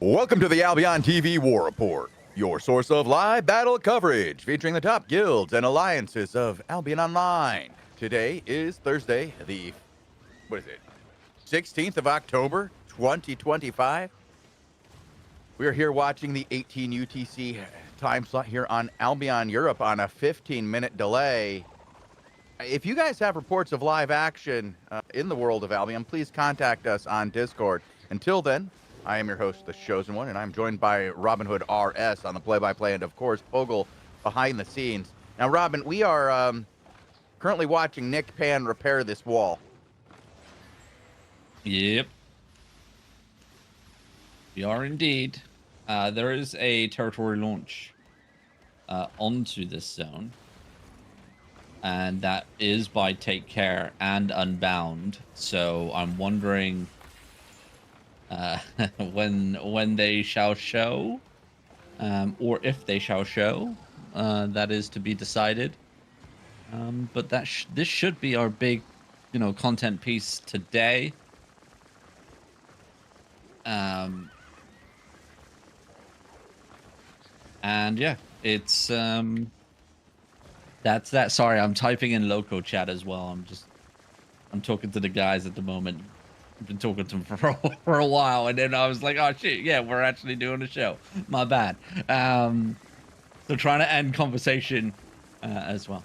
Welcome to the Albion TV War Report, your source of live battle coverage featuring the top guilds and alliances of Albion Online. Today is Thursday, the 16th of October, 2025. We are here watching the 18 UTC time slot here on Albion Europe on a 15-minute delay. If you guys have reports of live action in the world of Albion, please contact us on Discord. Until then, I am your host, The Chosen One, and I'm joined by Robin Hood RS on the play-by-play, and of course, Bogle behind the scenes. Now, Robin, we are currently watching Nick Pan repair this wall. Yep. We are indeed. There is a territory launch onto this zone. And that is by Take Care and Unbound. So I'm wondering when they shall show, or if they shall show. That is to be decided. But this should be our big, content piece today. And yeah, it's that's that. Sorry, I'm typing in loco chat as well. I'm talking to the guys at the moment. I've been talking to them for a while, and then I was like, oh shit, yeah, we're actually doing a show. My bad. So trying to end conversation as well.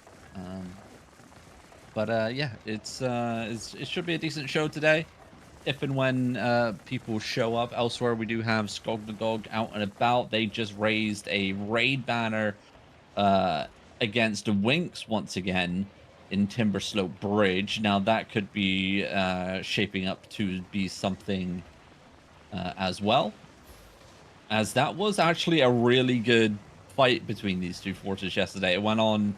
But yeah, it should be a decent show today. If and when people show up elsewhere, we do have Skognagog out and about. They just raised a raid banner against the Winks once again in Timberslope Bridge. Now that could be shaping up to be something as well, as that was actually a really good fight between these two forces yesterday. It went on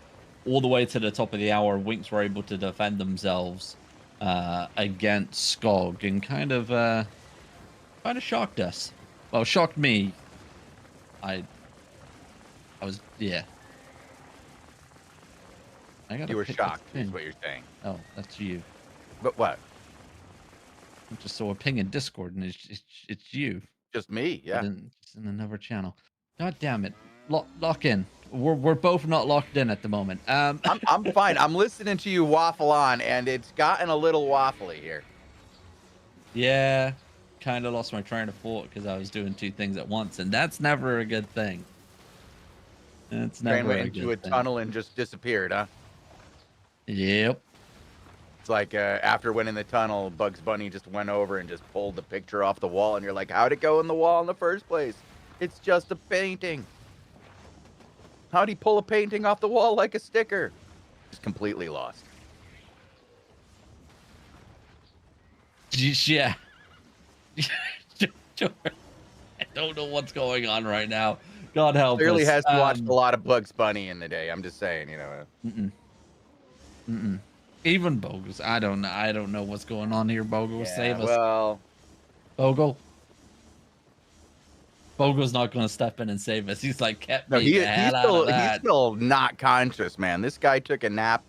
all the way to the top of the hour. Winks were able to defend themselves against Skog, and kind of shocked us. Well, shocked me. I was, yeah. You were shocked, is what you're saying. Oh, that's you. But what? I just saw a ping in Discord, and it's you. Just me, yeah. It's in another channel. God damn it! Lock in. We're both not locked in at the moment. I'm fine. I'm listening to you waffle on, and it's gotten a little waffly here. Yeah, kind of lost my train of thought because I was doing two things at once, and that's never a good thing. It's never Ran into a tunnel and just disappeared, huh? Yep. It's like after winning the tunnel, Bugs Bunny just went over and just pulled the picture off the wall, and you're like, how'd it go in the wall in the first place? It's just a painting. How'd he pull a painting off the wall like a sticker? Just completely lost. Yeah. Sure. I don't know what's going on right now. God help us. Clearly has watched a lot of Bugs Bunny in the day. I'm just saying, Even Bogles. I don't know what's going on here. Bogle, yeah, save us. Well, Bogle's not going to step in and save us. He's like, kept me he's still not conscious, man. This guy took a nap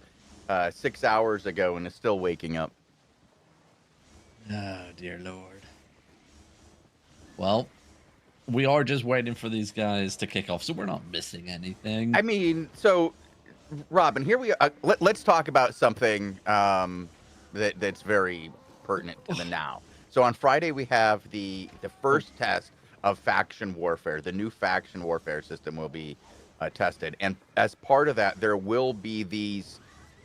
6 hours ago and is still waking up. Oh, dear Lord. Well, we are just waiting for these guys to kick off, so we're not missing anything. I mean, so, Robin, here we are. Let's talk about something that's very pertinent to the now. So on Friday, we have the first test of faction warfare. The new faction warfare system will be tested. And as part of that, there will be these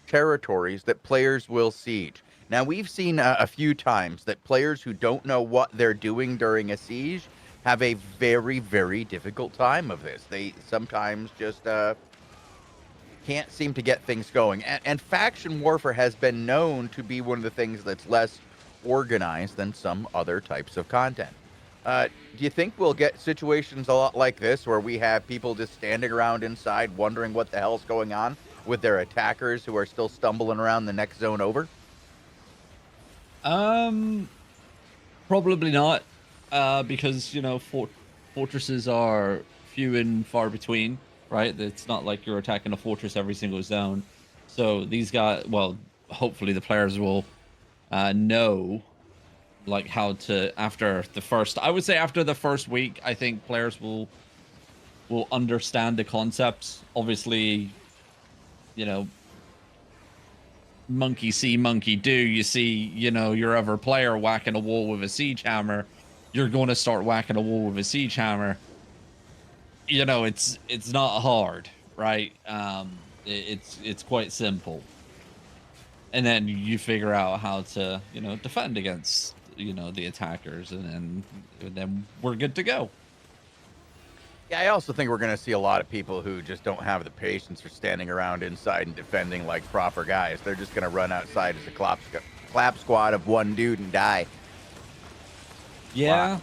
territories that players will siege. Now, we've seen a few times that players who don't know what they're doing during a siege have a very, very difficult time of this. They sometimes just can't seem to get things going. And faction warfare has been known to be one of the things that's less organized than some other types of content. Do you think we'll get situations a lot like this where we have people just standing around inside wondering what the hell's going on with their attackers who are still stumbling around the next zone over? Probably not. Because, fortresses are few and far between, right? It's not like you're attacking a fortress every single zone. So these guys, well, hopefully the players will know like how to after the first. I would say after the first week, I think players will understand the concepts. Obviously, you know, monkey see, monkey do. You see, your other player whacking a wall with a siege hammer, you're going to start whacking a wall with a siege hammer. It's not hard, right? It's quite simple, and then you figure out how to defend against the attackers, and then we're good to go. Yeah, I also think we're going to see a lot of people who just don't have the patience for standing around inside and defending like proper guys. They're just going to run outside as a clap squad of one dude and die. Yeah.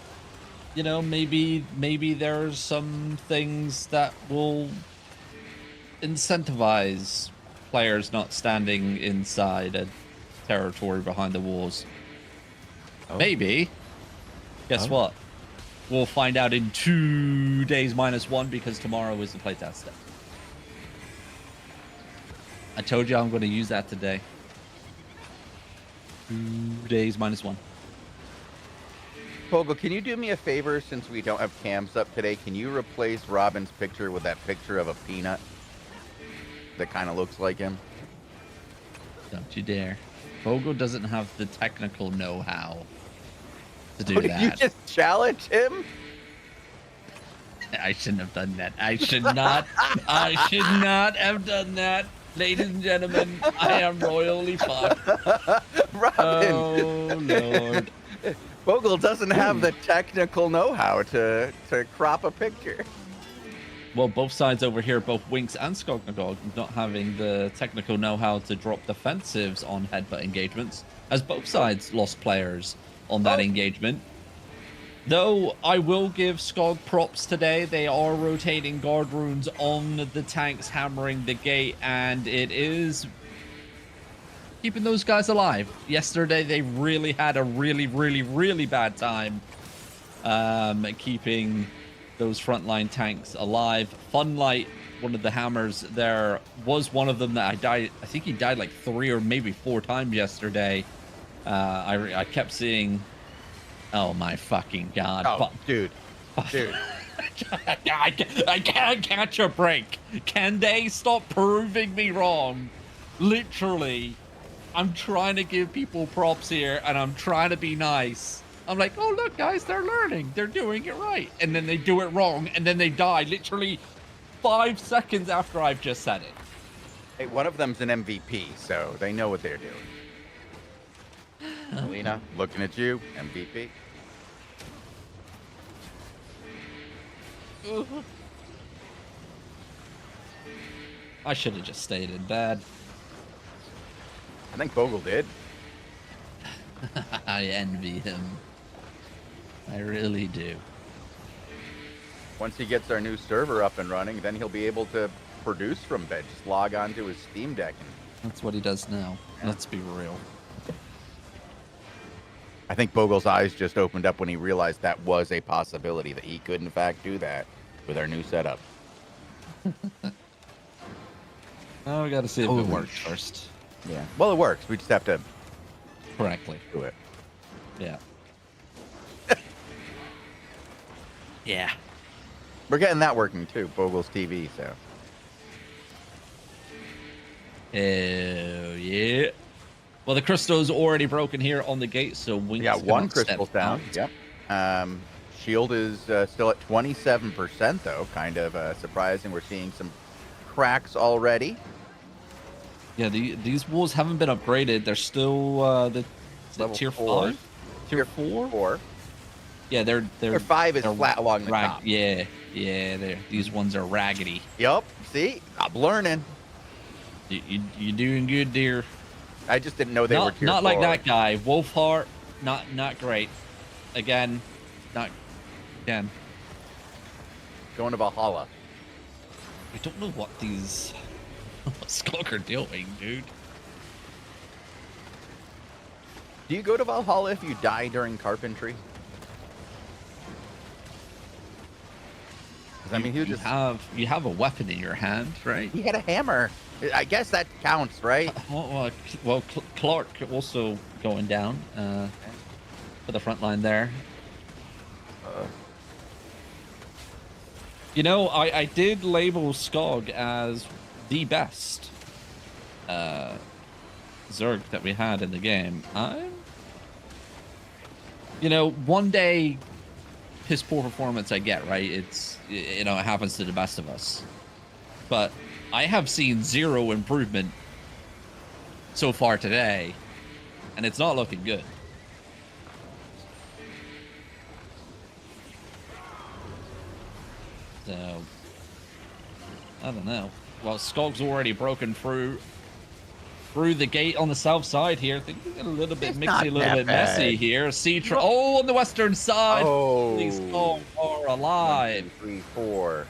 Maybe there's some things that will incentivize players not standing inside a territory behind the walls. Oh. Maybe. Guess what? We'll find out in 2 days -1 because tomorrow is the playtest day. I told you I'm going to use that today. 2 days -1. Fogel, can you do me a favor since we don't have cams up today? Can you replace Robin's picture with that picture of a peanut that kind of looks like him? Don't you dare. Fogel doesn't have the technical know-how to do Did that. you just challenge him? I shouldn't have done that. I should not have done that. Ladies and gentlemen, I am royally fucked. Robin! Oh, Lord. Fogel doesn't have the technical know-how to crop a picture. Well, both sides over here, both Winx and Skognagog, not having the technical know-how to drop defensives on headbutt engagements, as both sides lost players on that engagement. Though I will give Skog props today. They are rotating guard runes on the tanks, hammering the gate, and it is keeping those guys alive. Yesterday, they really had a really bad time keeping those frontline tanks alive. Funlight, one of the hammers there, was one of them that I died. I think he died like 3 or maybe 4 times yesterday. I kept seeing. Oh my fucking god! Oh, dude. I can't catch a break. Can they stop proving me wrong? Literally, I'm trying to give people props here, and I'm trying to be nice. I'm like, oh look, guys, they're learning. They're doing it right, and then they do it wrong, and then they die literally 5 seconds after I've just said it. Hey, one of them's an MVP, so they know what they're doing. Alina, looking at you, MVP. I should have just stayed in bed. I think Fogel did. I envy him. I really do. Once he gets our new server up and running, then he'll be able to produce from bed. Just log on to his Steam Deck. That's what he does now. Yeah. Let's be real. I think Fogel's eyes just opened up when he realized that was a possibility, that he could in fact do that with our new setup. Oh, we got to see if it works first. Yeah. Well, it works. We just have to Correctly. do it. Yeah. Yeah. We're getting that working too, Fogel's TV, so. Oh, yeah. Well, the crystal's already broken here on the gate, so Winx Yeah, one cannot step crystal's down. out. Yep. Shield is still at 27%, though. Kind of surprising. We're seeing some cracks already. Yeah, these walls haven't been upgraded. They're still Level tier 4. 5? Tier 4? 4. Yeah, they're Tier 5 is flat along the top. Yeah, these ones are raggedy. Yep. See? I'm learning. You're doing good, dear. I just didn't know they were tier 4. Not like that guy. Wolfheart, not great. Again, not again. Going to Valhalla. I don't know what these Skog are doing, dude. Do you go to Valhalla if you die during carpentry? 'Cause, I mean, you have a weapon in your hand, right? He had a hammer. I guess that counts, right? Well, Clark also going down. for the front line there. Uh, You know, I did label Skog as the best Zerg that we had in the game. You know, one day piss poor performance I get, right? It's, you know, it happens to the best of us. But I have seen zero improvement so far today, and it's not looking good. So, I don't know. Well, Skog's already broken through the gate on the south side here. I think we get a little bit It's mixy, not a little that bit messy bad. here. Oh, on the western side. Oh, These Skog are 1, alive. 2, 3, 4, Let's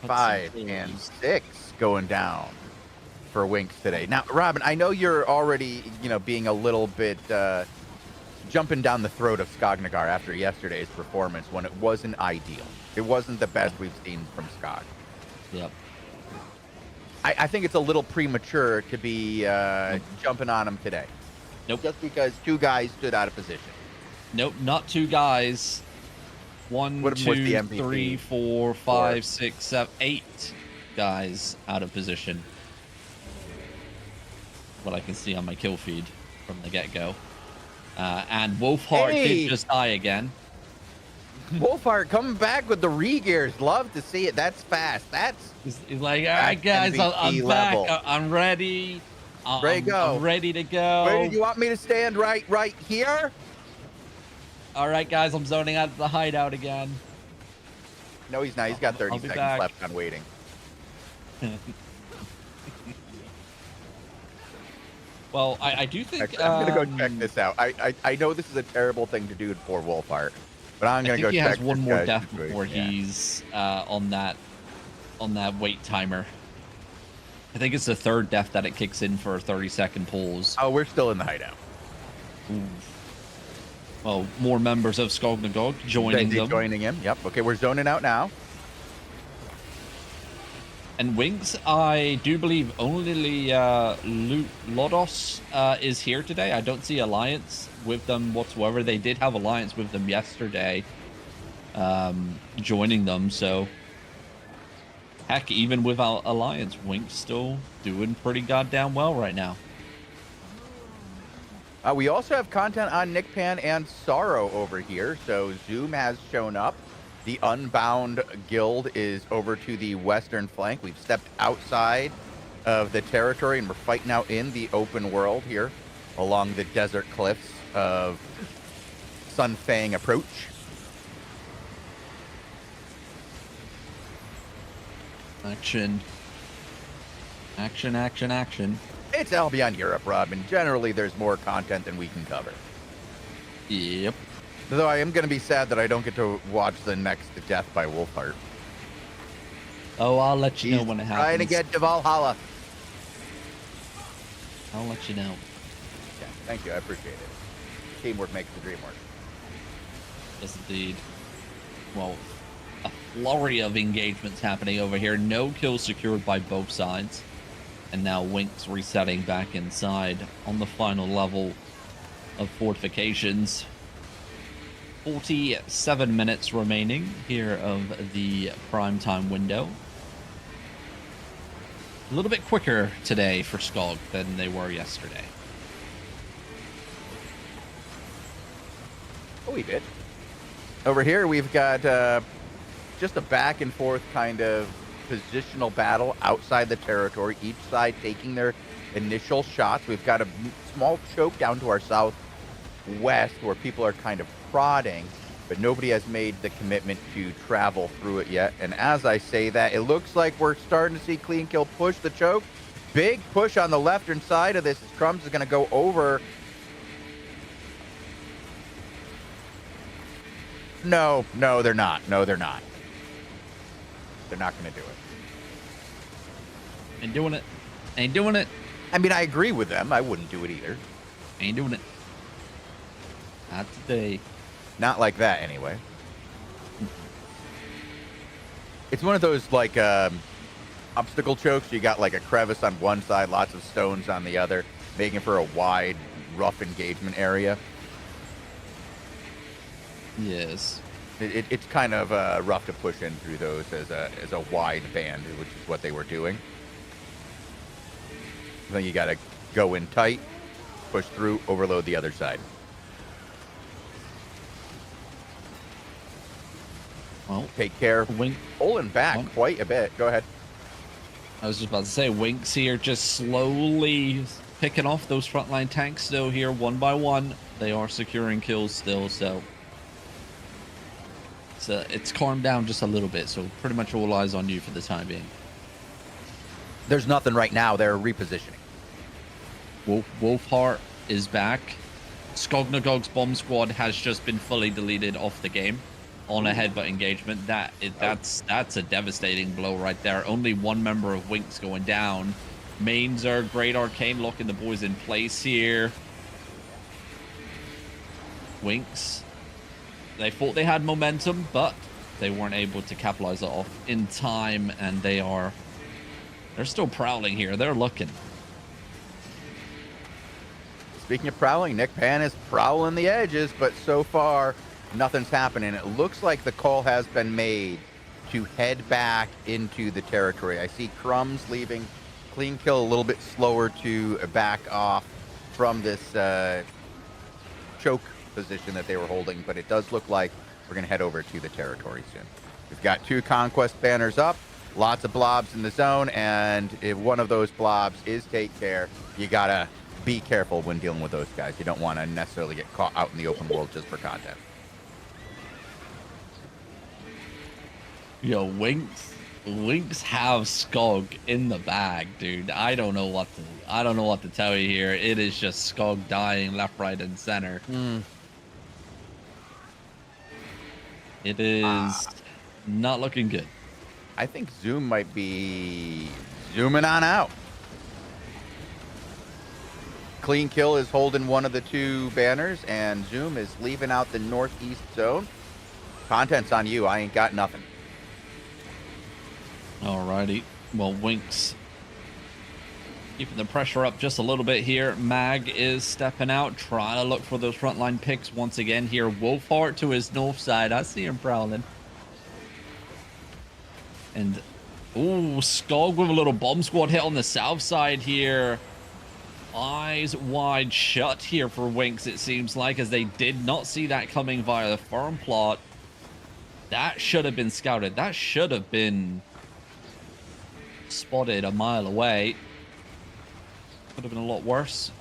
see 5, and kills. 6 going down for Winks today. Now, Robin, I know you're already, you know, being a little bit jumping down the throat of Skognagar after yesterday's performance when it wasn't ideal. It wasn't the best we've seen from Skog. Yep. I think it's a little premature to be jumping on him today. Nope. Just because 2 guys stood out of position. Nope, not 2 guys. 1, What was the 2, MVP? 3, 4, 5, 6, 7, 8 guys out of position. What I can see on my kill feed from the get-go. And Wolfheart did just die again. Wolfheart coming back with the re-gears. Love to see it. That's fast. That's He's like, all right, guys, I'm MVP back. level. I'm ready. Ready to go. I'm ready to go. Where do you want me to stand? Right here? All right, guys, I'm zoning out of the hideout again. No, he's not. He's got 30 I'll be seconds back. left on waiting. Well, I do think Actually, I'm gonna go check this out. I know this is a terrible thing to do for Wolfheart, but I'm gonna go check. he has one this more guy's death situation. before Yeah. he's on that wait timer. I think it's the 3rd death that it kicks in for a 30-second pause. Oh, we're still in the hideout. Ooh. Well, more members of Skognagog joining them. Joining him. Yep. Okay, we're zoning out now. And Winks, I do believe only Lodos is here today. I don't see Alliance with them whatsoever. They did have Alliance with them yesterday, joining them. So, heck, even without Alliance, Winks still doing pretty goddamn well right now. We also have content on Nickpan and Sorrow over here. So Zoom has shown up. The Unbound Guild is over to the western flank. We've stepped outside of the territory and we're fighting out in the open world here along the desert cliffs of Sunfang Approach. Action. Action, action, action. It's Albion Europe, Rob, and generally there's more content than we can cover. Yep. Though I am going to be sad that I don't get to watch the next death by Wolfheart. Oh, I'll let you know when it happens. Trying to get to Valhalla. I'll let you know. Yeah, thank you. I appreciate it. Teamwork makes the dream work. Yes, indeed. Well, a flurry of engagements happening over here. No kills secured by both sides. And now Winks resetting back inside on the final level of fortifications. 47 minutes remaining here of the primetime window. A little bit quicker today for Skog than they were yesterday. Oh, we did. Over here, we've got just a back and forth kind of positional battle outside the territory, each side taking their initial shots. We've got a small choke down to our southwest where people are kind of prodding, but nobody has made the commitment to travel through it yet. And as I say that, it looks like we're starting to see Clean Kill push the choke. Big push on the left-hand side of this as Crumbs is going to go over. No, they're not. No, they're not. They're not going to do it. Ain't doing it. Ain't doing it. I mean, I agree with them. I wouldn't do it either. Ain't doing it. Not today. Not like that, anyway. It's one of those, like, obstacle chokes. You got, like, a crevice on one side, lots of stones on the other, making for a wide, rough engagement area. Yes. It's kind of rough to push in through those as a wide band, which is what they were doing. Then you got to go in tight, push through, overload the other side. Well, Take care. Wink. Pulling back Well, quite a bit. Go ahead. I was just about to say, Winks here just slowly picking off those frontline tanks still here, one by one. They are securing kills still, so it's calmed down just a little bit. So pretty much all eyes on you for the time being. There's nothing right now. They're repositioning. Wolfheart is back. Skognagog's bomb squad has just been fully deleted off the game on a headbutt engagement. That's a devastating blow right there. Only one member of Winks going down. Mainzer, Great Arcane locking the boys in place here. Winks, they thought they had momentum, but they weren't able to capitalize it off in time, and they're still prowling here. They're looking. Speaking of prowling, Nick Pan is prowling the edges, but so far, nothing's happening. It looks like the call has been made to head back into the territory. I see Crumbs leaving. Clean Kill a little bit slower to back off from this choke position that they were holding, but it does look like we're going to head over to the territory soon. We've got 2 Conquest banners up, lots of blobs in the zone, and if one of those blobs is Take Care, you got to be careful when dealing with those guys. You don't want to necessarily get caught out in the open world just for content. Yo, Winks have Skog in the bag, dude. I don't know what to tell you here. It is just Skog dying left, right, and center. It is not looking good. I think Zoom might be zooming on out. Clean Kill is holding one of the 2 banners, and Zoom is leaving out the northeast zone. Content's on you. I ain't got nothing. Alrighty. Well, Winks keeping the pressure up just a little bit here. Mag is stepping out, trying to look for those frontline picks once again here. Wolfheart to his north side. I see him prowling. And, ooh, Skog with a little bomb squad hit on the south side here. Eyes wide shut here for Winks, it seems like, as they did not see that coming via the farm plot. That should have been scouted. That should have been spotted a mile away. Could have been a lot worse.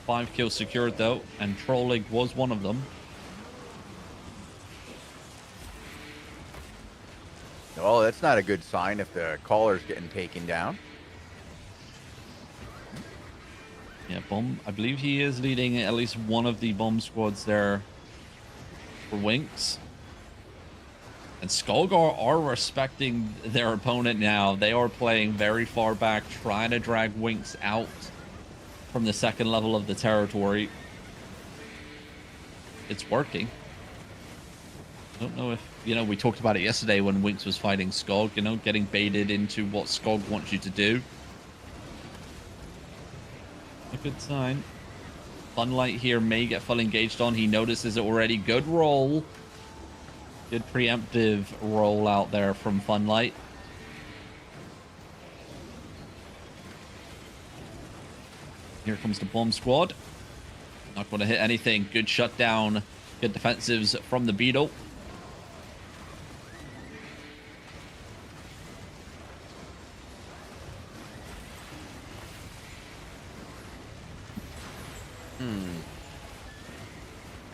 5 kills secured, though, and Trolling was one of them. Oh, that's not a good sign if the caller's getting taken down. Yeah, I believe he is leading at least one of the bomb squads there for Winks. And Skog are respecting their opponent now. They are playing very far back, trying to drag Winks out from the second level of the territory. It's working. I don't know if, we talked about it yesterday when Winks was fighting Skog, getting baited into what Skog wants you to do. A good sign. Funlight here may get full engaged on. He notices it already. Good roll. Good preemptive roll out there from Funlight. Here comes the bomb squad. Not going to hit anything. Good shutdown. Good defensives from the Beetle.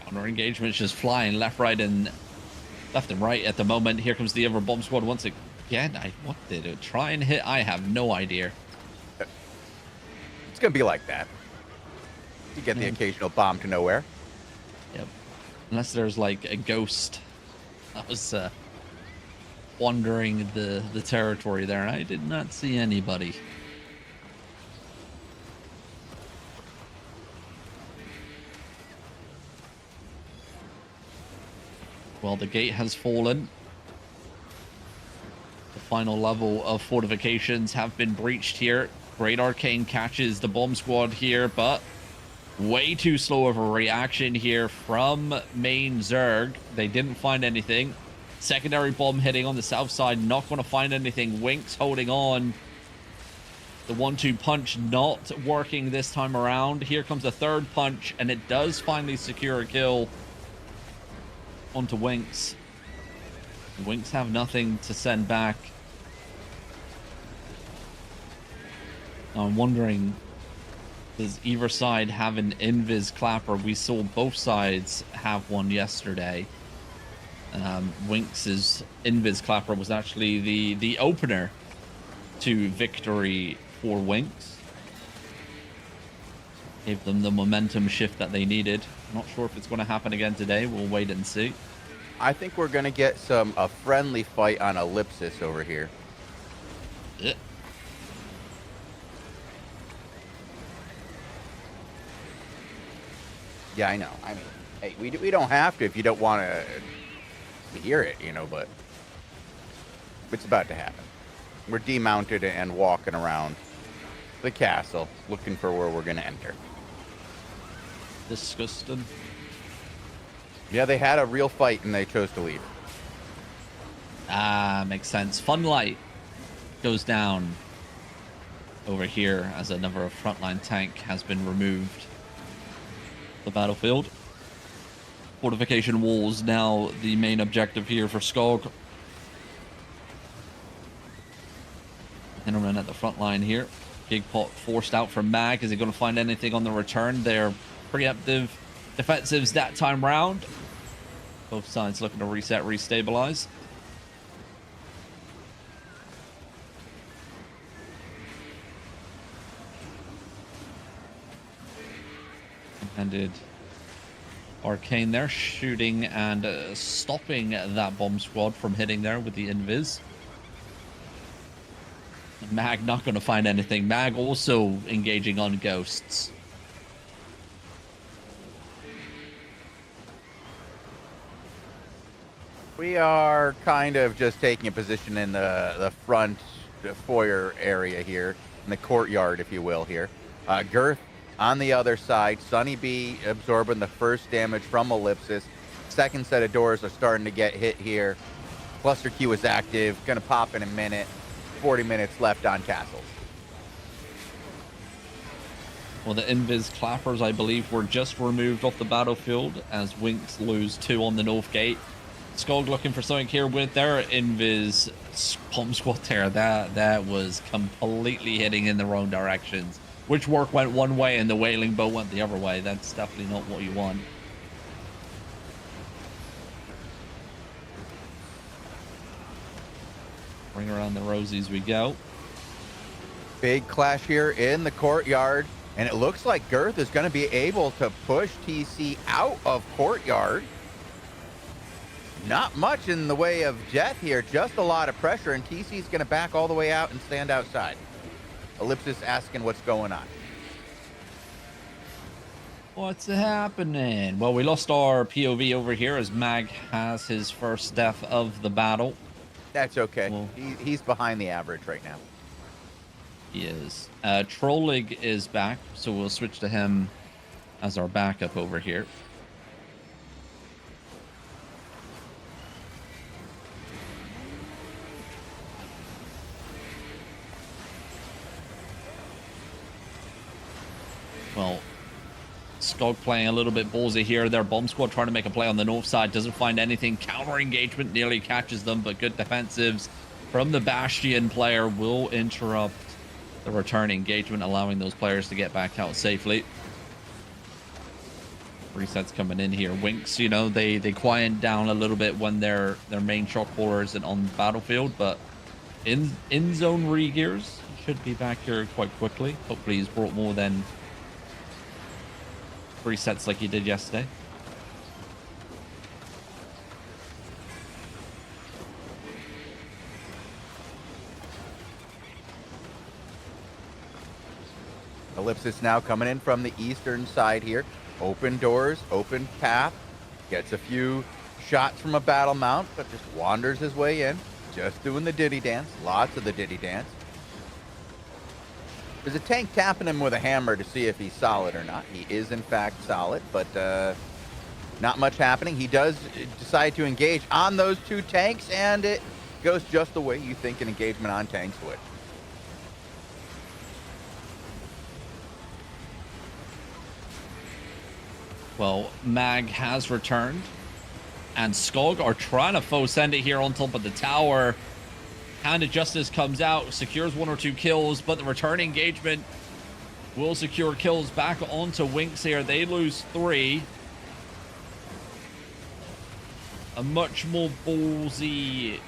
Counter engagement's just flying left, right, and left and right at the moment. Here comes the other bomb squad once again. What did it try and hit? I have no idea. It's gonna be like that. You get the occasional bomb to nowhere. Yep. Unless there's like a ghost that was wandering the territory there. I did not see anybody. Well, the gate has fallen. The final level of fortifications have been breached here. Great Arcane catches the bomb squad here, but Way too slow of a reaction here from main Zerg. They didn't find anything. Secondary bomb hitting on the south side, not going to find anything. Winks holding on. The 1-2 punch not working this time around. Here comes a third punch, and it does finally secure a kill onto Winks. Winks have nothing to send back. I'm wondering, does either side have an invis clapper? We saw both sides have one yesterday. Winks's invis clapper was actually the opener to victory for Winks. Gave them the momentum shift that they needed. Not sure if it's going to happen again today. We'll wait and see. I think we're going to get a friendly fight on Ellipsis over here. Yeah. Yeah, I know. I mean, hey, we don't have to if you don't want to hear it, you know, but it's about to happen. We're demounted and walking around the castle looking for where we're going to enter. Disgusting. Yeah, they had a real fight and they chose to leave. Ah, makes sense. Funlight goes down over here as another frontline tank has been removed. The battlefield. Fortification walls now the main objective here for Skog. Hinterman at the front line here. Big pot forced out from Mag. Is he going to find anything on the return? They're preemptive defensives that time round. Both sides looking to reset, restabilize. Handed Arcane there, shooting and stopping that bomb squad from hitting there with the invis. Mag not going to find anything. Mag also engaging on ghosts. We are kind of just taking a position in the front foyer area here, in the courtyard, if you will, here. Girth on the other side. Sunny B absorbing the first damage from Ellipsis. Second set of doors are starting to get hit here. Cluster Q is active. Going to pop in a minute. 40 minutes left on castles. Well, the invis clappers, I believe, were just removed off the battlefield as Winks lose 2 on the north gate. Skog looking for something here with their invis bomb squad there. That was completely hitting in the wrong directions. Which work went one way and the whaling boat went the other way. That's definitely not what you want. Bring around the rosies we go. Big clash here in the courtyard. And it looks like Girth is going to be able to push TC out of courtyard. Not much in the way of Jeth here. Just a lot of pressure. And TC's going to back all the way out and stand outside. Ellipsis asking what's going on. What's happening? Well, we lost our POV over here as Mag has his first death of the battle. That's okay. Well, he's behind the average right now. He is. Trollig is back, so we'll switch to him as our backup over here. Well, Skog playing a little bit ballsy here. Their bomb squad trying to make a play on the north side. Doesn't find anything. Counter engagement nearly catches them, but good defensives from the Bastion player will interrupt the return engagement, allowing those players to get back out safely. Resets coming in here. Winks, you know, they quiet down a little bit when their main shot caller isn't on the battlefield, but in zone re-gears should be back here quite quickly. Hopefully he's brought more than 3 sets like he did yesterday. Ellipsis now coming in from the eastern side here. Open doors, open path. Gets a few shots from a battle mount, but just wanders his way in. Just doing the Diddy dance. Lots of the Diddy dance. There's a tank tapping him with a hammer to see if he's solid or not. He is, in fact, solid, but not much happening. He does decide to engage on those two tanks, and it goes just the way you think an engagement on tanks would. Well, Mag has returned, and Skog are trying to faux send it here on top of the tower. Hand of Justice comes out, secures 1 or 2 kills, but the return engagement will secure kills back onto Winx here. They lose 3. A much more ballsy,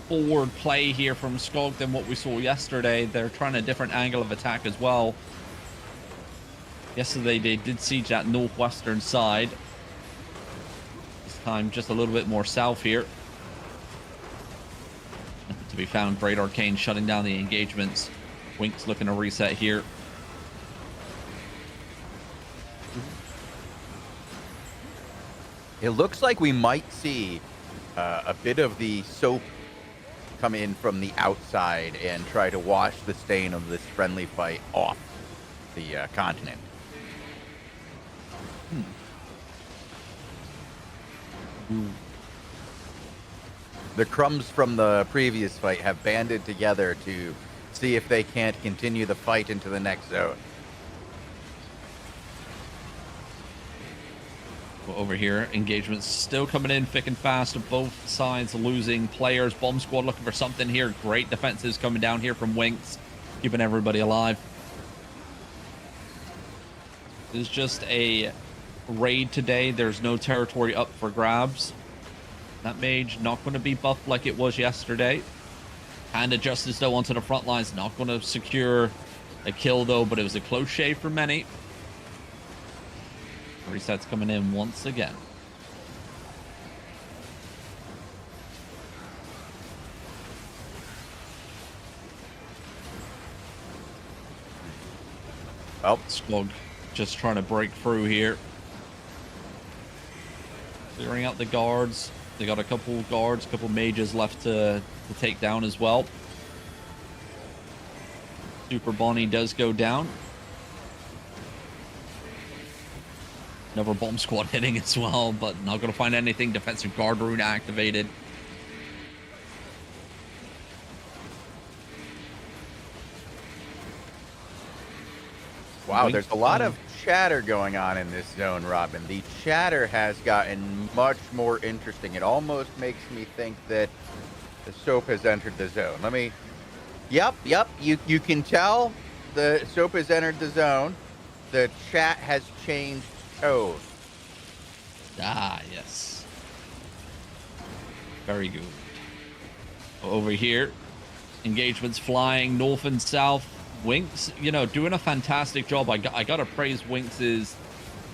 forward play here from Skog than what we saw yesterday. They're trying a different angle of attack as well. Yesterday, they did siege that northwestern side. This time, just a little bit more south here. To be found, Great Arcane shutting down the engagements. Winx looking to reset here. It looks like we might see a bit of the soap come in from the outside and try to wash the stain of this friendly fight off the continent. The crumbs from the previous fight have banded together to see if they can't continue the fight into the next zone. Well, over here, engagements still coming in thick and fast. Both sides losing players. Bomb squad looking for something here. Great defenses coming down here from Winx, keeping everybody alive. It's just a raid today. There's no territory up for grabs. That mage not going to be buffed like it was yesterday. Hand of Justice though onto the front lines, not going to secure a kill though, but it was a close shave for many. Resets coming in once again. Oh, Skog just trying to break through here. Clearing out the guards. They got a couple guards, a couple mages left to take down as well. Super Bonnie does go down. Another bomb squad hitting as well, but not going to find anything. Defensive guard rune activated. wow, there's a lot of chatter going on in this zone, Robin. The chatter has gotten much more interesting. It almost makes me think that the soap has entered the zone. Let me... Yep, you can tell the soap has entered the zone. The chat has changed tone. Ah, yes. Very good. Over here, engagements flying north and south. Winx, doing a fantastic job. I got to praise Winx's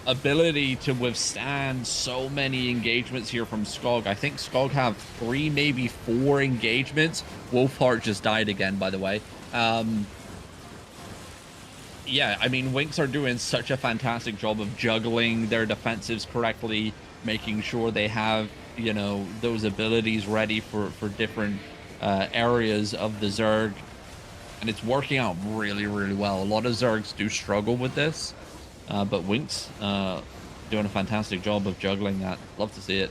ability to withstand so many engagements here from Skog. I think Skog have 3, maybe 4 engagements. Wolfheart just died again, by the way. Yeah, I mean, Winx are doing such a fantastic job of juggling their defensives correctly, making sure they have, those abilities ready for different areas of the Zerg. And it's working out really, really well. A lot of Zergs do struggle with this, but Winx doing a fantastic job of juggling that. Love to see it.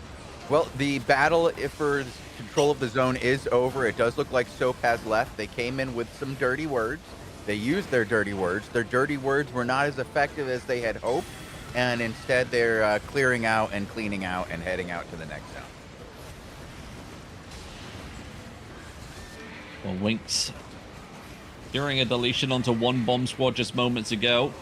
Well, the battle for control of the zone is over. It does look like Soap has left. They came in with some dirty words. They used their dirty words. Their dirty words were not as effective as they had hoped, and instead they're clearing out and cleaning out and heading out to the next zone. Well, Winx during a deletion onto 1 bomb squad just moments ago.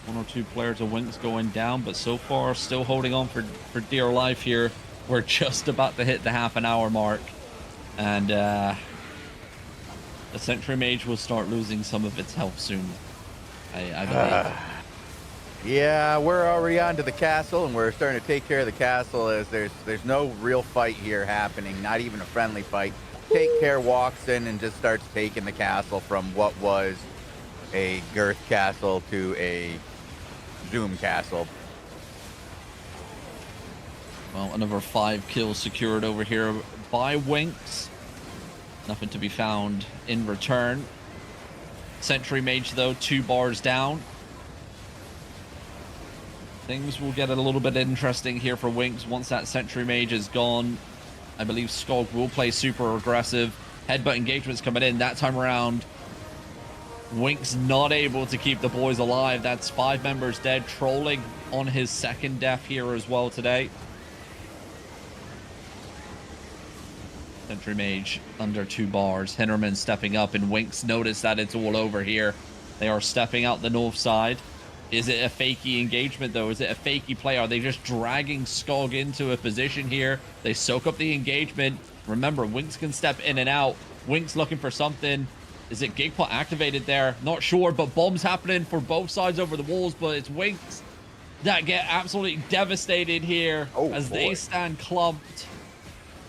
1 or 2 players of Winx going down, but so far still holding on for dear life here. We're just about to hit the half an hour mark, and the Sentry Mage will start losing some of its health soon, I believe. Yeah, we're already on to the castle, and we're starting to take care of the castle as there's no real fight here happening, not even a friendly fight. Take Care walks in and just starts taking the castle from what was a Girth castle to a Zoom castle. Well, another 5 kills secured over here by Winx. Nothing to be found in return. Sentry Mage, though, 2 bars down. Things will get a little bit interesting here for Winks once that Sentry Mage is gone. I believe Skog will play super aggressive. Headbutt engagements coming in that time around. Winks not able to keep the boys alive. That's 5 members dead. Trolling on his second death here as well today. Sentry Mage under 2 bars. Hinterman stepping up, and Winks notice that it's all over here. They are stepping out the north side. Is it a fakey engagement, though? Is it a fakey play? Are they just dragging Skog into a position here? They soak up the engagement. Remember, Winks can step in and out. Winks looking for something. Is it Gigpot activated there? Not sure, but bombs happening for both sides over the walls, but it's Winks that get absolutely devastated here as they stand clumped.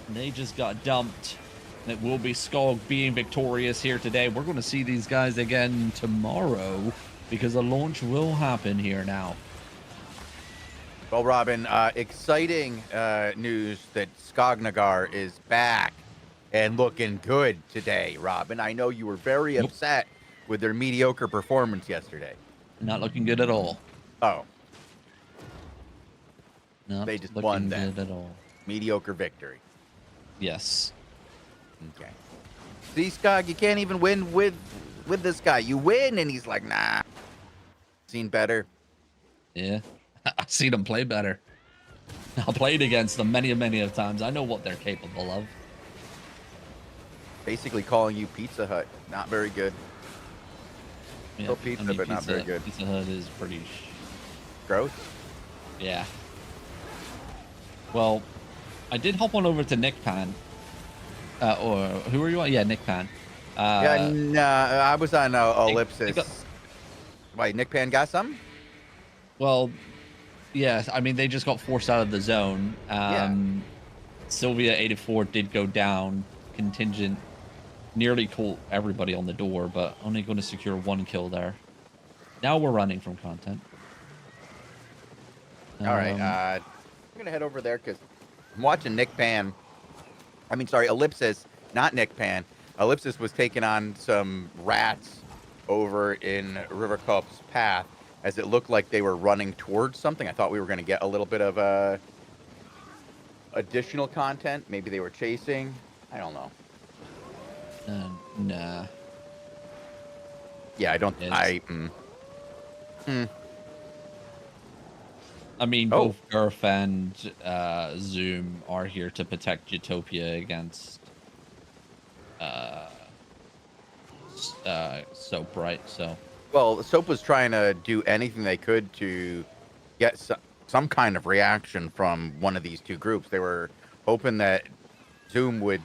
And they just got dumped. And it will be Skog being victorious here today. We're going to see these guys again tomorrow because the launch will happen here now. Well, Robin, exciting news that Skognagar is back and looking good today, Robin. I know you were very upset with their mediocre performance yesterday. Not looking good at all. Oh. Not they just looking won then. good at all. Mediocre victory. Yes. Okay. See, Skog, you can't even win with this guy. You win, and he's like, nah. Seen better. Yeah. I've seen them play better. I played against them many of times. I know what they're capable of. Basically calling you Pizza Hut. Not very good. Yeah, Still pizza, but not very good. Pizza Hut is pretty... Gross? Yeah. Well, I did hop on over to Nick Pan. Or who were you on? Yeah, Nick Pan. Yeah, no, I was on Ellipsis. Wait, Nick Pan got some? Well, yeah, I mean, they just got forced out of the zone. Sylvia 84 did go down. Contingent nearly caught everybody on the door, but only going to secure 1 kill there. Now we're running from content. All right, I'm going to head over there because I'm watching Nick Pan. I mean, sorry, Ellipsis, not Nick Pan. Ellipsis was taking on some rats over in River Cup's path as it looked like they were running towards something. I thought we were going to get a little bit of additional content. Maybe they were chasing. I don't know. Nah. Yeah, I don't. I mean, both Gurf and Zoom are here to protect Utopia against Soap, right? So. Well, Soap was trying to do anything they could to get some kind of reaction from one of these 2 groups. They were hoping that Zoom would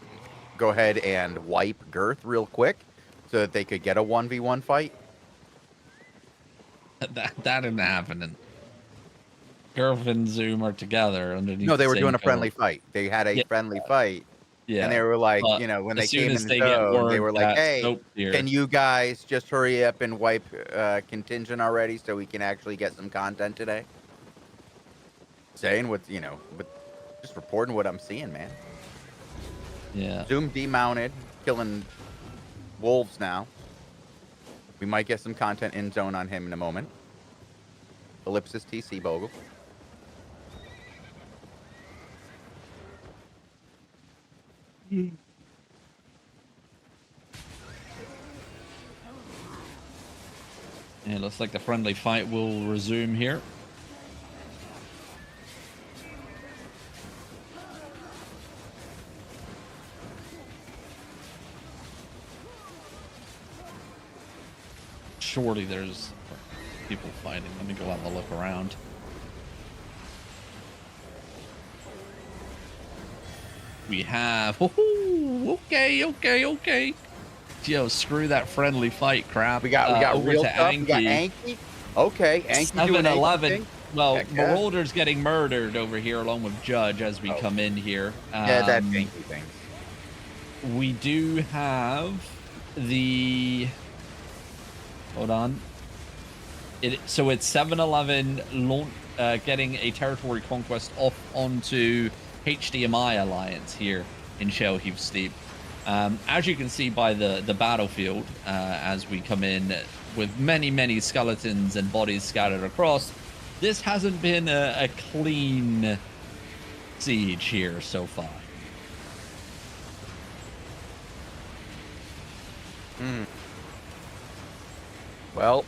go ahead and wipe Girth real quick so that they could get a 1v1 fight. That didn't happen. Girth and Zoom are together underneath. No, they were doing a friendly fight. They had a friendly fight. Yeah. And they were like, you know, when they came in the zone, they were like, hey, can you guys just hurry up and wipe contingent already so we can actually get some content today? Saying what, you know, just reporting what I'm seeing, man. Yeah. Zoom demounted, killing wolves now. We might get some content in zone on him in a moment. Ellipsis TC Bogle. Yeah, looks like the friendly fight will resume here. Surely there's people fighting. Let me go have a look around. We have... Oh, okay. Yo, screw that friendly fight crap. We got real stuff. Anki. We got Anki. Okay, Anki doing 7-11. Well, Heck, Marauder's getting murdered over here along with Judge as we come in here. Yeah, that Anki thing. We do have the... Hold on. So it's 7-11 getting a territory conquest off onto HDMI Alliance here in Shell Heap Steep. As you can see by the battlefield, as we come in with many skeletons and bodies scattered across, this hasn't been a clean siege here so far. Well,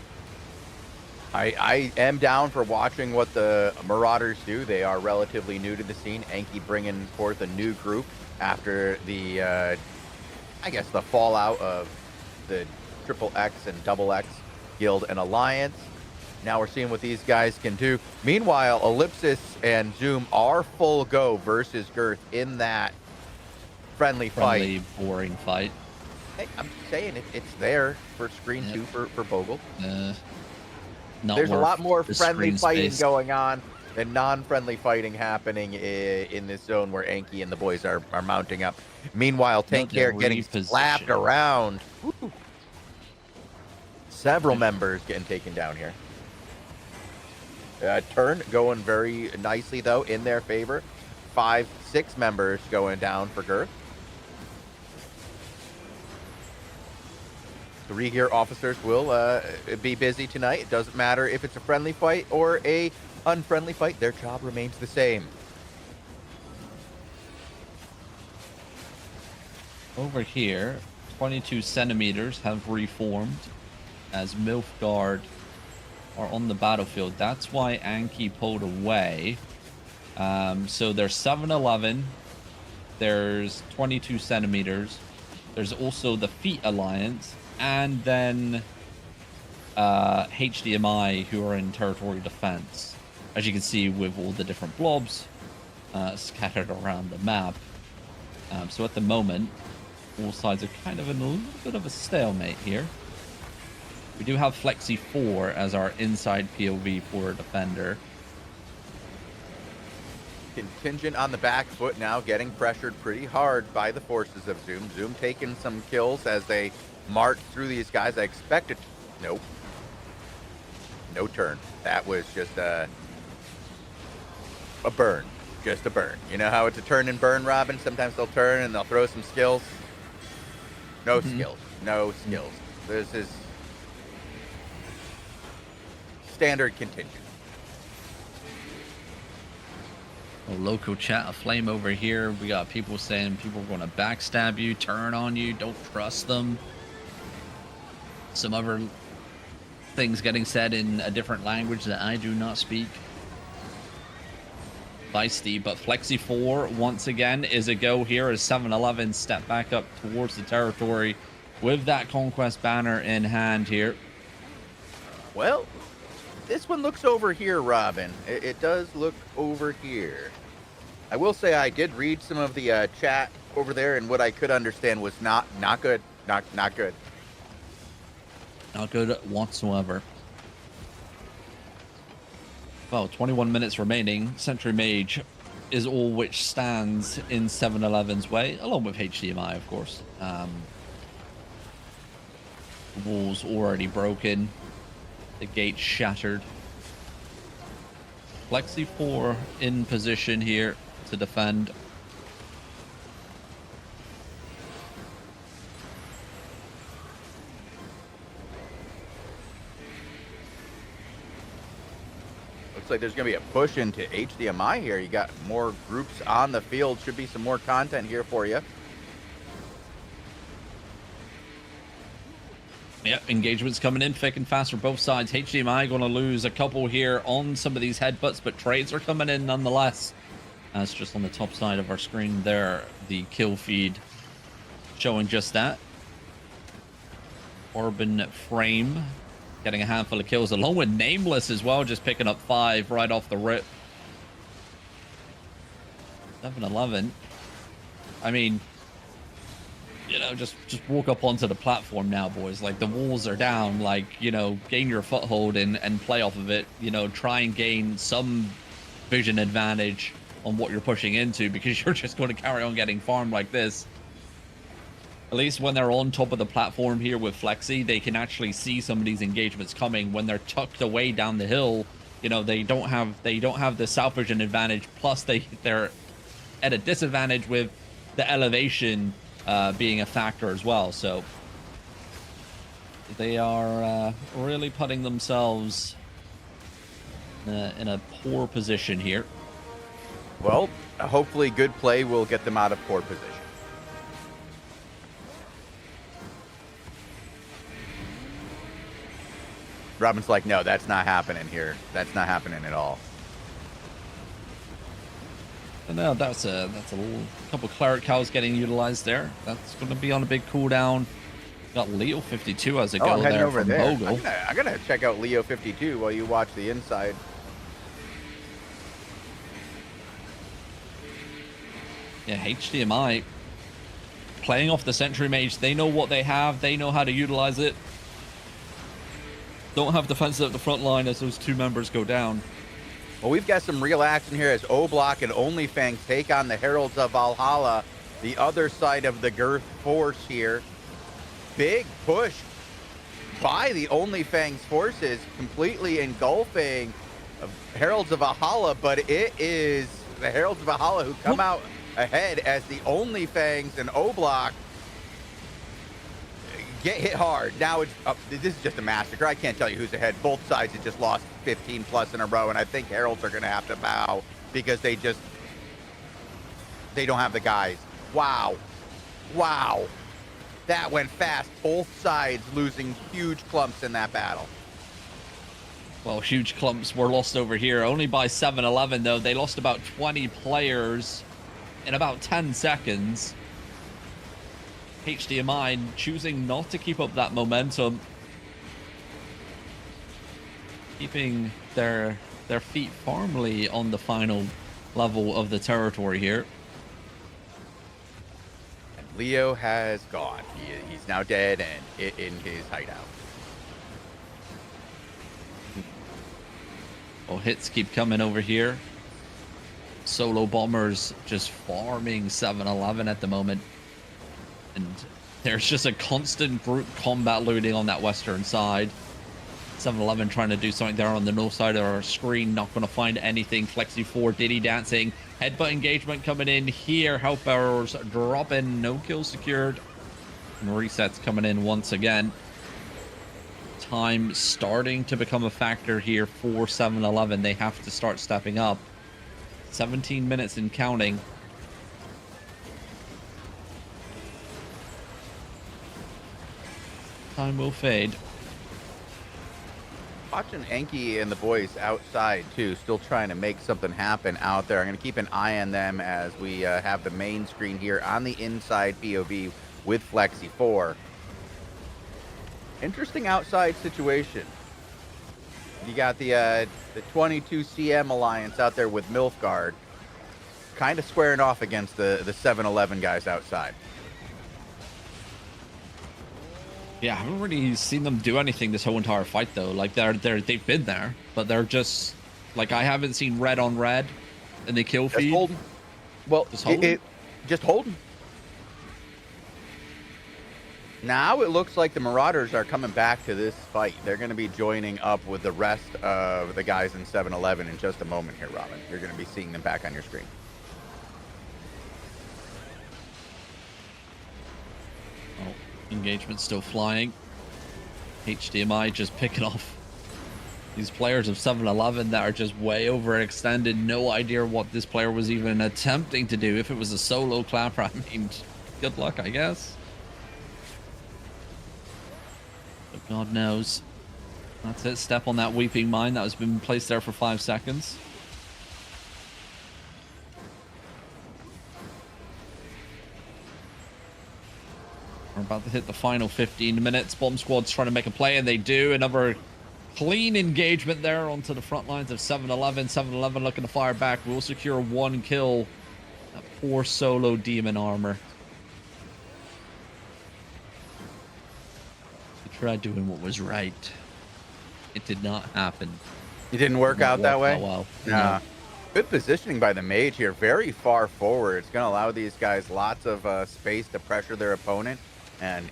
I am down for watching what the Marauders do. They are relatively new to the scene. Enki bringing forth a new group after the, I guess, the fallout of the Triple X and Double X Guild and Alliance. Now we're seeing what these guys can do. Meanwhile, Ellipsis and Zoom are full go versus Girth in that friendly fight. Boring fight. Hey, I'm just saying it's there for screen 2 for Bogle. There's a lot more friendly fighting space going on than non-friendly fighting happening in this zone where Enki and the boys are mounting up. Meanwhile, Tank Care getting slapped around. Woo. Several members getting taken down here. Turn going very nicely, though, in their favor. 5, 6 members going down for Girth. 3 here officers will be busy tonight. It doesn't matter if it's a friendly fight or a unfriendly fight. Their job remains the same. Over here, 22 centimeters have reformed as Milfgard are on the battlefield. That's why Anki pulled away. So there's 7-11. There's 22 centimeters. There's also the Feet Alliance. And then HDMI, who are in territory defense. As you can see with all the different blobs scattered around the map. So at the moment, all sides are kind of in a little bit of a stalemate here. We do have Flexi 4 as our inside POV for a defender. Contingent on the back foot now, getting pressured pretty hard by the forces of Zoom. Zoom taking some kills as they march through these guys. I expected... Nope. No turn. That was just a burn. Just a burn. You know how it's a turn and burn, Robin? Sometimes they'll turn and they'll throw some skills. No skills. No skills. This is standard contingent. A local chat aflame over here. We got people saying people are going to backstab you, turn on you, don't trust them. Some other things getting said in a different language that I do not speak. Feisty, but Flexi 4 once again is a go here as 7-11 step back up towards the territory with that Conquest banner in hand here. Well, this one looks over here, Robin. It does look over here. I will say I did read some of the chat over there, and what I could understand was not good. Not good. Not good whatsoever. Well, 21 minutes remaining. Sentry Mage is all which stands in 7-11's way, along with HDMI, of course. The wall's already broken. The gate shattered. Flexi 4 in position here to defend. Looks like there's going to be a push into HDMI here. You got more groups on the field. Should be some more content here for you. Yep, engagement's coming in thick and fast for both sides. HDMI going to lose a couple here on some of these headbutts, but trades are coming in nonetheless. That's just on the top side of our screen there. The kill feed showing just that. Orban Frame getting a handful of kills, along with Nameless as well, just picking up 5 right off the rip. 7-11. I mean, you know, just walk up onto the platform now, boys. Like, the walls are down. Like, you know, gain your foothold and play off of it. You know, try and gain some vision advantage on what you're pushing into, because you're just going to carry on getting farmed like this. At least when they're on top of the platform here with Flexi, they can actually see some of these engagements coming. When they're tucked away down the hill, you know, they don't have the south vision advantage. Plus, they're at a disadvantage with the elevation being a factor as well. So they are really putting themselves in a poor position here. Well, hopefully good play will get them out of poor position. Robin's like, no, that's not happening here. That's not happening at all. And now that's a little couple cleric cows getting utilized there. That's going to be on a big cooldown. Got Leo 52 as a go there from Bogle. I'm gonna check out Leo 52 while you watch the inside. Yeah, HDMI playing off the Sentry Mage. They know what they have. They know how to utilize it. Don't have defenses at the front line as those two members go down. Well, we've got some real action here as O-Block and OnlyFangs take on the Heralds of Valhalla, the other side of the Girth Force here. Big push by the OnlyFangs forces, completely engulfing Heralds of Valhalla, but it is the Heralds of Valhalla who come out ahead as the OnlyFangs and O-Block get hit hard. Now it's this is just a massacre. I can't tell you who's ahead. Both sides have just lost 15 plus in a row, and I think Heralds are going to have to bow because they don't have the guys. Wow. That went fast. Both sides losing huge clumps in that battle. Well, huge clumps were lost over here. Only by 7-11, though. They lost about 20 players in about 10 seconds. HDMI choosing not to keep up that momentum. Keeping their feet firmly on the final level of the territory here. Leo has gone. He's now dead and in his hideout. Oh, hits keep coming over here. Solo bombers just farming 7-11 at the moment. And there's just a constant group combat looting on that western side. 7-11 trying to do something there on the north side of our screen. Not going to find anything. Flexi 4 Diddy dancing. Headbutt engagement coming in here. Health barrels dropping. No kills secured. And resets coming in once again. Time starting to become a factor here for 7-11. They have to start stepping up. 17 minutes and counting. Time will fade. Watching Enki and the boys outside too, still trying to make something happen out there. I'm going to keep an eye on them as we have the main screen here on the inside POV with Flexi 4. Interesting outside situation. You got the 22 CM Alliance out there with Milfgard, kind of squaring off against the 7-11 guys outside. Yeah, I haven't really seen them do anything this whole entire fight though. Like they've been there, but they're just like, I haven't seen red on red in the kill feed. Just holding. Well, just holding. Now it looks like the Marauders are coming back to this fight. They're going to be joining up with the rest of the guys in 7-11 in just a moment here, Robin. You're going to be seeing them back on your screen. Oh, engagement still flying. HDMI just picking off these players of 7-11 that are just way overextended. No idea what this player was even attempting to do. If it was a solo clapper, I mean, good luck, I guess. But God knows. That's it. Step on that weeping mine that has been placed there for 5 seconds. We're about to hit the final 15 minutes. Bomb Squad's trying to make a play, and they do. Another clean engagement there onto the front lines of 7-11. 7-11 looking to fire back. We'll secure 1 kill. That poor solo demon armor. He tried doing what was right. It did not happen. It didn't work out that way? Well. No. Good positioning by the mage here. Very far forward. It's going to allow these guys lots of space to pressure their opponent and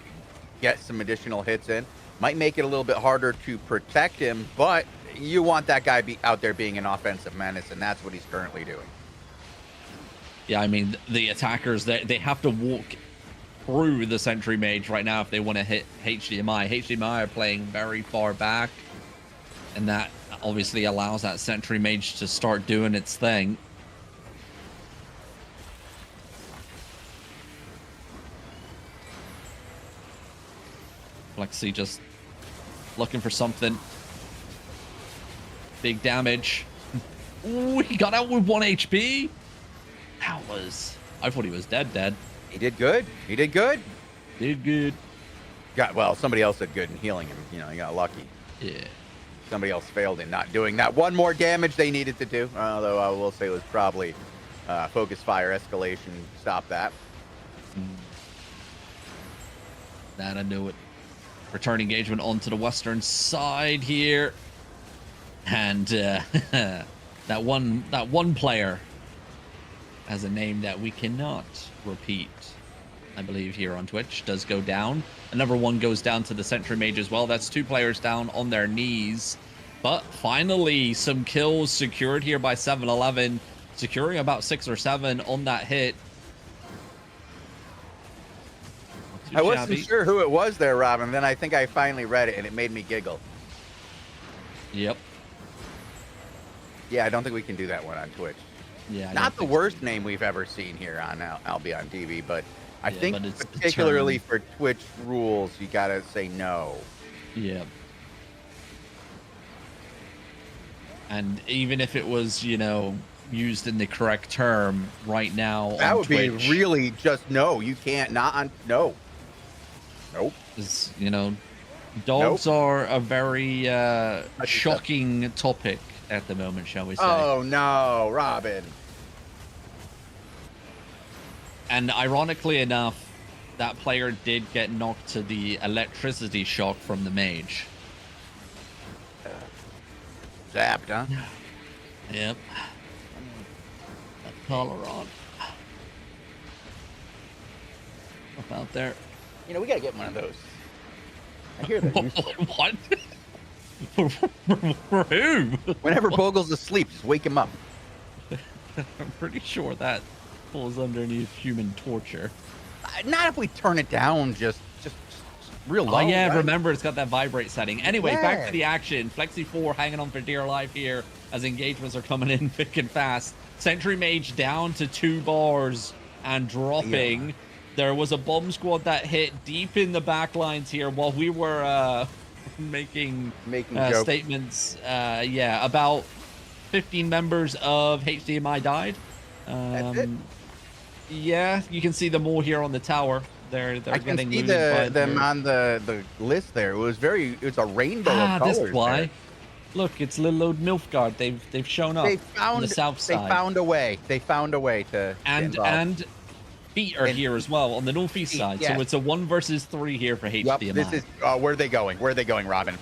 get some additional hits in. Might make it a little bit harder to protect him, but you want that guy out there being an offensive menace, and that's what he's currently doing. Yeah, I mean, the attackers, they have to walk through the Sentry Mage right now if they want to hit HDMI. HDMI are playing very far back, and that obviously allows that Sentry Mage to start doing its thing. Flexi just looking for something. Big damage. Ooh, he got out with 1 HP. That was... I thought he was dead. He did good. He did good. Did good. Well, somebody else did good in healing him. You know, he got lucky. Yeah. Somebody else failed in not doing that one more damage they needed to do. Although I will say it was probably focus fire escalation. Stop that. That I knew it. Return engagement onto the western side here. And that one player has a name that we cannot repeat, I believe, here on Twitch, does go down. Another one goes down to the Sentry Mage as well. That's 2 players down on their knees. But finally, some kills secured here by 7-Eleven, securing about 6 or 7 on that hit. I wasn't sure who it was there, Robin. Then I think I finally read it, and it made me giggle. Yep. Yeah, I don't think we can do that one on Twitch. Yeah. Not the worst name we've ever seen here on Albion TV, but I think but it's particularly for Twitch rules, you gotta say no. Yeah. And even if it was, you know, used in the correct term right now, that on would Twitch, be really just no. You can't not on no. Nope. Is, you know, dogs are a very shocking topic at the moment, shall we say? Oh no, Robin. And ironically enough, that player did get knocked to the electricity shock from the mage. Zapped, huh? Yep. That collar on. Up out there. You know, we gotta get one of those. I hear that. What? For who? Whenever Bogle's asleep, just wake him up. I'm pretty sure that falls underneath human torture. Not if we turn it down, just real low. Oh yeah, right? remember it's got that vibrate setting. Anyway, Yeah. back to the action. Flexi 4 hanging on for dear life here as engagements are coming in thick and fast. Sentry Mage down to 2 bars and dropping. Yeah. There was a bomb squad that hit deep in the back lines here while we were making statements. Yeah, about 15 members of HDMI died. That's it. Yeah, you can see them all here on the tower. They're getting see looted them on the list there. It's a rainbow of colors. This fly. There. Look, it's little old Nilfgaard. They've shown up on the south side. They found a way. They found a way to and feet are here as well on the northeast side. Yes. So it's a 1 versus 3 here for HDMI. Yep, this is where are they going? Where are they going, Robin?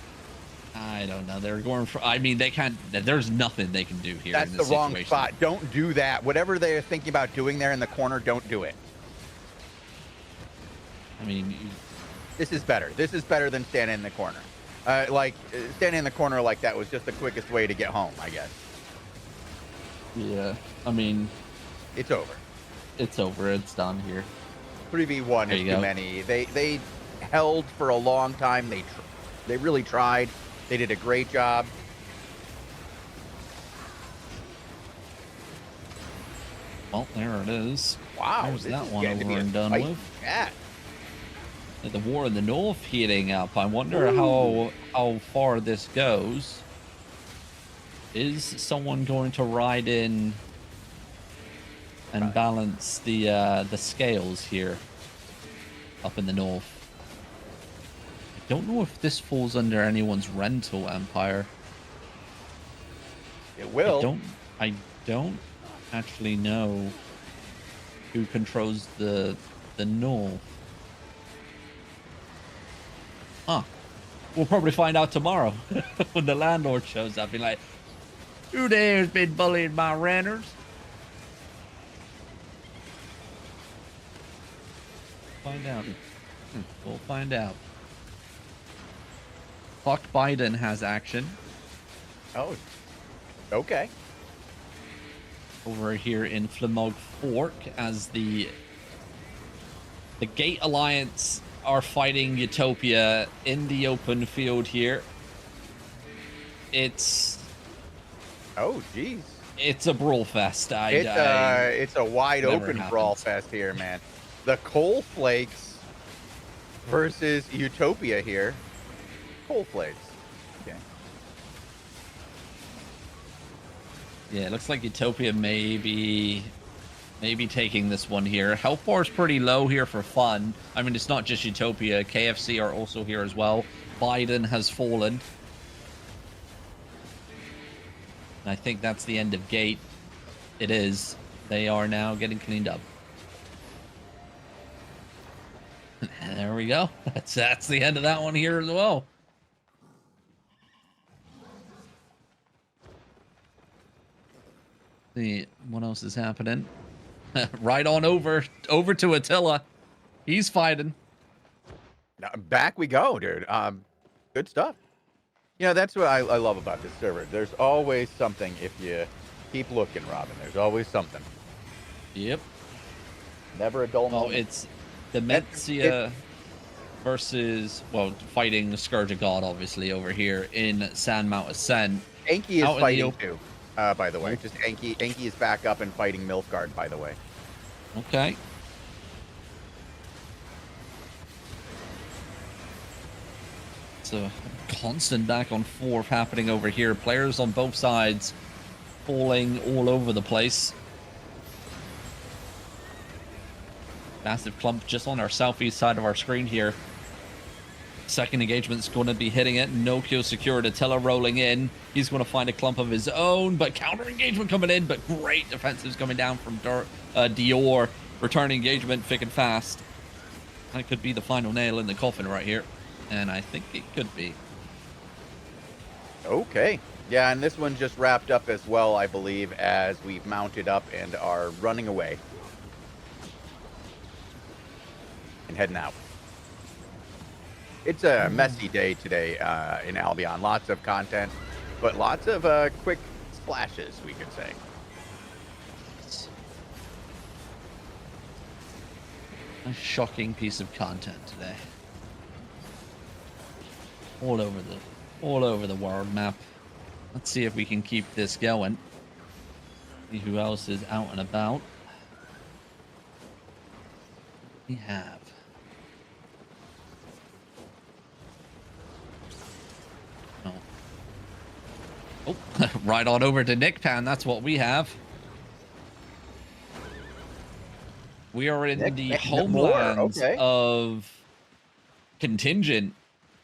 I don't know. They're going for. I mean, they can't. There's nothing they can do here. That's in the this wrong situation. spot. Don't do that. Whatever they're thinking about doing there in the corner, don't do it. I mean, this is better. This is better than standing in the corner. Standing in the corner like that was just the quickest way to get home, I guess. Yeah. I mean, it's over. It's over. It's done here. 3v1 is too many. They held for a long time. They really tried. They did a great job. Well, there it is. Wow, there's that one over and done with. Yeah. The war in the north heating up. I wonder how far this goes. Is someone going to ride in and balance the scales here up in the north? I don't know if this falls under anyone's rental empire. It will. I don't actually know who controls the north. Huh. We'll probably find out tomorrow when the landlord shows up. Be like, who there's been bullying my renters? Find out. We'll find out. Fuck Biden has action. Oh, okay. Over here in Flamog Fork as the The Gate Alliance are fighting Utopia in the open field here. It's Oh, geez. it's a brawl fest. It's a wide Whatever open brawl happens. fest here, man. The Coal Flakes versus Utopia here. Coal Flakes. Okay. Yeah, it looks like Utopia may be taking this one here. Health bar is pretty low here for fun. I mean, it's not just Utopia. KFC are also here as well. Biden has fallen. And I think that's the end of Gate. It is. They are now getting cleaned up. And there we go. That's the end of that one here as well. See what else is happening. Right on over to Attila. He's fighting. Now, back we go, dude. Good stuff. You know, that's what I love about this server. There's always something if you keep looking, Robin. There's always something. Yep. Never a dull Well, moment. it's Dementia versus, well, fighting Scourge of God, obviously, over here in Sandmount Ascent. Enki is out in the fighting open. too, by the way. Just Enki is back up and fighting Milfgard, by the way. Okay. It's a constant back and forth happening over here. Players on both sides falling all over the place. Massive clump just on our southeast side of our screen here. Second engagement's going to be hitting it. No kill secured. Attila rolling in. He's going to find a clump of his own, but counter engagement coming in. But great defensives coming down from Dior. Return engagement thick and fast. That could be the final nail in the coffin right here. And I think it could be. Okay. Yeah, and this one just wrapped up as well, I believe, as we've mounted up and are running away. And heading out. It's a messy day today in Albion. Lots of content, but lots of quick splashes, we could say. A shocking piece of content today. All over the world map. Let's see if we can keep this going. See who else is out and about. We have. Oh, right on over to Nickpan. That's what we have. We are in the homelands of Contingent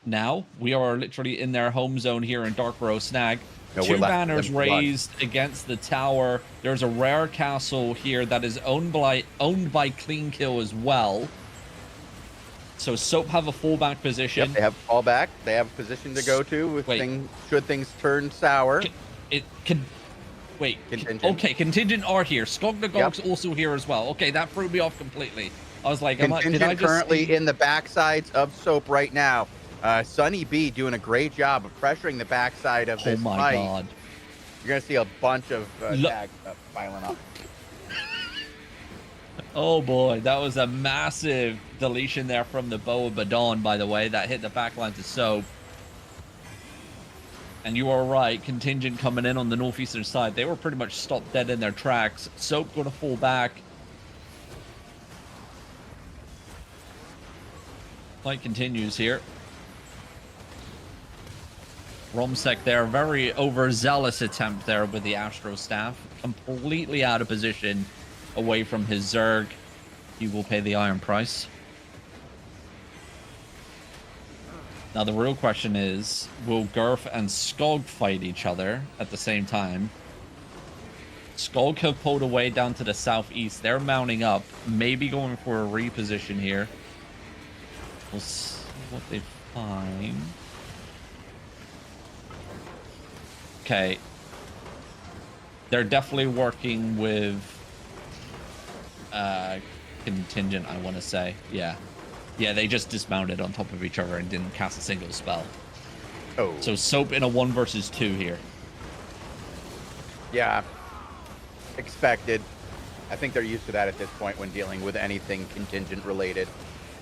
now. We are literally in their home zone here in Dark Row Snag. No, Two banners raised against the tower. There's a rare castle here that is owned by Clean Kill as well. So Soap have a fallback position. Yep, they have fallback. They have a position to go to if should things turn sour. Contingent. Okay, Contingent are here. Skognagog's also here as well. Okay, that threw me off completely. I was like, Contingent currently in the backsides of Soap right now. Sunny B doing a great job of pressuring the backside of this fight. Oh my god. You're going to see a bunch of tags piling up. Oh boy, that was a massive deletion there from the Bow of Badon, by the way. That hit the backline to Soap. And you are right, Contingent coming in on the northeastern side. They were pretty much stopped dead in their tracks. Soap going to fall back. Fight continues here. Romsek there, very overzealous attempt there with the Astro Staff. Completely out of position away from his Zerg. He will pay the iron price. Now the real question is, will Gurf and Skog fight each other at the same time? Skog have pulled away down to the southeast. They're mounting up, maybe going for a reposition here. We'll see what they find. Okay. They're definitely working with Contingent, I want to say. Yeah. Yeah, they just dismounted on top of each other and didn't cast a single spell. Oh. So Soap in a 1 versus 2 here. Yeah. Expected. I think they're used to that at this point when dealing with anything contingent related.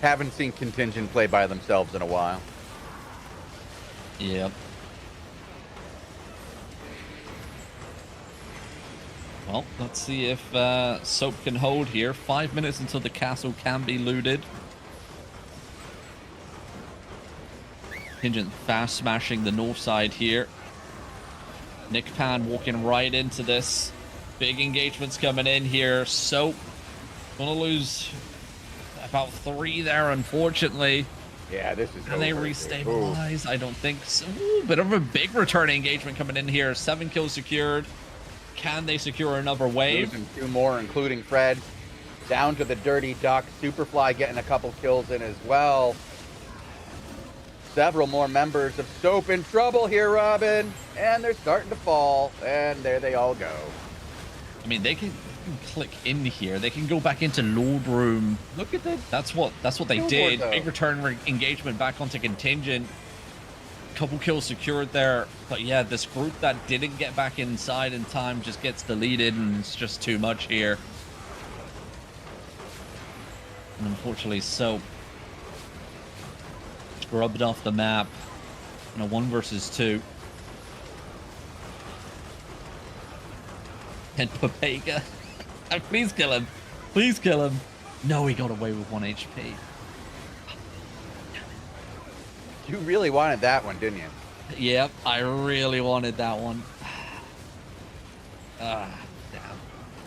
Haven't seen contingent play by themselves in a while. Yep. Well, let's see if Soap can hold here. 5 minutes until the castle can be looted. Contingent fast smashing the north side here. Nick Pan walking right into this. Big engagements coming in here. Soap gonna lose about 3 there, unfortunately. Yeah, this is Can they over, restabilize? I don't think so. Ooh, bit of a big return engagement coming in here. 7 kills secured. Can they secure another wave? Losing 2 more, including Fred. Down to the Dirty Duck. Superfly getting a couple kills in as well. Several more members of Soap in trouble here, Robin. And they're starting to fall. And there they all go. I mean, they can click in here. They can go back into Lord Room. Look at that. That's what they Billboard, did. though. Big return engagement back onto contingent. Couple kills secured there. But yeah, this group that didn't get back inside in time just gets deleted, and it's just too much here. And unfortunately, Soap scrubbed off the map in a 1 versus 2. And Papega. Please kill him. Please kill him. No, he got away with 1 HP. You really wanted that one, didn't you? Yep, I really wanted that one. Damn.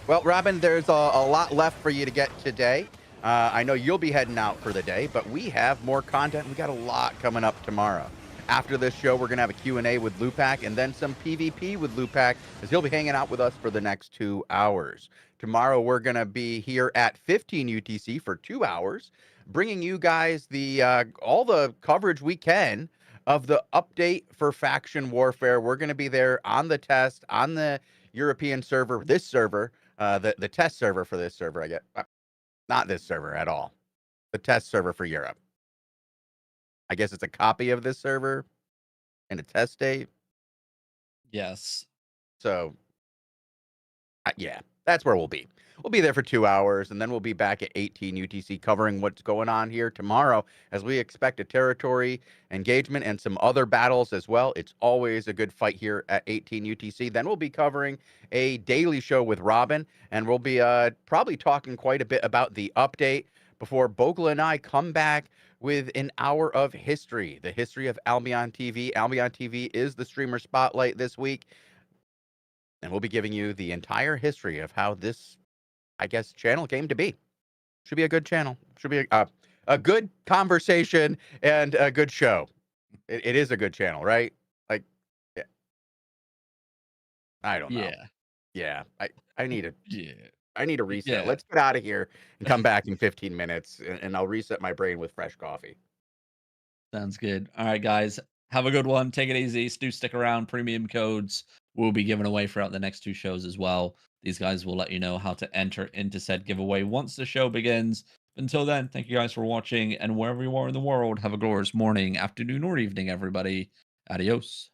Well, Robin, there's a lot left for you to get today. I know you'll be heading out for the day, but we have more content. We got a lot coming up tomorrow. After this show, we're going to have a Q&A with Lupac and then some PvP with Lupac, as he'll be hanging out with us for the next 2 hours. Tomorrow, we're going to be here at 15 UTC for 2 hours, bringing you guys the all the coverage we can of the update for faction warfare. We're going to be there on the test, on the European server, this server, the test server for this server, I get. Not this server at all. The test server for Europe. I guess it's a copy of this server in a test state. Yes. So, yeah, that's where we'll be. We'll be there for 2 hours, and then we'll be back at 18 UTC covering what's going on here tomorrow, as we expect a territory engagement and some other battles as well. It's always a good fight here at 18 UTC. Then we'll be covering a daily show with Robin, and we'll be probably talking quite a bit about the update before Bogle and I come back with an hour of history, the history of Albion TV. Albion TV is the streamer spotlight this week, and we'll be giving you the entire history of how this, I guess, channel came to be. Should be a good channel. Should be a good conversation and a good show. It is a good channel, right? Like, yeah. I don't know. Yeah, I need a Yeah. I need a reset. Yeah. Let's get out of here and come back in 15 minutes, and I'll reset my brain with fresh coffee. Sounds good. All right, guys. Have a good one. Take it easy. Do stick around. Premium codes will be given away throughout the next 2 shows as well. These guys will let you know how to enter into said giveaway once the show begins. Until then, thank you guys for watching. And wherever you are in the world, have a glorious morning, afternoon, or evening, everybody. Adios.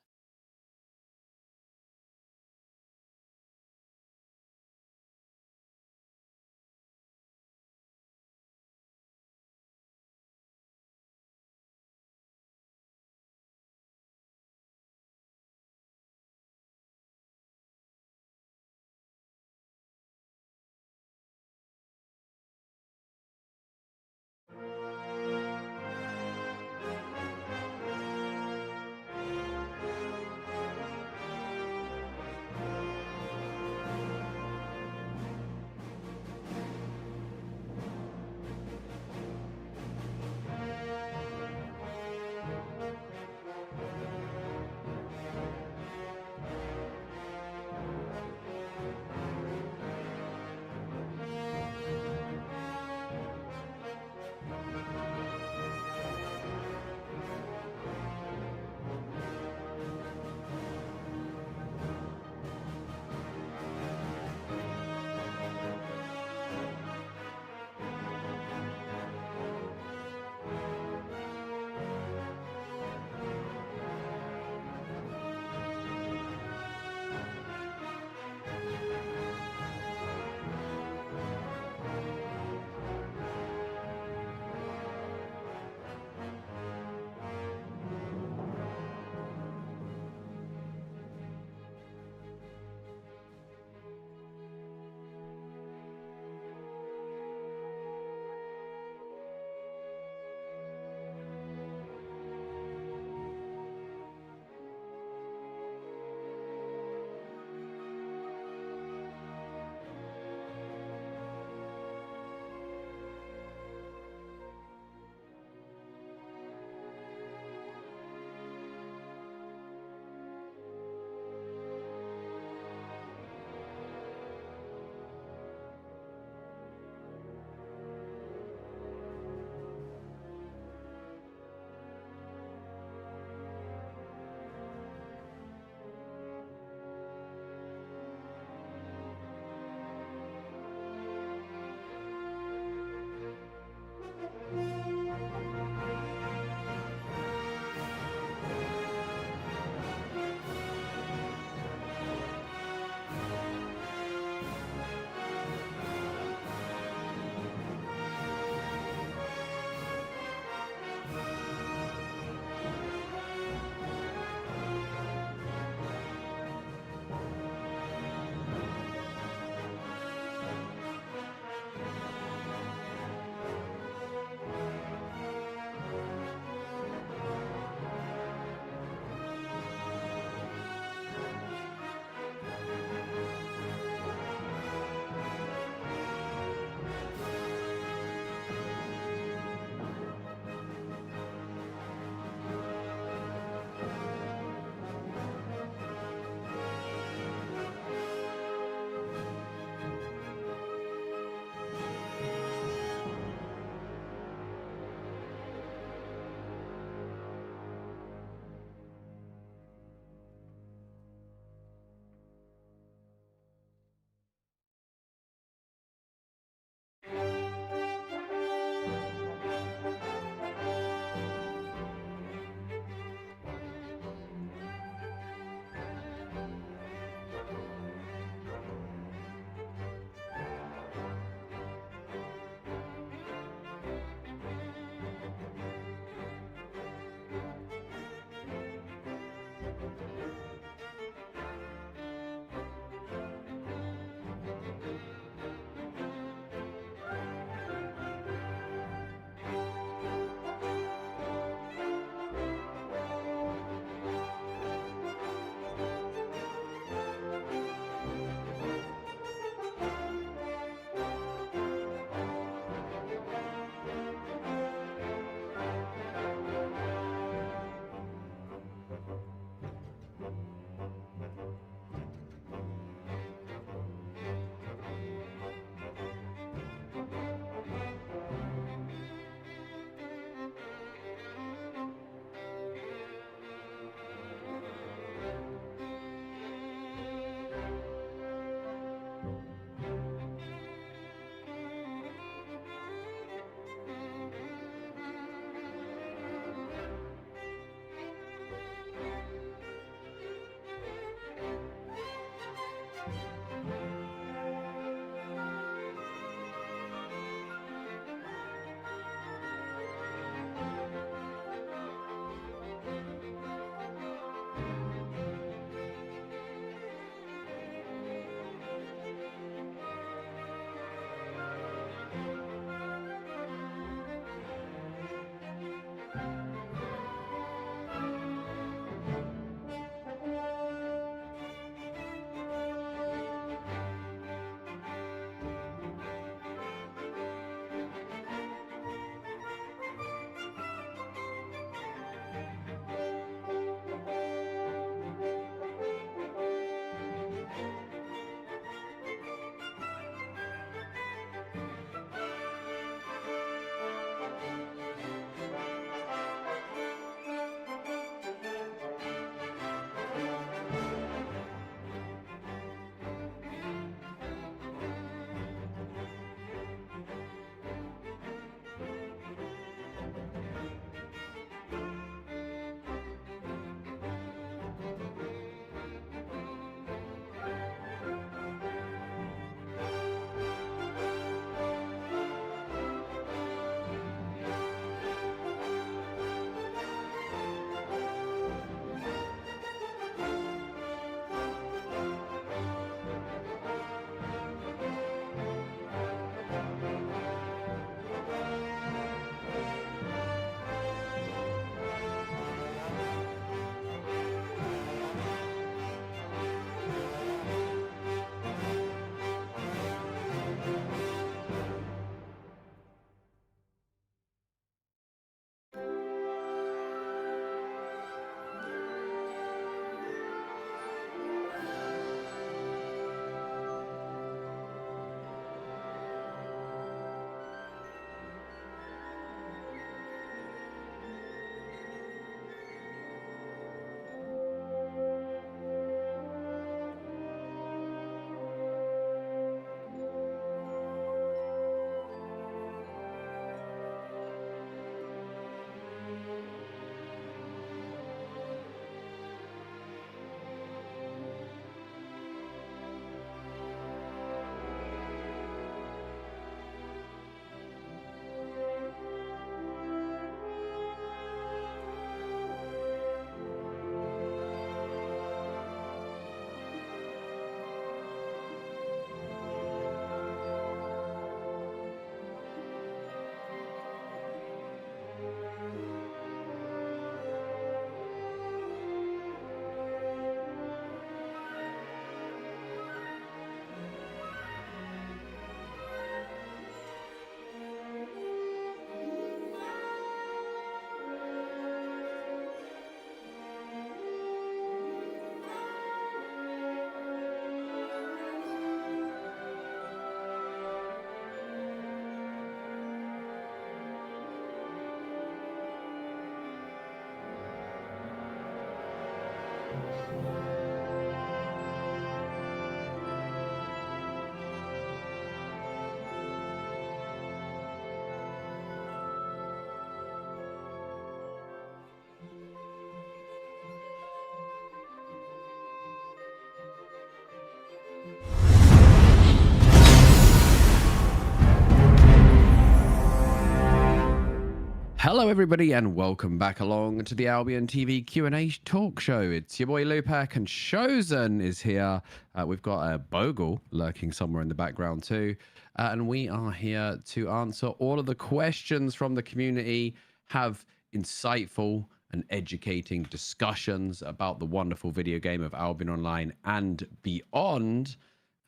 Hello, everybody, and welcome back along to the Albion TV Q&A talk show. It's your boy Lupac, and Chosen is here. We've got a Bogle lurking somewhere in the background too, and we are here to answer all of the questions from the community, have insightful and educating discussions about the wonderful video game of Albion Online and beyond.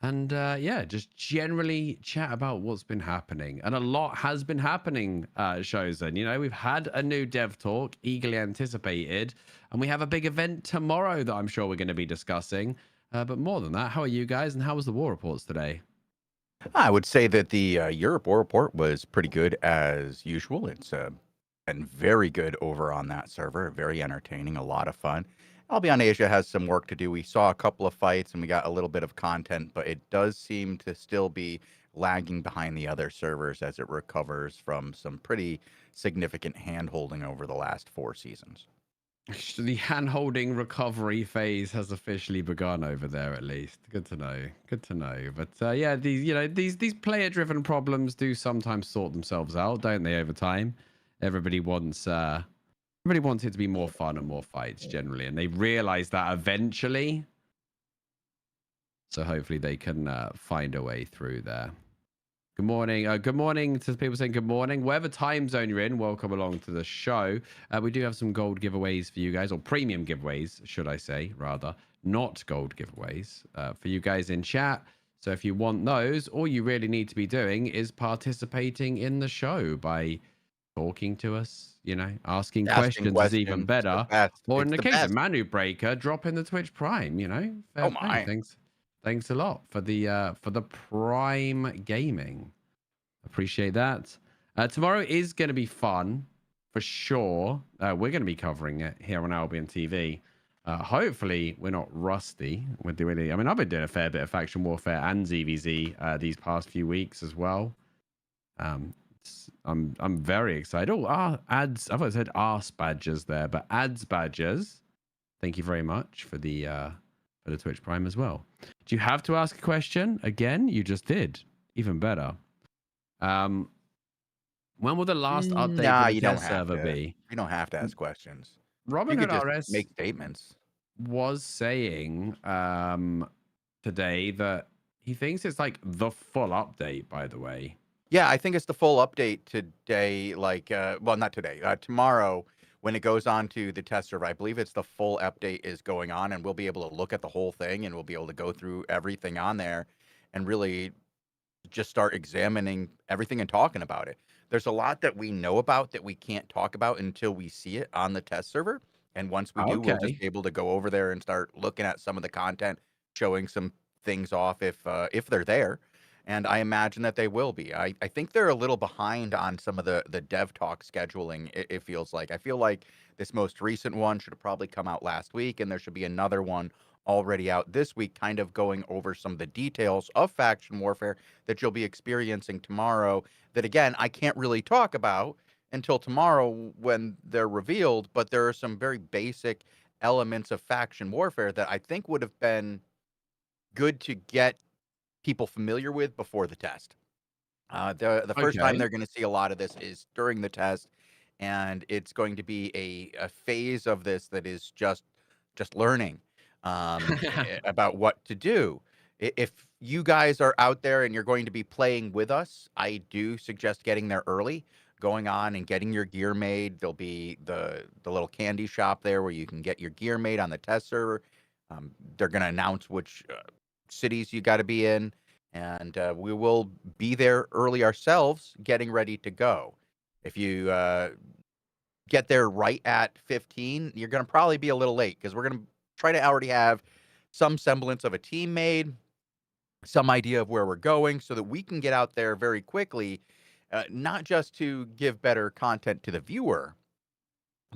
And yeah, just generally chat about what's been happening. And a lot has been happening, Chosen. You know, we've had a new dev talk, eagerly anticipated, and we have a big event tomorrow that I'm sure we're going to be discussing. But more than that, how are you guys, and how was the war reports today? I would say that the Europe War Report was pretty good as usual. It's been very good over on that server, very entertaining, a lot of fun. Albion Asia has some work to do. We saw a couple of fights and we got a little bit of content, but it does seem to still be lagging behind the other servers as it recovers from some pretty significant hand-holding over the last 4 seasons. The hand-holding recovery phase has officially begun over there, at least. Good to know. Good to know. But yeah, these player-driven problems do sometimes sort themselves out, don't they? Over time, everybody wants it to be more fun and more fights generally, and they realize that eventually. So hopefully they can find a way through there. Good morning. Good morning to people saying good morning. Whatever time zone you're in, welcome along to the show. We do have some gold giveaways for you guys, or premium giveaways, should I say, rather. Not gold giveaways for you guys in chat. So if you want those, all you really need to be doing is participating in the show by talking to us, you know, asking questions is even better. Or in the case of Manu Breaker, drop in the Twitch Prime, you know. Oh my. Thanks a lot for the Prime Gaming. Appreciate that. Tomorrow is going to be fun for sure. We're going to be covering it here on Albion TV. Hopefully we're not rusty. We're doing. I mean, I've been doing a fair bit of faction warfare and ZVZ these past few weeks as well. I'm very excited. Oh, ads. I thought I said arse badgers there, but ads badgers. Thank you very much for the Twitch Prime as well. Do you have to ask a question again? You just did. Even better. When will the last update for the test server be? You don't have to ask questions. Robin Hood RS make statements. Was saying today that he thinks it's like the full update, by the way. Yeah, I think it's the full update today, like, well, not today, tomorrow when it goes on to the test server. I believe it's the full update is going on, and we'll be able to look at the whole thing, and we'll be able to go through everything on there and really just start examining everything and talking about it. There's a lot that we know about that we can't talk about until we see it on the test server. And once we do, we'll just be able to go over there and start looking at some of the content, showing some things off if they're there. And I imagine that they will be. I think they're a little behind on some of the dev talk scheduling, it feels like. I feel like this most recent one should have probably come out last week, and there should be another one already out this week, kind of going over some of the details of faction warfare that you'll be experiencing tomorrow that, again, I can't really talk about until tomorrow when they're revealed, but there are some very basic elements of faction warfare that I think would have been good to get people familiar with before the test. The first time they're going to see a lot of this is during the test, and it's going to be a phase of this that is just learning about what to do. If you guys are out there and you're going to be playing with us, I do suggest getting there early, going on and getting your gear made. There'll be the little candy shop there where you can get your gear made on the test server. They're going to announce which cities you got to be in, and we will be there early ourselves getting ready to go. If you get there right at 15, you're going to probably be a little late because we're going to try to already have some semblance of a team made, some idea of where we're going so that we can get out there very quickly, not just to give better content to the viewer,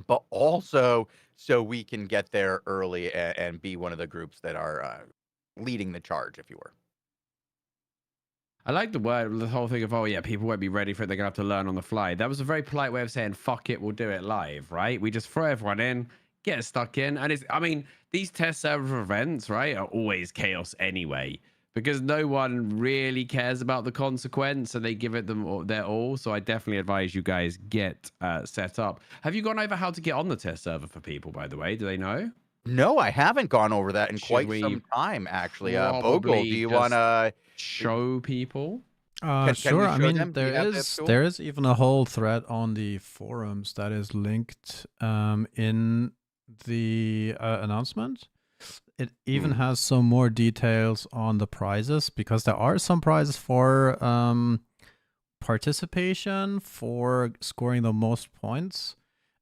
but also so we can get there early and be one of the groups that are leading the charge, if you were. I like the whole thing of, oh yeah, people won't be ready for it. They're going to have to learn on the fly. That was a very polite way of saying, fuck it, we'll do it live, right? We just throw everyone in, get stuck in. And I mean, these test server events, right, are always chaos anyway. because no one really cares about the consequence, and they give it them their all. So I definitely advise you guys get set up. Have you gone over how to get on the test server for people, by the way? Do they know? No, I haven't gone over that in Should quite we some time, actually. Bogle, do probably you want just to show people? can Sure. we I show mean, them? Do you have that tool? there is even a whole thread on the forums that is linked in the announcement. It even has some more details on the prizes, because there are some prizes for participation, for scoring the most points,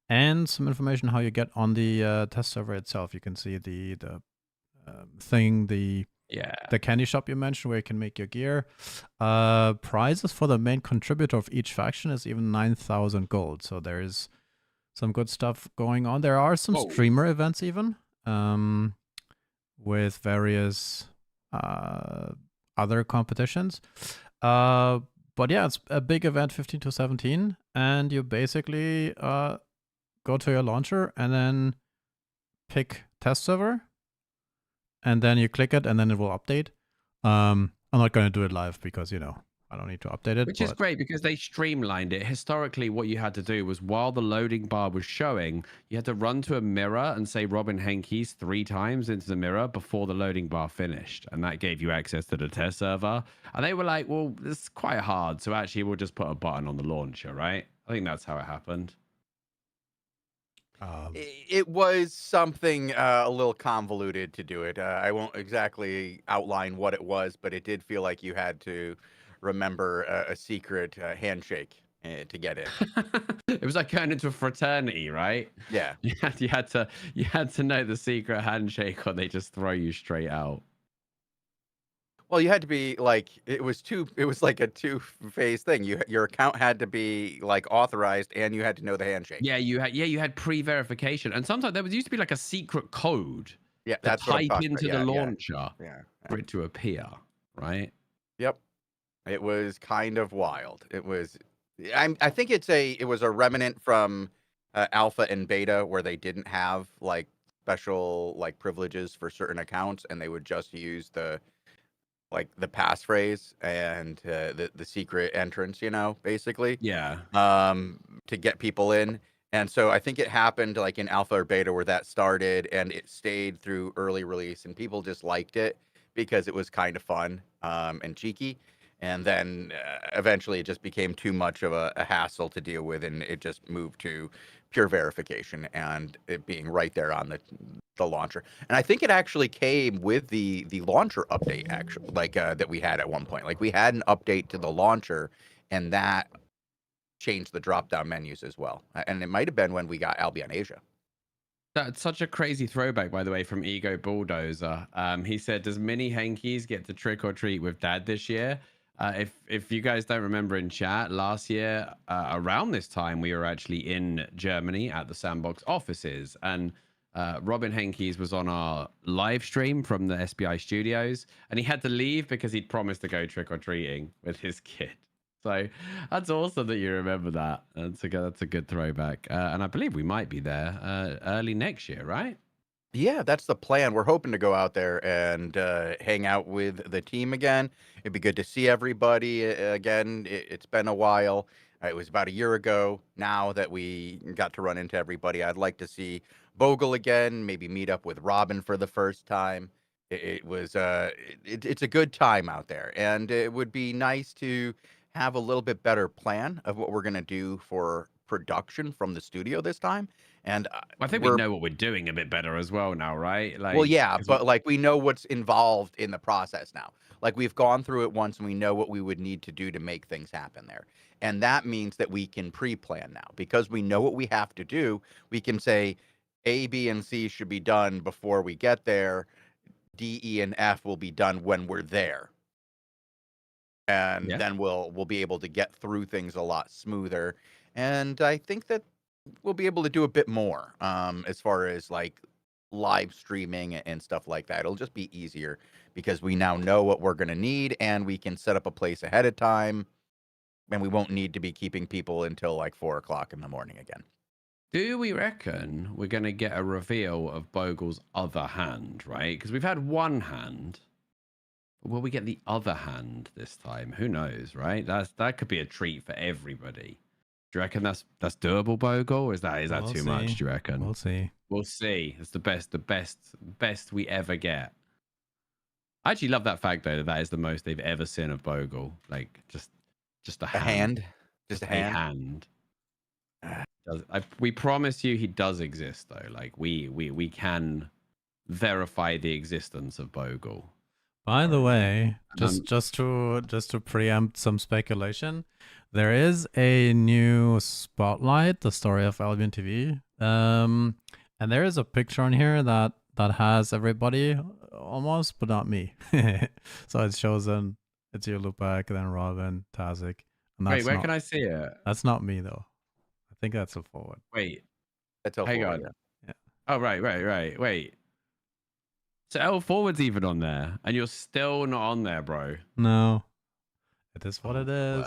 and some information how you get on the test server itself. You can see the thing, the candy shop you mentioned, where you can make your gear. Prizes for the main contributor of each faction is even 9,000 gold. So there is some good stuff going on. There are some streamer events even, with various other competitions. But yeah, it's a big event, 15 to 17, and you basically go to your launcher and then pick test server, and then you click it, and then it will update. I'm not going to do it live because, I don't need to update it. Which is great because they streamlined it. Historically, what you had to do was, while the loading bar was showing, you had to run to a mirror and say Robin Henke's 3 times into the mirror before the loading bar finished. And that gave you access to the test server. And they were like, well, it's quite hard. So actually, we'll just put a button on the launcher, right? I think that's how it happened. It was something a little convoluted to do it. I won't exactly outline what it was, but it did feel like you had to remember a secret handshake to get in. It was like going into a fraternity, right? Yeah. You had to know the secret handshake, or they just throw you straight out. Well, you had to be like, it was like a two-phase thing. Your account had to be like authorized, and you had to know the handshake. Yeah, you had pre-verification, and sometimes there used to be like a secret code. Yeah, to that's what I'm type talking into about. the Yeah, launcher for it to appear, right? Yep. It was kind of wild. It was. I think it was a remnant from alpha and beta, where they didn't have like special like privileges for certain accounts, and they would just use the passphrase and the secret entrance, basically. Yeah. To get people in. And so I think it happened like in alpha or beta where that started, and it stayed through early release, and people just liked it because it was kind of fun and cheeky. And then eventually it just became too much of a hassle to deal with, and it just moved to pure verification and it being right there on the launcher. And I think it actually came with the launcher update, actually, like that we had at one point. Like we had an update to the launcher, and that changed the drop-down menus as well. And it might have been when we got Albion Asia. That's such a crazy throwback, by the way, from Ego Bulldozer. He said, does Mini Hankies get to trick or treat with Dad this year? If you guys don't remember in chat, last year around this time, we were actually in Germany at the Sandbox offices, and Robin Henke's was on our live stream from the SBI studios, and he had to leave because he'd promised to go trick or treating with his kid. So that's awesome that you remember that. That's a good throwback, and I believe we might be there early next year, right? Yeah, that's the plan. We're hoping to go out there and hang out with the team again. It'd be good to see everybody again. It's been a while. It was about a year ago now that we got to run into everybody. I'd like to see Bogle again, maybe meet up with Robin for the first time. It's a good time out there, and it would be nice to have a little bit better plan of what we're going to do for production from the studio this time. And I think we know what we're doing a bit better as well now, right? Well, yeah, but like we know what's involved in the process now. Like we've gone through it once, and we know what we would need to do to make things happen there. And that means that we can pre-plan now, because we know what we have to do. We can say A, B, and C should be done before we get there. D, E, and F will be done when we're there. And then we'll be able to get through things a lot smoother. And I think that we'll be able to do a bit more as far as like live streaming and stuff like that. It'll just be easier because we now know what we're going to need, and we can set up a place ahead of time, and we won't need to be keeping people until like 4 o'clock in the morning again. Do we reckon we're going to get a reveal of Bogle's other hand, right? Because we've had one hand. will we get the other hand this time? Who knows, right? That could be a treat for everybody. Do you reckon that's doable, Bogle? Or is that We'll too see. much? Do you reckon? We'll see. We'll see. It's the best we ever get. I actually love that fact though that is the most they've ever seen of Bogle. Like just a A hand. hand, just a hand. We promise you he does exist though. Like we can verify the existence of Bogle. By the way, just to preempt some speculation, there is a new spotlight, the story of Albion TV. And there is a picture on here that has everybody almost, but not me. So it shows it's you, Lupac, then Robin, Tazik. Wait, where can I see it? That's not me though. I think that's a forward. Wait, That's hang on. Yeah. Oh right. Wait. So L forward's even on there, and you're still not on there, bro. No, it is what it is.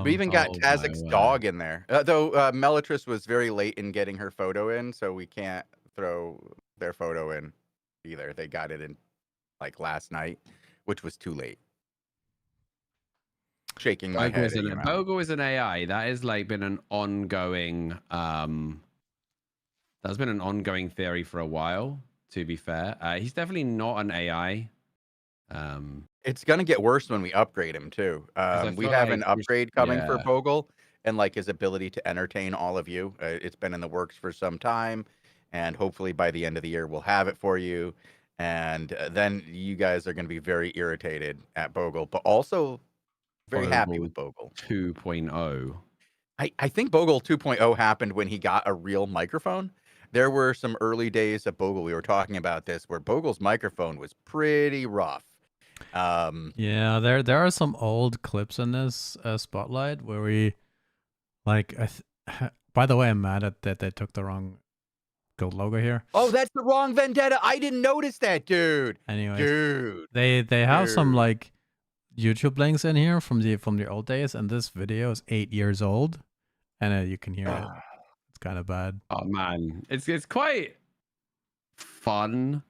We even got Tazik's dog in there. Though Melitris was very late in getting her photo in, so we can't throw their photo in either. They got it in like last night, which was too late. Shaking my head. Bogle is an AI. That has like been an ongoing that's been an ongoing theory for a while, to be fair. He's definitely not an AI. It's gonna get worse when we upgrade him too. We have an upgrade coming for Bogle, and like his ability to entertain all of you. It's been in the works for some time, and hopefully by the end of the year we'll have it for you. And then you guys are gonna be very irritated at Bogle, but also very happy with Bogle 2.0. I think Bogle 2.0 happened when he got a real microphone. There were some early days of Bogle. We were talking about this where Bogle's microphone was pretty rough. Yeah, there are some old clips in this spotlight where we like. By the way, I'm mad at that they took the wrong gold logo here. Oh, that's the wrong Vendetta. I didn't notice that, dude. Anyway, dude, they have some like YouTube links in here from the old days, and this video is 8 years old, and you can hear it. It's kind of bad. Oh man, it's quite fun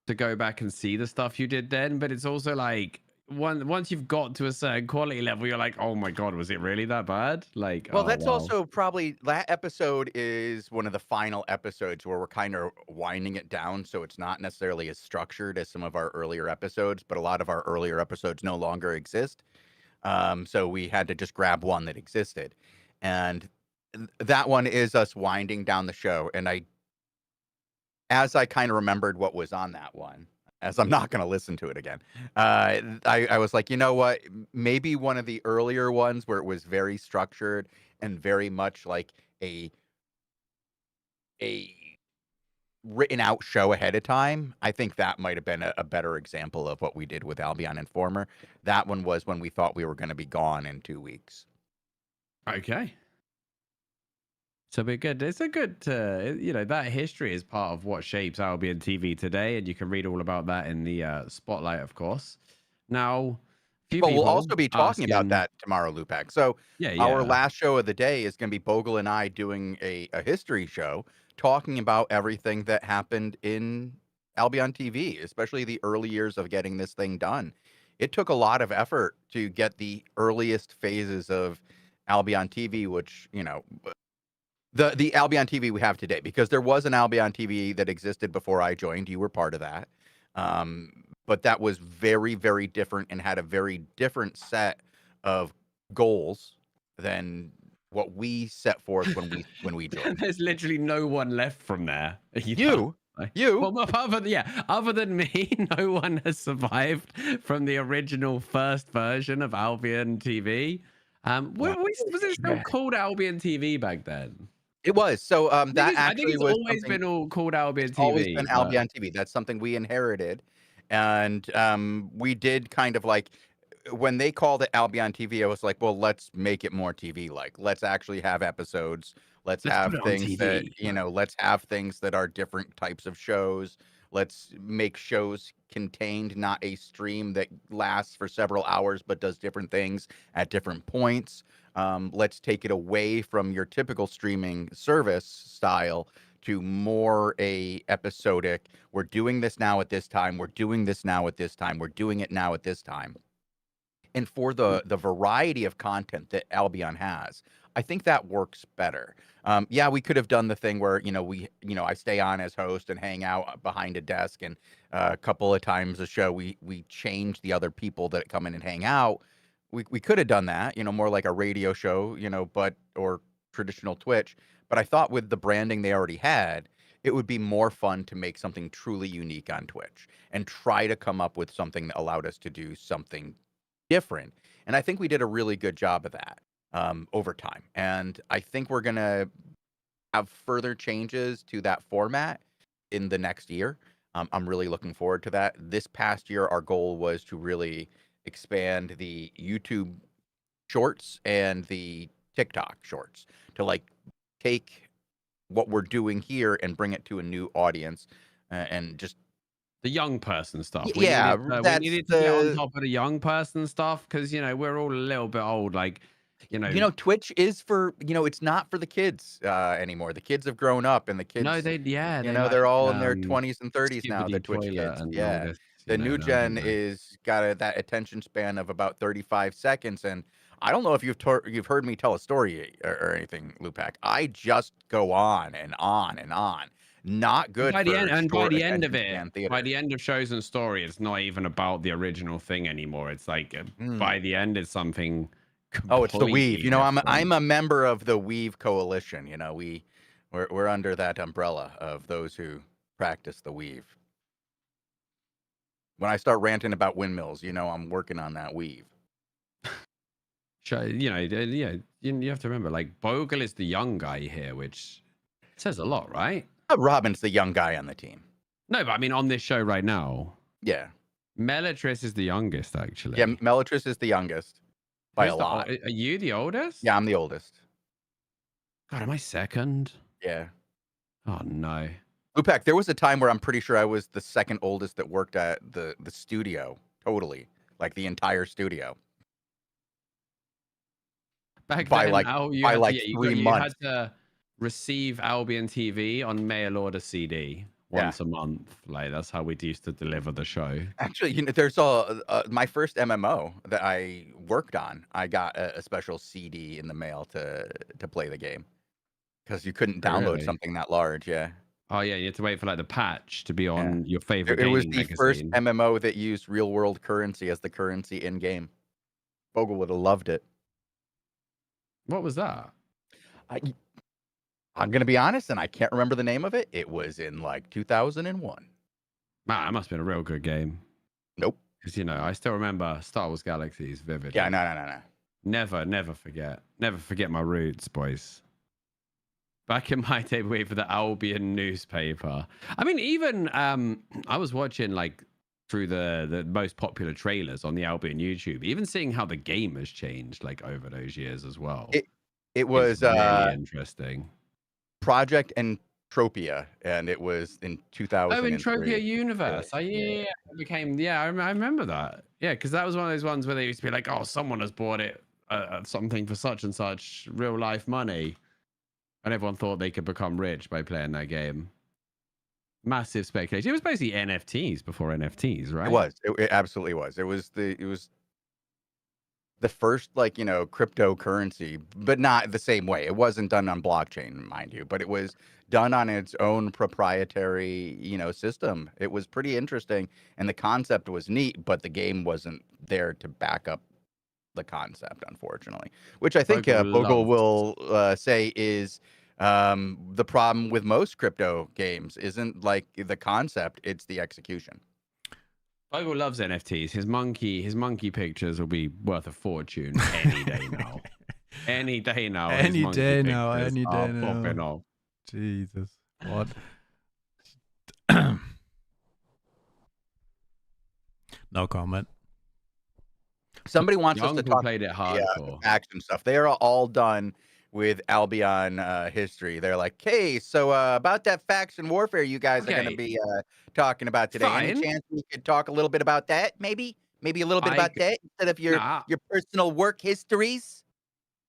to go back and see the stuff you did then, but it's also like once you've got to a certain quality level, you're like, oh my god, was it really that bad? Like, well, that's also probably that episode is one of the final episodes where we're kind of winding it down, so it's not necessarily as structured as some of our earlier episodes, but a lot of our earlier episodes no longer exist. So we had to just grab one that existed, and that one is us winding down the show. And as I kind of remembered what was on that one, as I'm not going to listen to it again, I was like, you know what? Maybe one of the earlier ones where it was very structured and very much like a written out show ahead of time. I think that might have been a better example of what we did with Albion Informer. That one was when we thought we were going to be gone in 2 weeks. Okay. So we're good. It's a good, that history is part of what shapes Albion TV today, and you can read all about that in the spotlight, of course. Now, we'll also be talking about that tomorrow, Lupac. So our last show of the day is going to be Bogle and I doing a history show, talking about everything that happened in Albion TV, especially the early years of getting this thing done. It took a lot of effort to get the earliest phases of Albion TV, which, the Albion TV we have today, because there was an Albion TV that existed before I joined. You were part of that. But that was very, very different and had a very different set of goals than what we set forth when we joined. There's literally no one left from there. You. Well, other than me, no one has survived from the original first version of Albion TV. Was it still called Albion TV back then? It was. So I think it's always been all called Albion TV. Always been Albion TV. That's something we inherited, and we did kind of like when they called it Albion TV. I was like, well, let's make it more TV like. Let's actually have episodes. Let's have things that let's have things that are different types of shows. Let's make shows contained, not a stream that lasts for several hours but does different things at different points. Let's take it away from your typical streaming service style to more a episodic. We're doing this now at this time. We're doing this now at this time. We're doing it now at this time. And for the variety of content that Albion has, I think that works better. Yeah, we could have done the thing where I stay on as host and hang out behind a desk, and a couple of times a show we change the other people that come in and hang out. We could have done that, more like a radio show, or traditional Twitch. But I thought with the branding they already had, it would be more fun to make something truly unique on Twitch and try to come up with something that allowed us to do something different. And I think we did a really good job of that over time. And I think we're going to have further changes to that format in the next year. I'm really looking forward to that. This past year, our goal was to really expand the YouTube shorts and the TikTok shorts to take what we're doing here and bring it to a new audience and just the young person stuff. We needed to get on top of the young person stuff because we're all a little bit old. Twitch is for it's not for the kids anymore. The kids have grown up, and the kids they're all in their 20s and 30s now. The Twitch kids, the new gen is got that attention span of about 35 seconds, and I don't know if you've heard me tell a story or anything, Lupac. I just go on and on and on. Not good. By the end of it, by the end of shows and story, it's not even about the original thing anymore. It's like by the end, it's something. Oh, it's the Weave. I'm a member of the Weave Coalition. We're under that umbrella of those who practice the Weave. When I start ranting about windmills, I'm working on that Weave. You have to remember, Bogle is the young guy here, which says a lot, right? Robin's the young guy on the team. No, but I mean on this show right now. Yeah. Melitris is the youngest, actually. Yeah, Melitris is the youngest by a lot. Are you the oldest? Yeah, I'm the oldest. God, am I second? Yeah. Oh, no. Lupac, there was a time where I'm pretty sure I was the second oldest that worked at the studio. Totally. The entire studio. Back by then, 3 months. You had to receive AlbionTV on mail order CD once a month. That's how we used to deliver the show. Actually, there's my first MMO that I worked on. I got a special CD in the mail to play the game because you couldn't download something that large. Yeah. Oh yeah, you had to wait for the patch to be on your favorite. It was the first MMO that used real world currency as the currency in game. Bogle would have loved it. What was that? I'm going to be honest, and I can't remember the name of it. It was in 2001. Man, that must have been a real good game. Nope. Because, I still remember Star Wars Galaxies vividly. Yeah, no. Never forget. Never forget my roots, boys. Back in my day, we wait for the Albion newspaper. I mean, even I was watching through the most popular trailers on the Albion YouTube, even seeing how the game has changed over those years as well. It was really interesting. Project Entropia, and it was in 2000. Oh, Entropia Universe. It became. I remember that. Yeah, because that was one of those ones where they used to be like, "Oh, someone has bought it, something for such and such real life money," and everyone thought they could become rich by playing that game. Massive speculation. It was basically NFTs before NFTs, right? It was. It absolutely was. It was the first cryptocurrency, but not the same way. It wasn't done on blockchain, mind you, but it was done on its own proprietary system. It was pretty interesting, and the concept was neat, but the game wasn't there to back up the concept, unfortunately, which I think Bogle will say is the problem with most crypto games. Isn't the concept, it's the execution. Bogle loves NFTs. His monkey pictures will be worth a fortune any day now. Any day now. Any day now. Popping off. Jesus. What? No comment. Somebody wants us to talk. Played it hardcore. Action stuff. They are all done with Albion history. They're like, hey, so about that faction warfare you guys are going to be talking about today. Fine. Any chance we could talk a little bit about that? Maybe a little bit about that instead of your personal work histories.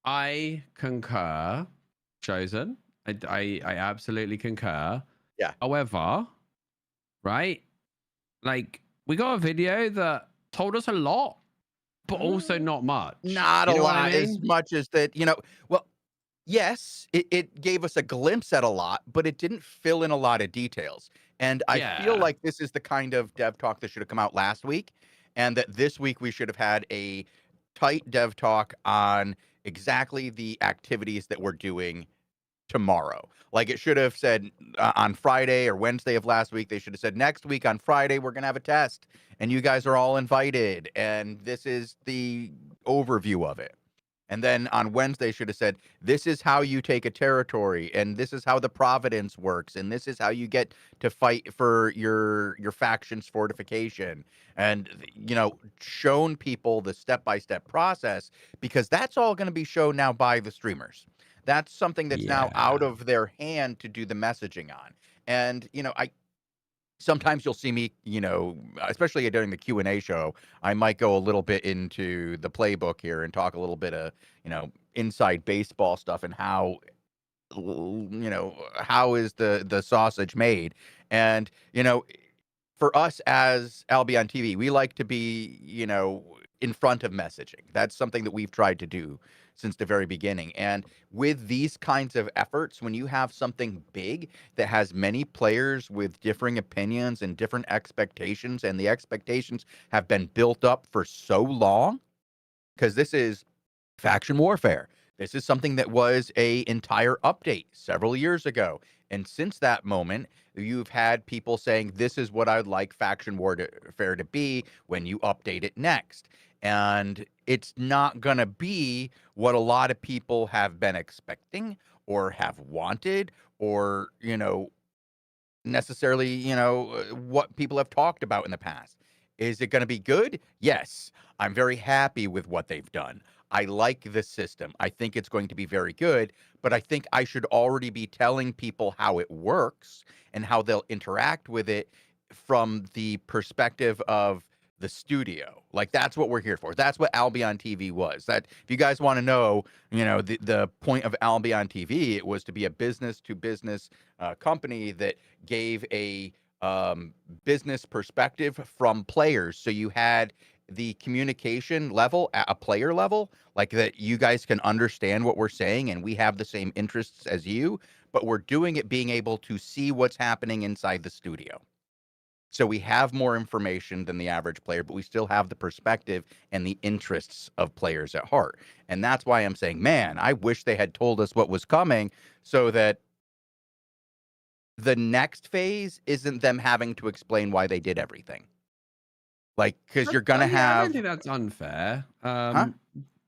I concur, Chosen. I absolutely concur. Yeah. However, right, like we got a video that told us a lot, but also not much. Not You a know what I lot, as mean? much as that, well, yes, it gave us a glimpse at a lot, but it didn't fill in a lot of details. And I feel Yeah. like this is the kind of dev talk that should have come out last week, and that this week we should have had a tight dev talk on exactly the activities that we're doing tomorrow. Like it should have said on Friday or Wednesday of last week, they should have said next week on Friday, we're going to have a test and you guys are all invited. And this is the overview of it. And then on Wednesday should have said, this is how you take a territory and this is how the Providence works. And this is how you get to fight for your faction's fortification. And, shown people the step-by-step process, because that's all going to be shown now by the streamers. That's something that's now out Yeah. of their hand to do the messaging on. And, I sometimes you'll see me, especially during the Q&A show, I might go a little bit into the playbook here and talk a little bit of, inside baseball stuff and how how is the sausage made. And, for us as Albion TV, we like to be, in front of messaging. That's something that we've tried to do since the very beginning. And with these kinds of efforts, when you have something big that has many players with differing opinions and different expectations, and the expectations have been built up for so long, because this is faction warfare. This is something that was a entire update several years ago. And since that moment, you've had people saying, this is what I'd like faction warfare to be when you update it next. And it's not going to be what a lot of people have been expecting or have wanted, or, necessarily, what people have talked about in the past. Is it going to be good? Yes. I'm very happy with what they've done. I like the system. I think it's going to be very good, but I think I should already be telling people how it works and how they'll interact with it from the perspective of the studio. Like that's what we're here for. That's what Albion TV was. That if you guys want to know, the point of Albion TV, it was to be a business to business company that gave a business perspective from players. So you had the communication level at a player level, like that you guys can understand what we're saying and we have the same interests as you, but we're doing it being able to see what's happening inside the studio. So we have more information than the average player, but we still have the perspective and the interests of players at heart. And that's why I'm saying, man, I wish they had told us what was coming so that the next phase isn't them having to explain why they did everything. Like, because you're going to have... I don't think that's unfair. Huh?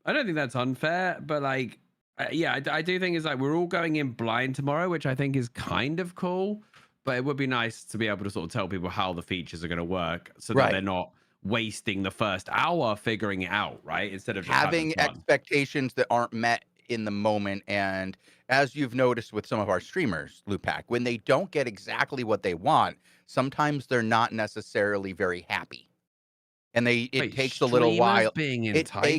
I don't think that's unfair, but like, I do think it's like we're all going in blind tomorrow, which I think is kind of cool. But it would be nice to be able to sort of tell people how the features are going to work so that they're not wasting the first hour figuring it out, right? Instead of just having expectations that aren't met in the moment. And as you've noticed with some of our streamers, Lupac, when they don't get exactly what they want, sometimes they're not necessarily very happy. And it takes a little while. Being entitled? It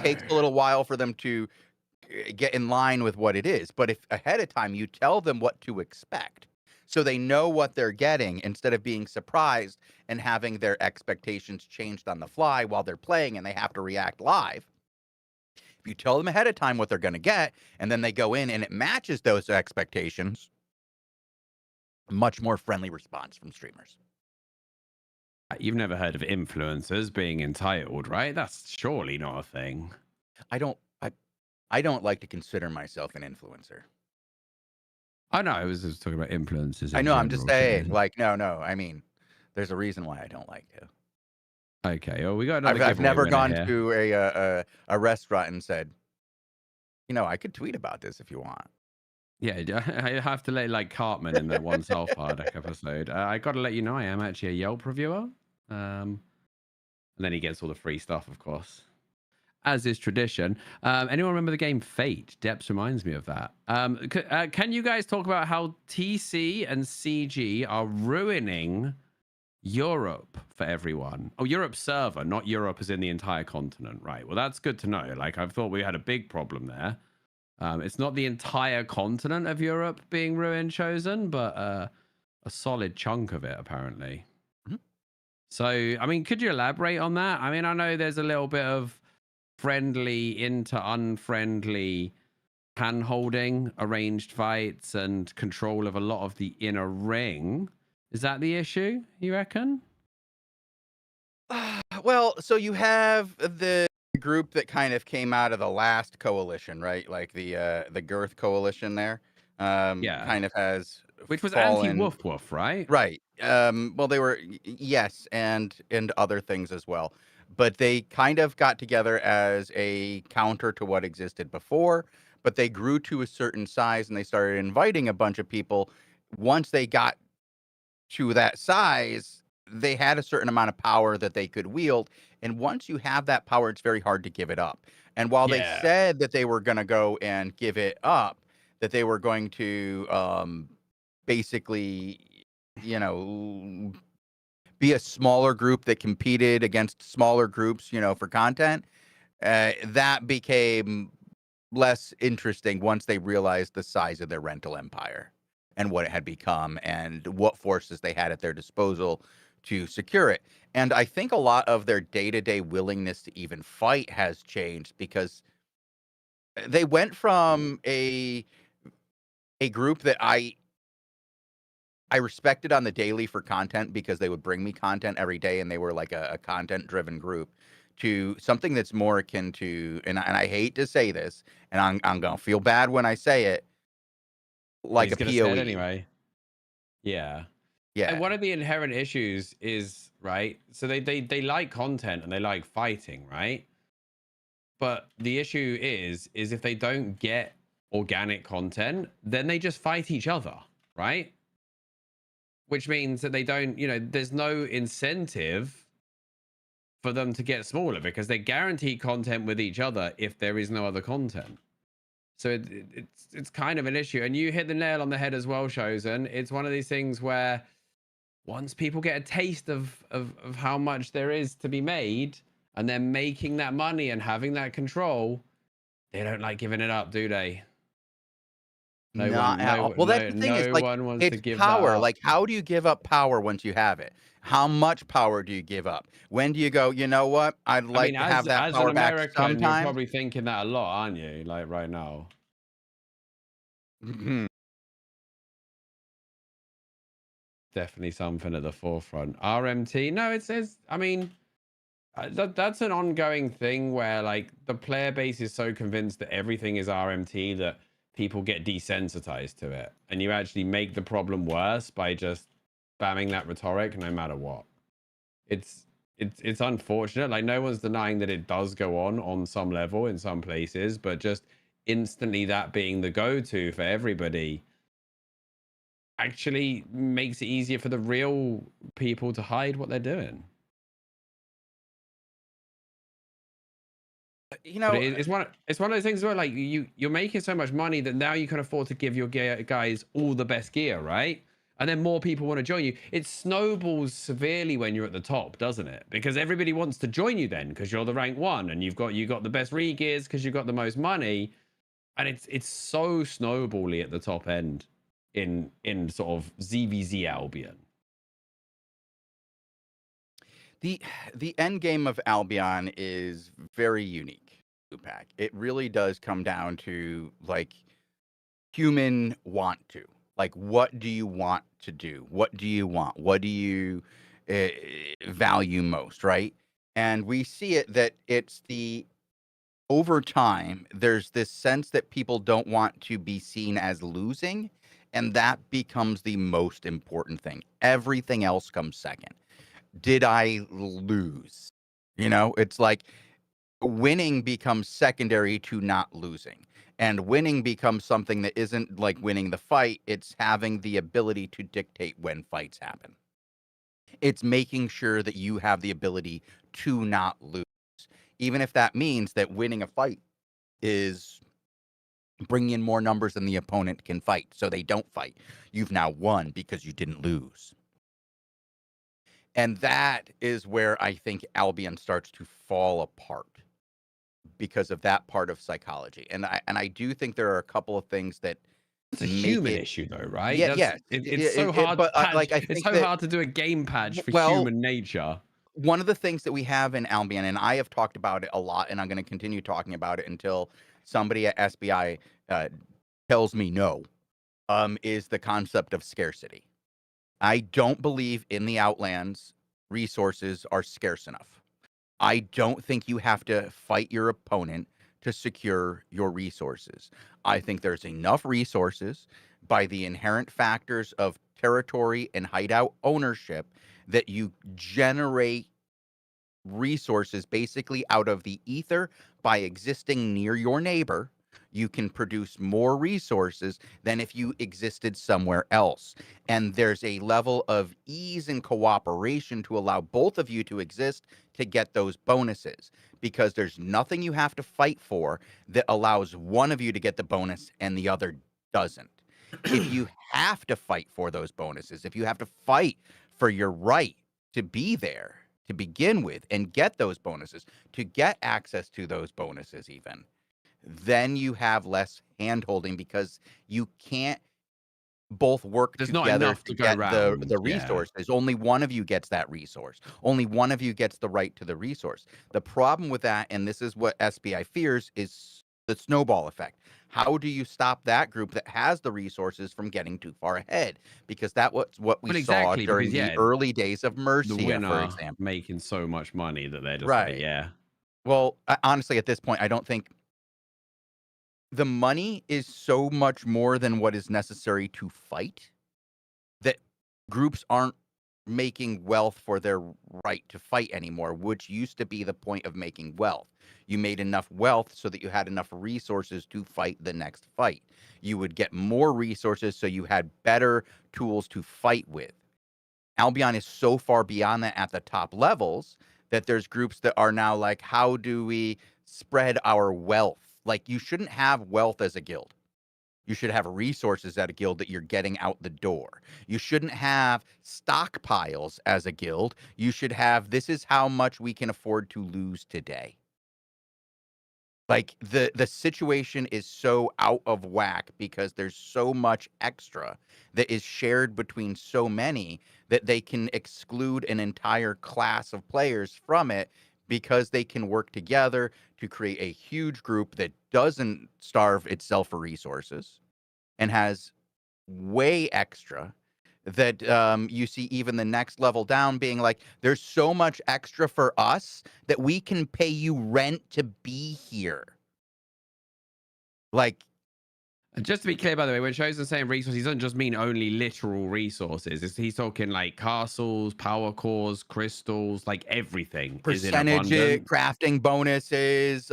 takes a little while for them to get in line with what it is. But if ahead of time you tell them what to expect, so they know what they're getting instead of being surprised and having their expectations changed on the fly while they're playing and they have to react live. If you tell them ahead of time what they're going to get and then they go in and it matches those expectations, much more friendly response from streamers. You've never heard of influencers being entitled, right? That's surely not a thing. I don't like to consider myself an influencer. I know. I was just talking about influencers. I know. I'm just saying, like, no. I mean, there's a reason why I don't like to. Okay. Well, we got another. I've never gone to a restaurant and said, I could tweet about this if you want. Yeah, I have to let like Cartman in that one South Park episode. I got to let you know I am actually a Yelp reviewer. And then he gets all the free stuff, of course, as is tradition. Anyone remember the game Fate? Depps reminds me of that. Can you guys talk about how TC and CG are ruining Europe for everyone? Oh, Europe server, not Europe as in the entire continent, right? Well, that's good to know. Like, I thought we had a big problem there. It's not the entire continent of Europe being ruined, Chosen, but a solid chunk of it, apparently. Mhm. So, I mean, could you elaborate on that? I mean, I know there's a little bit of friendly into unfriendly hand-holding, arranged fights, and control of a lot of the inner ring. Is that the issue, you reckon? Well, so you have the group that kind of came out of the last coalition, right? Like the Girth coalition there, Yeah. kind of has Which was fallen. anti-woof woof, right? Right. Well, they were yes, and other things as well. But they kind of got together as a counter to what existed before. But they grew to a certain size, and they started inviting a bunch of people. Once they got to that size, they had a certain amount of power that they could wield. And once you have that power, it's very hard to give it up. And while they Yeah. said that they were going to go and give it up, that they were going to basically, you know, be a smaller group that competed against smaller groups, for content, that became less interesting once they realized the size of their rental empire and what it had become and what forces they had at their disposal to secure it. And I think a lot of their day-to-day willingness to even fight has changed because they went from a group that I respected on the daily for content because they would bring me content every day and they were like a content-driven group to something that's more akin to, and I hate to say this, and I'm gonna feel bad when I say it, like He's a gonna say it PoE. anyway. Yeah. And Yeah. one of the inherent issues is, right? So they like content and they like fighting, right? But the issue is if they don't get organic content, then they just fight each other, right? Which means that they don't, there's no incentive for them to get smaller because they guarantee content with each other if there is no other content. So it's kind of an issue. And you hit the nail on the head as well, Chosen. It's one of these things where once people get a taste of how much there is to be made and they're making that money and having that control, they don't like giving it up, do they? No Not one, at all. no, Well, that's no, the thing is no like one wants to it's give that power. up. Like, how do you give up power once you have it? How much power do you give up? When do you go, you know what? I'd I mean, like to have that as an power back American, you're sometimes. probably thinking that a lot, aren't you? Like right now. Definitely something at the forefront. RMT, no, it says, I mean, that's an ongoing thing where like the player base is so convinced that everything is RMT that people get desensitized to it, and you actually make the problem worse by just spamming that rhetoric no matter what. It's unfortunate. Like no one's denying that it does go on some level in some places, but just instantly that being the go-to for everybody actually makes it easier for the real people to hide what they're doing. You But know, it's one of those things where like you're making so much money that now you can afford to give your guys all the best gear, right? And then more people want to join you. It snowballs severely when you're at the top, doesn't it? Because everybody wants to join you then because you're the rank one and you got the best re-gears because you've got the most money. And it's so snowbally at the top end in sort of ZVZ Albion. the end game of Albion is very unique, Lupac. It really does come down to like human want to. Like, what do you want to do? What do you want? What do you uh, value most, right? And we see it that it's the over time, there's this sense that people don't want to be seen as losing, and that becomes the most important thing. Everything else comes second. Did I lose? It's like winning becomes secondary to not losing. And winning becomes something that isn't like winning the fight, it's having the ability to dictate when fights happen. It's making sure that you have the ability to not lose, even if that means that winning a fight is bringing in more numbers than the opponent can fight, so they don't fight. You've now won because you didn't lose. And that is where I think Albion starts to fall apart. because of that part of psychology. And I do think there are a couple of things that It's a make human it. issue, though, right? Yeah, yes. It's so hard But to patch. like I It's think so that hard to do a game patch for well, human nature. one of the things that we have in Albion, and I have talked about it a lot, and I'm going to continue talking about it until somebody at SBI tells me no, is the concept of scarcity. I don't believe in the Outlands resources are scarce enough. I don't think you have to fight your opponent to secure your resources. I think there's enough resources by the inherent factors of territory and hideout ownership that you generate resources basically out of the ether by existing near your neighbor. You can produce more resources than if you existed somewhere else. And there's a level of ease and cooperation to allow both of you to exist to get those bonuses, because there's nothing you have to fight for that allows one of you to get the bonus and the other doesn't. If you have to fight for those bonuses, if you have to fight for your right to be there to begin with and get those bonuses, to get access to those bonuses even, then you have less hand-holding because you can't both work There's not together enough to to go get round. the Yeah. resources. Only one of you gets that resource. Only one of you gets the right to the resource. The problem with that, and this is what SBI fears, is the snowball effect. How do you stop that group that has the resources from getting too far ahead? Because that was what we Well, saw exactly, during because the yeah, early days of the Mercia, for winner example. making so much money that they're just like, Right. yeah. Well, honestly, at this point, I don't think the money is so much more than what is necessary to fight that groups aren't making wealth for their right to fight anymore, which used to be the point of making wealth. You made enough wealth so that you had enough resources to fight the next fight. You would get more resources so you had better tools to fight with. Albion is so far beyond that at the top levels that there's groups that are now like, how do we spread our wealth? Like, you shouldn't have wealth as a guild. You should have resources at a guild that you're getting out the door. You shouldn't have stockpiles as a guild. You should have, this is how much we can afford to lose today. Like, the situation is so out of whack because there's so much extra that is shared between so many that they can exclude an entire class of players from it because they can work together to create a huge group that doesn't starve itself for resources and has way extra that you see even the next level down being like, there's so much extra for us that we can pay you rent to be here. Like, And just to be clear, by the way, when Chosen's saying resources, he doesn't just mean only literal resources. He's talking like castles, power cores, crystals, like everything is in percentage, abundance. crafting bonuses,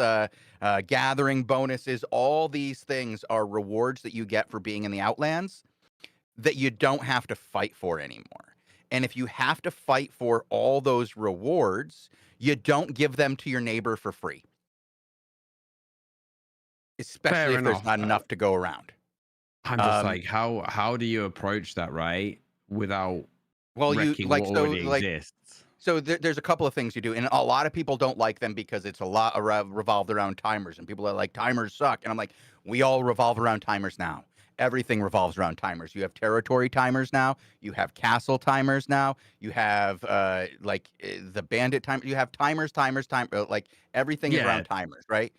gathering bonuses, all these things are rewards that you get for being in the Outlands that you don't have to fight for anymore. And if you have to fight for all those rewards, you don't give them to your neighbor for free. Especially Fair if there's enough. not enough to go around. I'm just like, how do you approach that, right? Without Well, you wrecking like what so already like exists. so there's a couple of things you do, and a lot of people don't like them because it's a lot revolved around timers, and people are like, timers suck, and I'm like, we all revolve around timers now. Everything revolves around timers. You have territory timers now. You have castle timers now. You have the bandit time. You have timers, like everything is Yeah. around timers, right?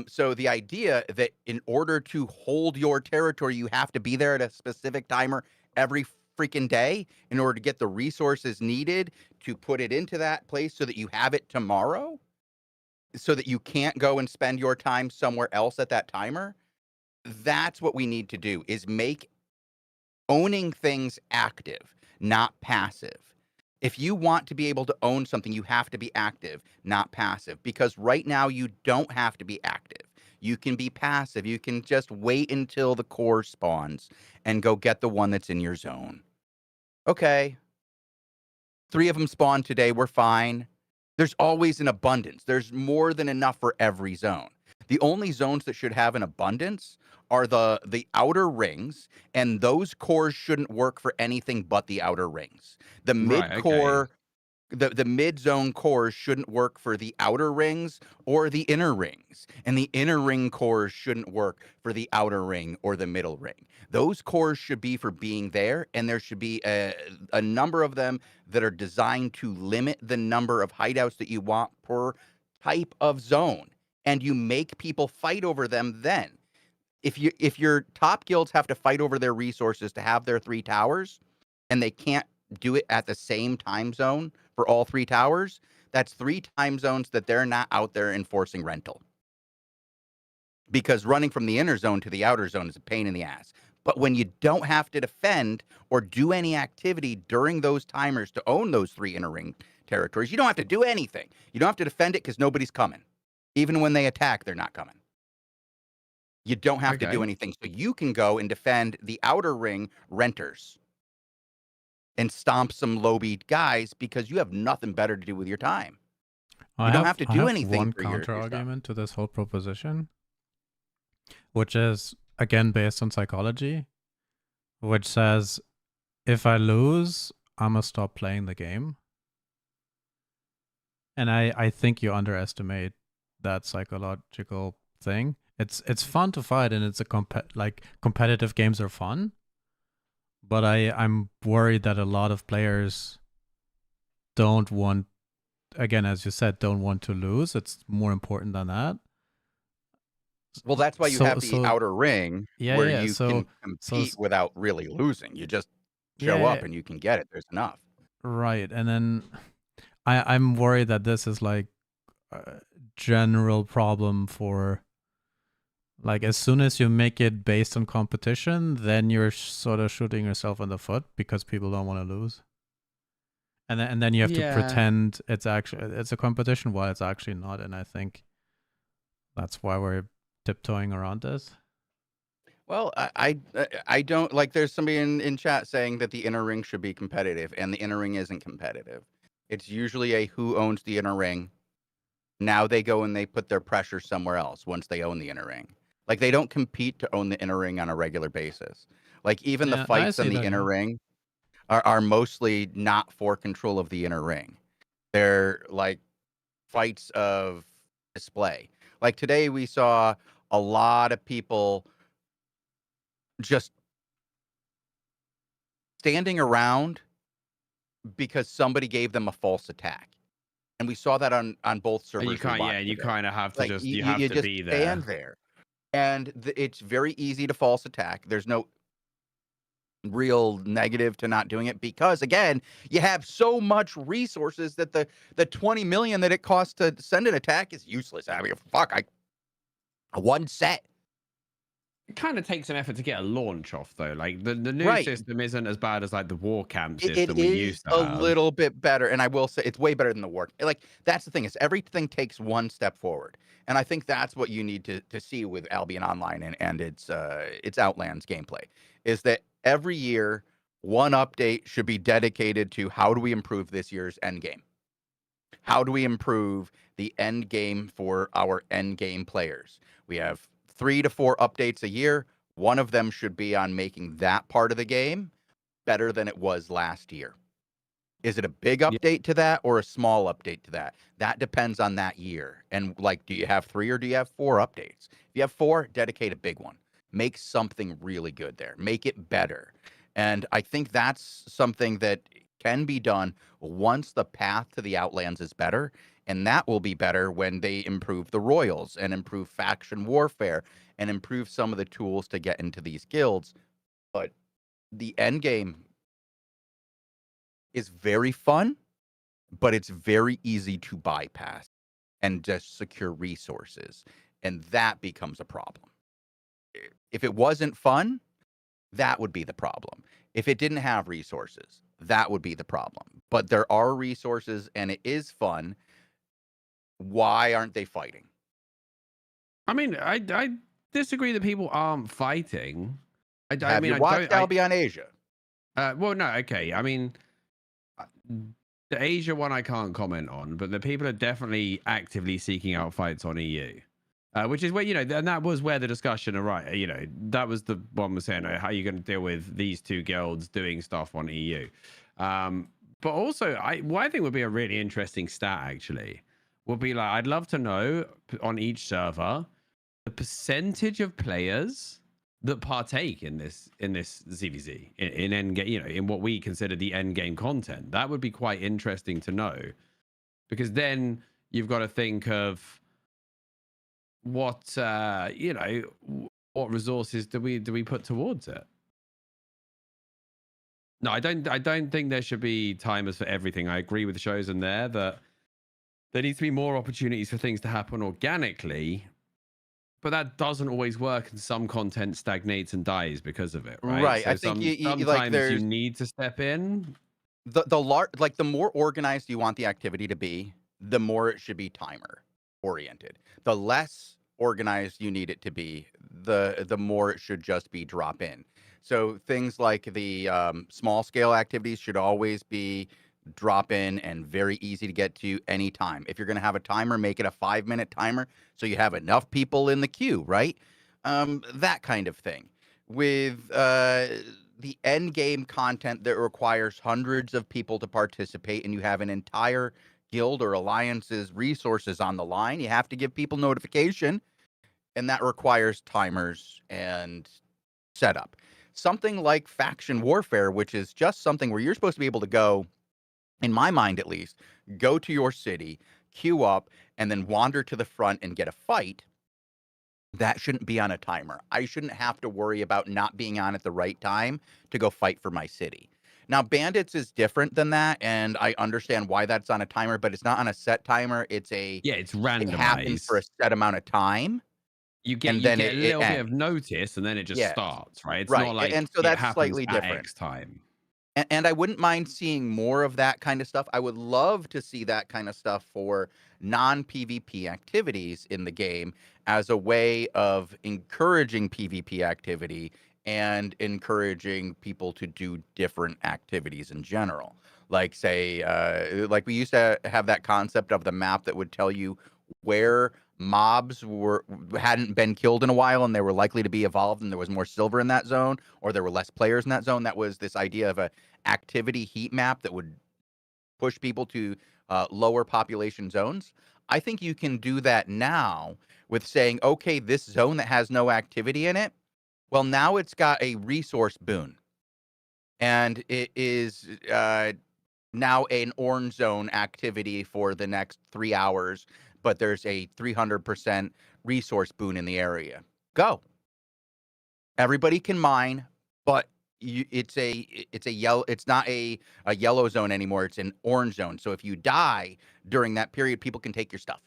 So the idea that in order to hold your territory, you have to be there at a specific timer every freaking day in order to get the resources needed to put it into that place so that you have it tomorrow, so that you can't go and spend your time somewhere else at that timer. That's what we need to do, is make owning things active, not passive. If you want to be able to own something, you have to be active, not passive, because right now you don't have to be active. You can be passive. You can just wait until the core spawns and go get the one that's in your zone. Okay, 3 of them spawned today. We're fine. There's always an abundance. There's more than enough for every zone. The only zones that should have an abundance are the outer rings, and those cores shouldn't work for anything but the outer rings. The Right, mid core, okay. the mid zone cores shouldn't work for the outer rings or the inner rings, and the inner ring cores shouldn't work for the outer ring or the middle ring. Those cores should be for being there, and there should be a number of them that are designed to limit the number of hideouts that you want per type of zone, and you make people fight over them. Then if your top guilds have to fight over their resources to have their 3 towers, and they can't do it at the same time zone for all 3 towers, that's 3 time zones that they're not out there enforcing rental. Because running from the inner zone to the outer zone is a pain in the ass. But when you don't have to defend or do any activity during those timers to own those 3 inner ring territories, you don't have to do anything. You don't have to defend it because nobody's coming. Even when they attack, they're not coming. You don't have to do anything. So you can go and defend the outer ring renters and stomp some low-beat guys because you have nothing better to do with your time. You don't have to do anything. One counter argument to this whole proposition, which is again based on psychology, which says if I lose, I'm gonna stop playing the game. And I think you underestimate that psychological thing. It's fun to fight, and it's a competitive games are fun. But I'm worried that a lot of players don't want, again, as you said, don't want to lose. It's more important than that. Well, that's why you have the outer ring where you can compete without really losing. You just show up and you can get it. There's enough. Right. And then I'm worried that this is like a general problem for, like, as soon as you make it based on competition, then you're sort of shooting yourself in the foot because people don't want to lose. And then you have to pretend it's a competition while it's actually not. And I think that's why we're tiptoeing around this. Well, I don't like. There's somebody in chat saying that the inner ring should be competitive, and the inner ring isn't competitive. It's usually a who owns the inner ring. Now they go and they put their pressure somewhere else once they own the inner ring. Like, they don't compete to own the inner ring on a regular basis. Like, even the fights in the inner ring are mostly not for control of the inner ring. They're like fights of display. Like today we saw a lot of people just standing around because somebody gave them a false attack. And we saw that on both servers. You can't, you kind of have to you have to be there. Stand there. And it's very easy to false attack. There's no real negative to not doing it because, again, you have so much resources that the 20 million that it costs to send an attack is useless. I mean, one set. It kind of takes some effort to get a launch off, though. Like the new system isn't as bad as like the war camp system we used to have. A little bit better, and I will say it's way better than the war. Like, that's the thing, is everything takes one step forward, and I think that's what you need to see with Albion Online and its Outlands gameplay, is that every year one update should be dedicated to how do we improve this year's end game. How do we improve the end game for our end game players? We have 3 to 4 updates a year. One of them should be on making that part of the game better than it was last year. Is it a big update to that or a small update to that? That depends on that year. And like, do you have 3 or do you have 4 updates? If you have 4, dedicate a big one. Make something really good there. Make it better. And I think that's something that can be done once the path to the Outlands is better. And that will be better when they improve the Royals and improve faction warfare and improve some of the tools to get into these guilds. But the end game is very fun, but it's very easy to bypass and just secure resources. And that becomes a problem. If it wasn't fun, that would be the problem. If it didn't have resources, that would be the problem. But there are resources and it is fun. Why aren't they fighting? I mean, I disagree that people aren't fighting. Have you watched Albion Asia? Well, no, okay. I mean, the Asia one I can't comment on, but the people are definitely actively seeking out fights on EU. Which is where, and that was where the discussion, that was the one was saying, how are you going to deal with these 2 guilds doing stuff on EU? But also, what I think would be a really interesting stat actually would be like, I'd love to know on each server the percentage of players that partake in this ZVZ in end game, you know, in what we consider the end game content. That would be quite interesting to know, because then you've got to think of what you know, what resources do we put towards it. No, I don't think there should be timers for everything. I agree with the shows in there that there needs to be more opportunities for things to happen organically, but that doesn't always work, and some content stagnates and dies because of it, right? Right. So I think you sometimes like you there's need to step in. like the more organized you want the activity to be, the more it should be timer oriented. The less organized you need it to be, the more it should just be drop in. So things like the small scale activities should always be drop in and very easy to get to anytime. If you're going to have a timer, make it a 5-minute timer so you have enough people in the queue, right? That kind of thing. With the end game content that requires hundreds of people to participate, and you have an entire guild or alliance's resources on the line, you have to give people notification, and that requires timers and setup. Something like faction warfare, which is just something where you're supposed to be able to go, in my mind at least, go to your city, queue up, and then wander to the front and get a fight. That shouldn't be on a timer. I shouldn't have to worry about not being on at the right time to go fight for my city. Now, Bandits is different than that, and I understand why that's on a timer, but it's not on a set timer. It's It's it happens for a randomized. set amount of time, You and get then a it little bit of ends. notice, and then it just Yes, starts, right? It's right. not like And so it that's happens slightly at different. X time. And I wouldn't mind seeing more of that kind of stuff. I would love to see that kind of stuff for non-PvP activities in the game as a way of encouraging PvP activity and encouraging people to do different activities in general. Like, say, like we used to have that concept of the map that would tell you where mobs hadn't been killed in a while and they were likely to be evolved, and there was more silver in that zone, or there were less players in that zone. That was this idea of a activity heat map that would push people to lower population zones. I think you can do that now with saying, okay, this zone that has no activity in it, well, now it's got a resource boon, and it is now an orange zone activity for the next 3 hours, but there's a 300% resource boon in the area. Go. Everybody can mine, but it's a yellow. It's not a yellow zone anymore. It's an orange zone. So if you die during that period, people can take your stuff.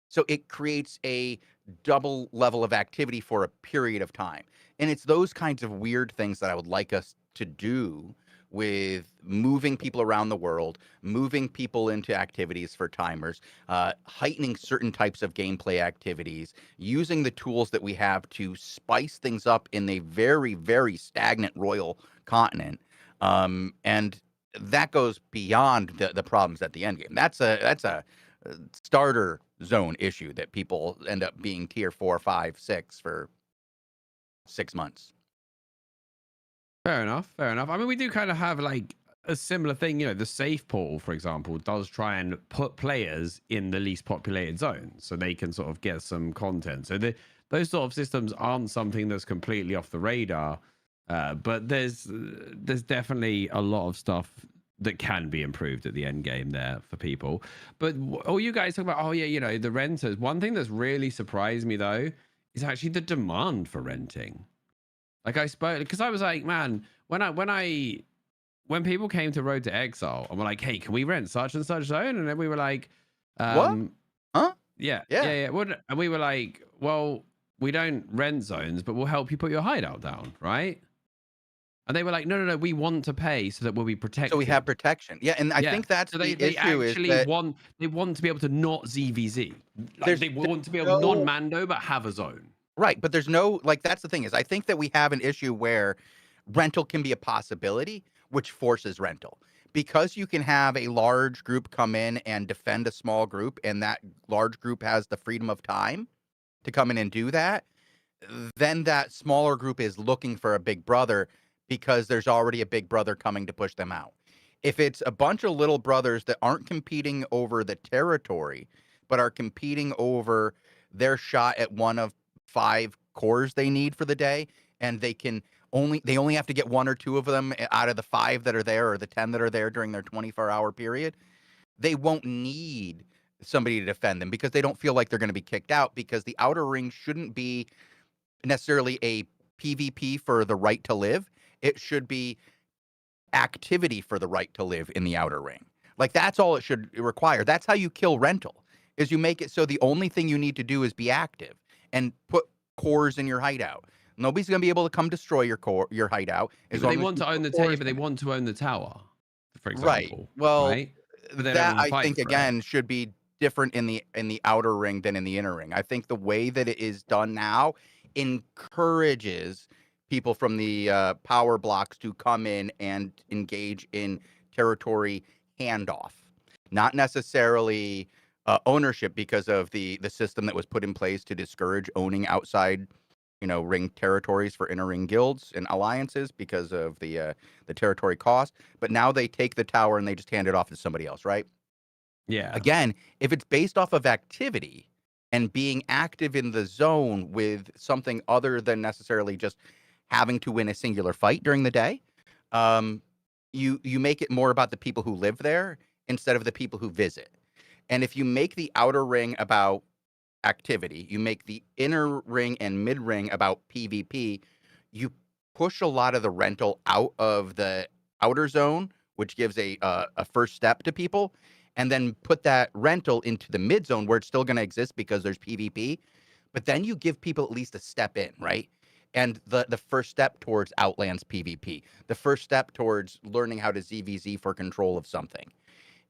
So it creates a double level of activity for a period of time. And it's those kinds of weird things that I would like us to do with moving people around the world, moving people into activities for timers, heightening certain types of gameplay activities, using the tools that we have to spice things up in a very, very stagnant royal continent. And that goes beyond the problems at the end game. That's a starter zone issue that people end up being tier 4, 5, 6 for 6 months. Fair enough. Fair enough. I mean, we do kind of have like a similar thing. You know, the safe portal, for example, does try and put players in the least populated zones so they can sort of get some content. So those sort of systems aren't something that's completely off the radar, but there's definitely a lot of stuff that can be improved at the end game there for people. But all you guys talk about, oh yeah, you know, the renters. One thing that's really surprised me though is actually the demand for renting. Like I spoke, because I was like, man, when people came to Road to Exile and were like, hey, can we rent such and such zone? And then we were like, What? Huh? Yeah. And we were like, well, we don't rent zones, but we'll help you put your hideout down, right? And they were like, no, we want to pay so that we'll be protected. So we have protection. Yeah, and I think that's so the they issue is actually that want to be able to not ZVZ. Like there's they want to be able no non-Mando but have a zone. right, but there's no like that's the thing is I think that we have an issue where rental can be a possibility, which forces rental. Because you can have a large group come in and defend a small group, and that large group has the freedom of time to come in and do that, then that smaller group is looking for a big brother because there's already a big brother coming to push them out. If it's a bunch of little brothers that aren't competing over the territory, but are competing over their shot at one of 5 cores they need for the day, and they only have to get 1 or 2 of them out of the 5 that are there or the 10 that are there during their 24-hour period, they won't need somebody to defend them because they don't feel like they're going to be kicked out, because the outer ring shouldn't be necessarily a PvP for the right to live. It should be activity for the right to live in the outer ring. Like, that's all it should require. That's how you kill rental, is you make it so the only thing you need to do is be active and put cores in your hideout. Nobody's going to be able to come destroy your hideout. But they want to own the tower. Yeah, but they want to own the tower, for example. Right. Well, right? But they that don't want to I fight think for again should be different in the outer ring than in the inner ring. I think the way that it is done now encourages people from the power blocks to come in and engage in territory handoff, not necessarily ownership, because of the system that was put in place to discourage owning outside, ring territories for inner ring guilds and alliances because of the territory cost. But now they take the tower and they just hand it off to somebody else, right? Yeah. Again, if it's based off of activity and being active in the zone with something other than necessarily just having to win a singular fight during the day, you make it more about the people who live there instead of the people who visit. And if you make the outer ring about activity, you make the inner ring and mid ring about PvP, you push a lot of the rental out of the outer zone, which gives a first step to people, and then put that rental into the mid zone where it's still going to exist because there's PvP. But then you give people at least a step in, right? And the first step towards Outlands PvP, the first step towards learning how to ZVZ for control of something.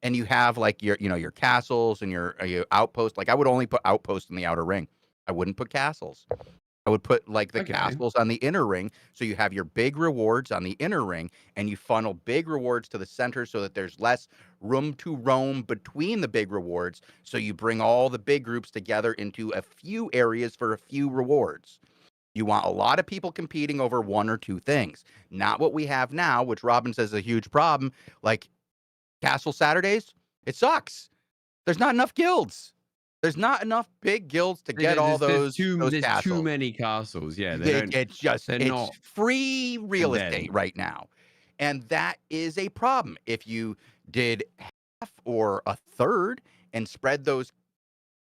And you have like your castles and your outposts. Like, I would only put outposts in the outer ring. I wouldn't put castles. I would put like the castles on the inner ring. So you have your big rewards on the inner ring, and you funnel big rewards to the center so that there's less room to roam between the big rewards. So you bring all the big groups together into a few areas for a few rewards. You want a lot of people competing over 1 or 2 things, not what we have now, which Robin says is a huge problem. Like, Castle Saturdays, it sucks. There's not enough guilds. There's not enough big guilds to get all those castles. There's too many castles. Yeah, it's free real estate right now. And that is a problem. If you did half or a third and spread those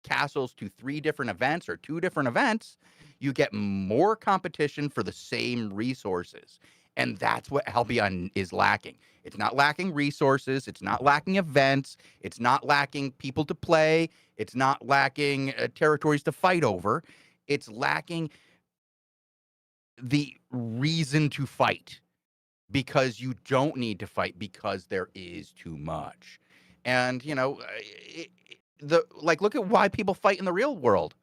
castles to 3 different events or 2 different events, you get more competition for the same resources. And that's what Albion is lacking. It's not lacking resources. It's not lacking events. It's not lacking people to play. It's not lacking territories to fight over. It's lacking the reason to fight, because you don't need to fight because there is too much. And, look at why people fight in the real world.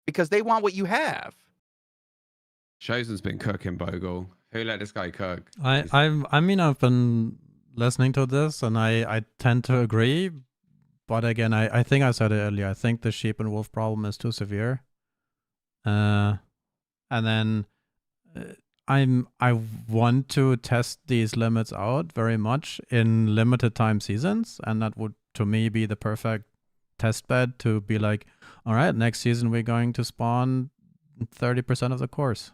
Because they want what you have. Chosen's been cooking, Bogle. Who let this guy cook? I mean, I've been listening to this, and I tend to agree. But again, I think I said it earlier. I think the sheep and wolf problem is too severe. And then I want to test these limits out very much in limited time seasons, and that would, to me, be the perfect test bed to be like, all right, next season we're going to spawn 30% of the course.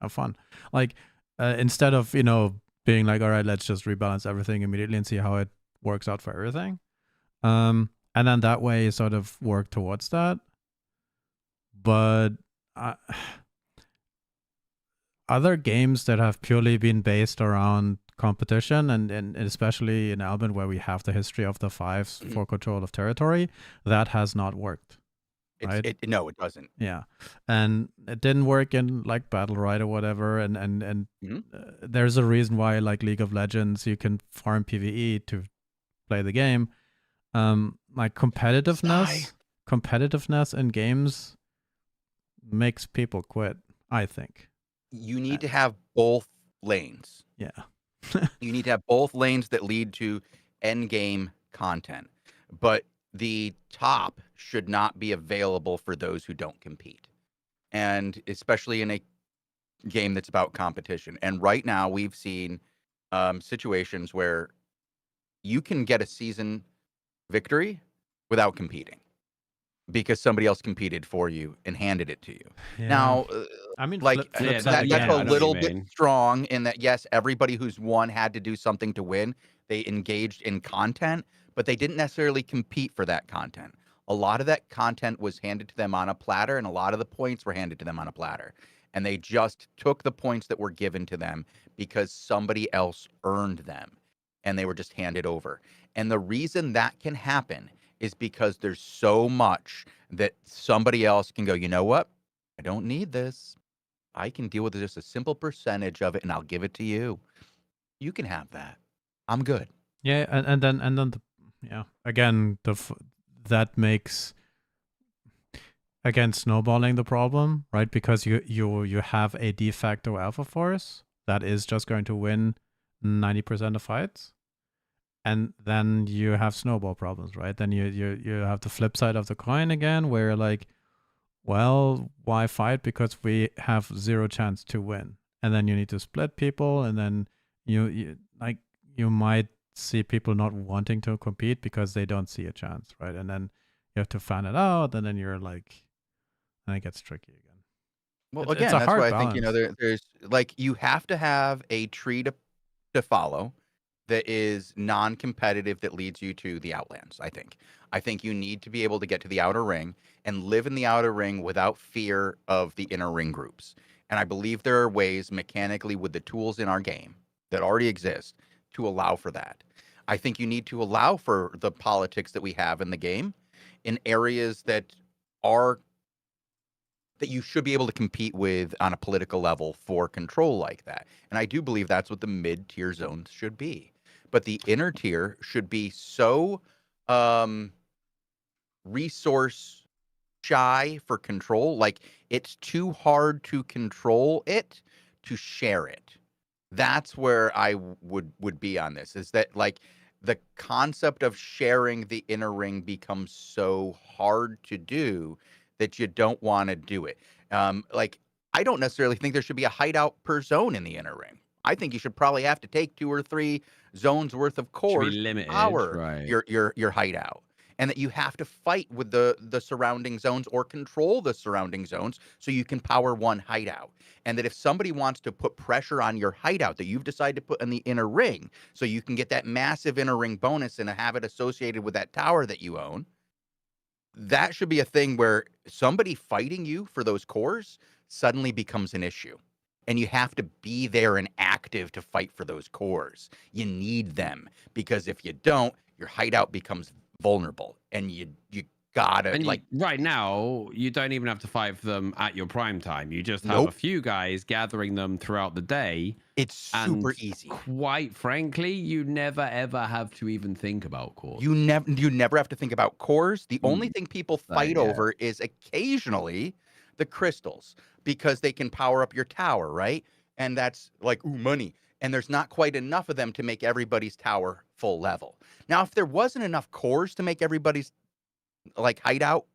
Have fun. Like, instead of, being like, all right, let's just rebalance everything immediately and see how it works out for everything. And then that way sort of work towards that. But other games that have purely been based around competition, and especially in Albion, where we have the history of the 5s for control of territory, that has not worked. Right? No, it doesn't. Yeah, and it didn't work in like Battle Royale or whatever. And there's a reason why, like League of Legends, you can farm PvE to play the game. Like competitiveness in games makes people quit, I think. You need to have both lanes. Yeah. You need to have both lanes that lead to end game content. But the top should not be available for those who don't compete. And especially in a game that's about competition. And right now we've seen situations where you can get a season victory without competing because somebody else competed for you and handed it to you. Yeah. Now, I mean, like flip side that's I know a what little you bit mean. strong in that, yes, everybody who's won had to do something to win. They engaged in content, but they didn't necessarily compete for that content. A lot of that content was handed to them on a platter, and a lot of the points were handed to them on a platter. And they just took the points that were given to them because somebody else earned them, and they were just handed over. And the reason that can happen is because there's so much that somebody else can go, you know what? I don't need this. I can deal with just a simple percentage of it, and I'll give it to you. You can have that. I'm good. Yeah, and then yeah, again, that makes again snowballing the problem, right? Because you have a de facto alpha force that is just going to win 90% of fights, and then you have snowball problems, right? Then you have the flip side of the coin again, where like, well, why fight? Because we have zero chance to win, and then you need to split people, and then you like you might see people not wanting to compete because they don't see a chance, right? And then you have to fan it out, and then you're like, and it gets tricky again. Well, It's again, a that's hard why I think, balance. there's like you have to have a tree to follow that is non-competitive that leads you to the Outlands, I think. I think you need to be able to get to the outer ring and live in the outer ring without fear of the inner ring groups. And I believe there are ways mechanically with the tools in our game that already exist to allow for that. I think you need to allow for the politics that we have in the game in areas that are that you should be able to compete with on a political level for control like that. And I do believe that's what the mid-tier zones should be. But the inner tier should be so resource shy for control. Like it's too hard to control it, to share it. That's where I would be on this, is that like the concept of sharing the inner ring becomes so hard to do that you don't want to do it. Like I don't necessarily think there should be a hideout per zone in the inner ring. I think you should probably have to take 2 or 3 zones worth of Should be cores to limited, power right? your hideout, and that you have to fight with the surrounding zones or control the surrounding zones so you can power one hideout. And that if somebody wants to put pressure on your hideout that you've decided to put in the inner ring so you can get that massive inner ring bonus and have it associated with that tower that you own, that should be a thing where somebody fighting you for those cores suddenly becomes an issue. And you have to be there and active to fight for those cores. You need them, because if you don't, your hideout becomes vulnerable, and you gotta And like right now, you don't even have to fight for them at your prime time. You just have a nope. few guys gathering them throughout the day. It's super easy. Quite frankly, you never ever have to even think about cores. You never have to think about cores. The only thing people fight yeah. over is occasionally the crystals, because they can power up your tower, right? And that's like, ooh, money. And there's not quite enough of them to make everybody's tower full level. Now, if there wasn't enough cores to make everybody's like hideout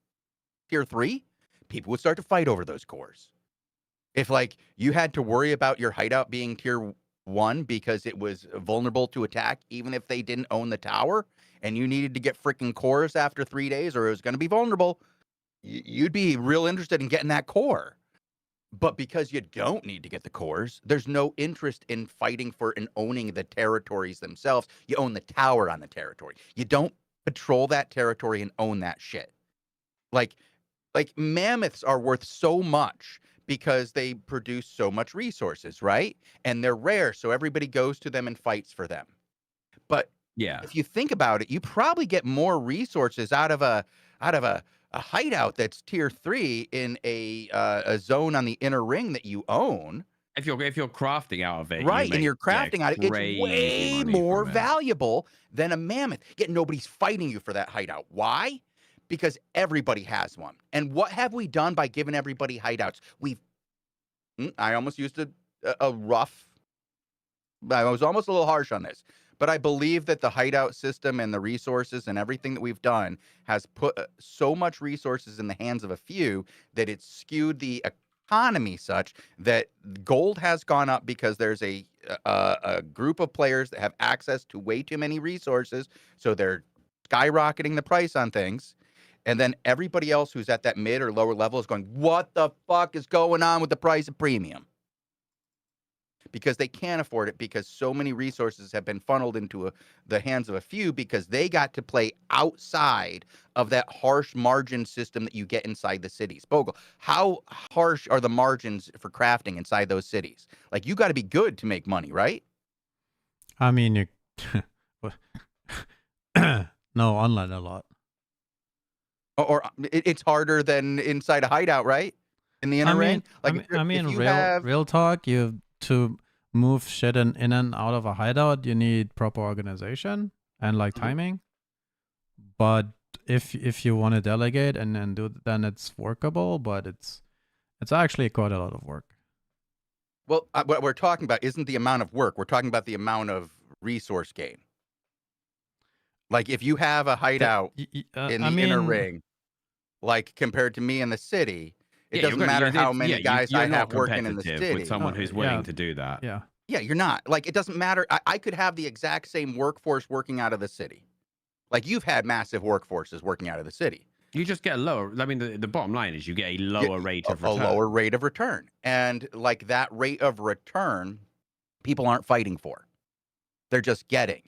tier 3, people would start to fight over those cores. If like you had to worry about your hideout being tier 1 because it was vulnerable to attack, even if they didn't own the tower, and you needed to get freaking cores after 3 days or it was going to be vulnerable, you'd be real interested in getting that core. But because you don't need to get the cores, there's no interest in fighting for and owning the territories themselves. You own the tower on the territory. You don't patrol that territory and own that shit. Like mammoths are worth so much because they produce so much resources, right? And they're rare, so everybody goes to them and fights for them. But Yeah. if you think about it, you probably get more resources out of a hideout that's tier 3 in a zone on the inner ring that you own. If you're crafting out of it, right, and you're crafting out of it, it's way more valuable than a mammoth. Yet nobody's fighting you for that hideout. Why? Because everybody has one. And what have we done by giving everybody hideouts? I almost used a rough, I was almost a little harsh on this, but I believe that the hideout system and the resources and everything that we've done has put so much resources in the hands of a few that it's skewed the economy such that gold has gone up because there's a a group of players that have access to way too many resources, so they're skyrocketing the price on things. And then everybody else who's at that mid or lower level is going, what the fuck is going on with the price of premium? Because they can't afford it, because so many resources have been funneled into the hands of a few, because they got to play outside of that harsh margin system that you get inside the cities. Bogle, how harsh are the margins for crafting inside those cities? Like, you got to be good to make money, right? I mean, you no online a lot. Or it's harder than inside a hideout, right? In the inner ring. Like, I mean, real talk. You to move shit in and out of a hideout, you need proper organization and like timing. But if you want to delegate and do, then it's workable. But it's actually quite a lot of work. Well, what we're talking about isn't the amount of work. We're talking about the amount of resource gain. Like, if you have a hideout in the inner ring, like compared to me in the city, it doesn't matter how many guys I have working in the city. With someone who's willing to do that. Yeah. Yeah, you're not. Like, it doesn't matter. I could have the exact same workforce working out of the city. Like, you've had massive workforces working out of the city. You just get a lower. I mean, the bottom line is you get a lower rate of return. A lower rate of return. And like that rate of return, people aren't fighting for. They're just getting.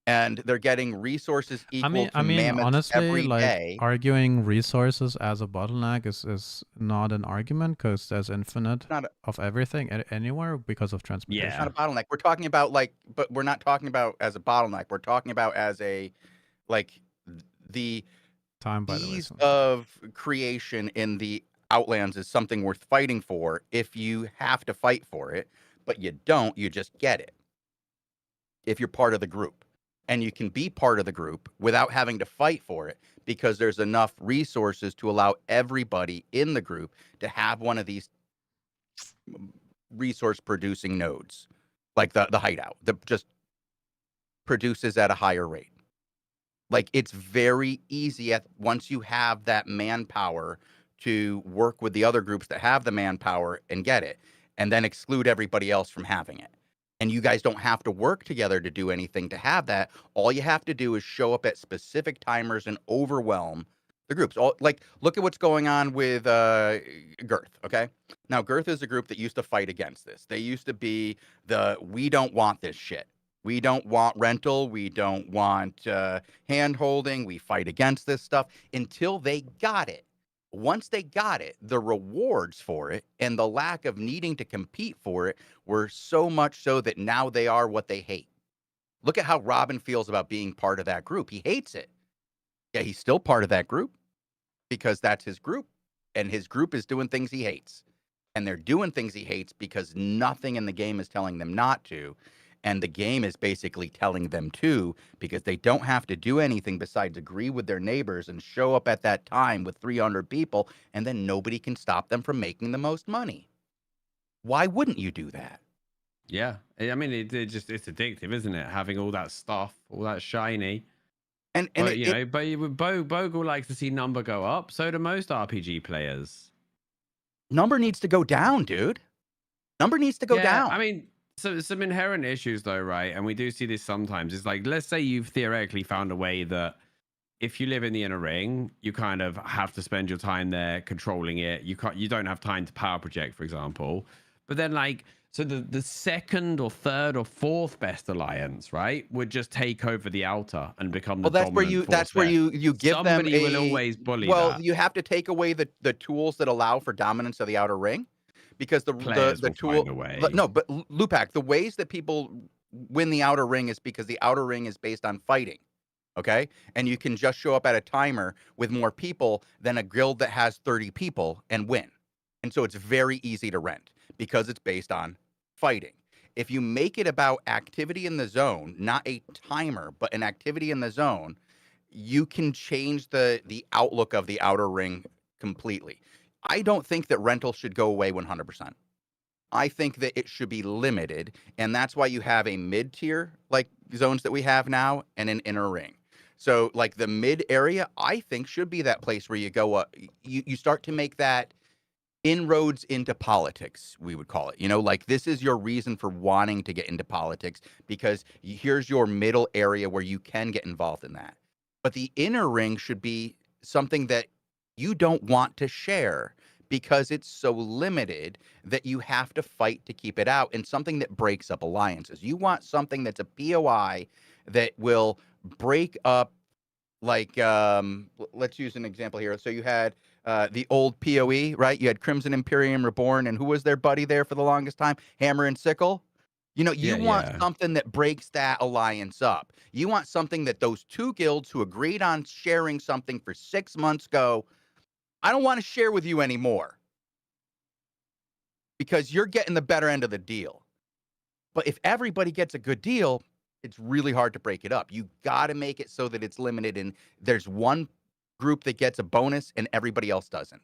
And they're getting resources equal to mammoths honestly, every like day. Arguing resources as a bottleneck is not an argument, because there's infinite of everything anywhere because of transportation. Yeah. It's not a bottleneck. We're talking about but we're not talking about as a bottleneck. We're talking about as a, the time by ease of creation in the Outlands is something worth fighting for if you have to fight for it, but you don't, you just get it. If you're part of the group. And you can be part of the group without having to fight for it, because there's enough resources to allow everybody in the group to have one of these resource producing nodes, like the hideout that just produces at a higher rate. Like, it's very easy once you have that manpower to work with the other groups that have the manpower and get it, and then exclude everybody else from having it. And you guys don't have to work together to do anything to have that. All you have to do is show up at specific timers and overwhelm the groups. Look at what's going on with Girth, okay? Now, Girth is a group that used to fight against this. They used to be we don't want this shit. We don't want rental. We don't want hand-holding. We fight against this stuff until they got it. Once they got it, the rewards for it and the lack of needing to compete for it were so much so that now they are what they hate. Look at how Robin feels about being part of that group. He hates it. Yeah, he's still part of that group because that's his group, and his group is doing things he hates. And they're doing things he hates because nothing in the game is telling them not to. And the game is basically telling them to, because they don't have to do anything besides agree with their neighbors and show up at that time with 300 people, and then nobody can stop them from making the most money. Why wouldn't you do that? Yeah. I mean, it's addictive, isn't it? Having all that stuff, all that shiny. But Bogle likes to see number go up. So do most RPG players. Number needs to go down, dude. Number needs to go down. I mean, so some inherent issues though, right? And we do see this sometimes. It's like, let's say you've theoretically found a way that if you live in the inner ring, you kind of have to spend your time there controlling it. You don't have time to power project, for example. But then so the second or third or fourth best alliance, right, would just take over the outer and become the dominant that's where you give Somebody them will always bully well, that. you have to take away the tools that allow for dominance of the outer ring. Because the tool, no, but Lupac, the ways that people win the outer ring is because the outer ring is based on fighting, okay? And you can just show up at a timer with more people than a guild that has 30 people and win. And so it's very easy to rent because it's based on fighting. If you make it about activity in the zone, not a timer, but an activity in the zone, you can change the outlook of the outer ring completely. I don't think that rental should go away 100%. I think that it should be limited, and that's why you have a mid-tier like zones that we have now and an inner ring. So like the mid area, I think should be that place where you go you start to make that inroads into politics, we would call it. You know, like this is your reason for wanting to get into politics because here's your middle area where you can get involved in that. But the inner ring should be something that you don't want to share because it's so limited that you have to fight to keep it out, and something that breaks up alliances. You want something that's a POI that will break up, like let's use an example here. So you had the old PoE, right? You had Crimson Imperium Reborn, and who was their buddy there for the longest time? Hammer and Sickle. You know, you want something that breaks that alliance up. You want something that those two guilds who agreed on sharing something for 6 months go, I don't want to share with you anymore because you're getting the better end of the deal. But if everybody gets a good deal, it's really hard to break it up. You got to make it so that it's limited and there's one group that gets a bonus and everybody else doesn't.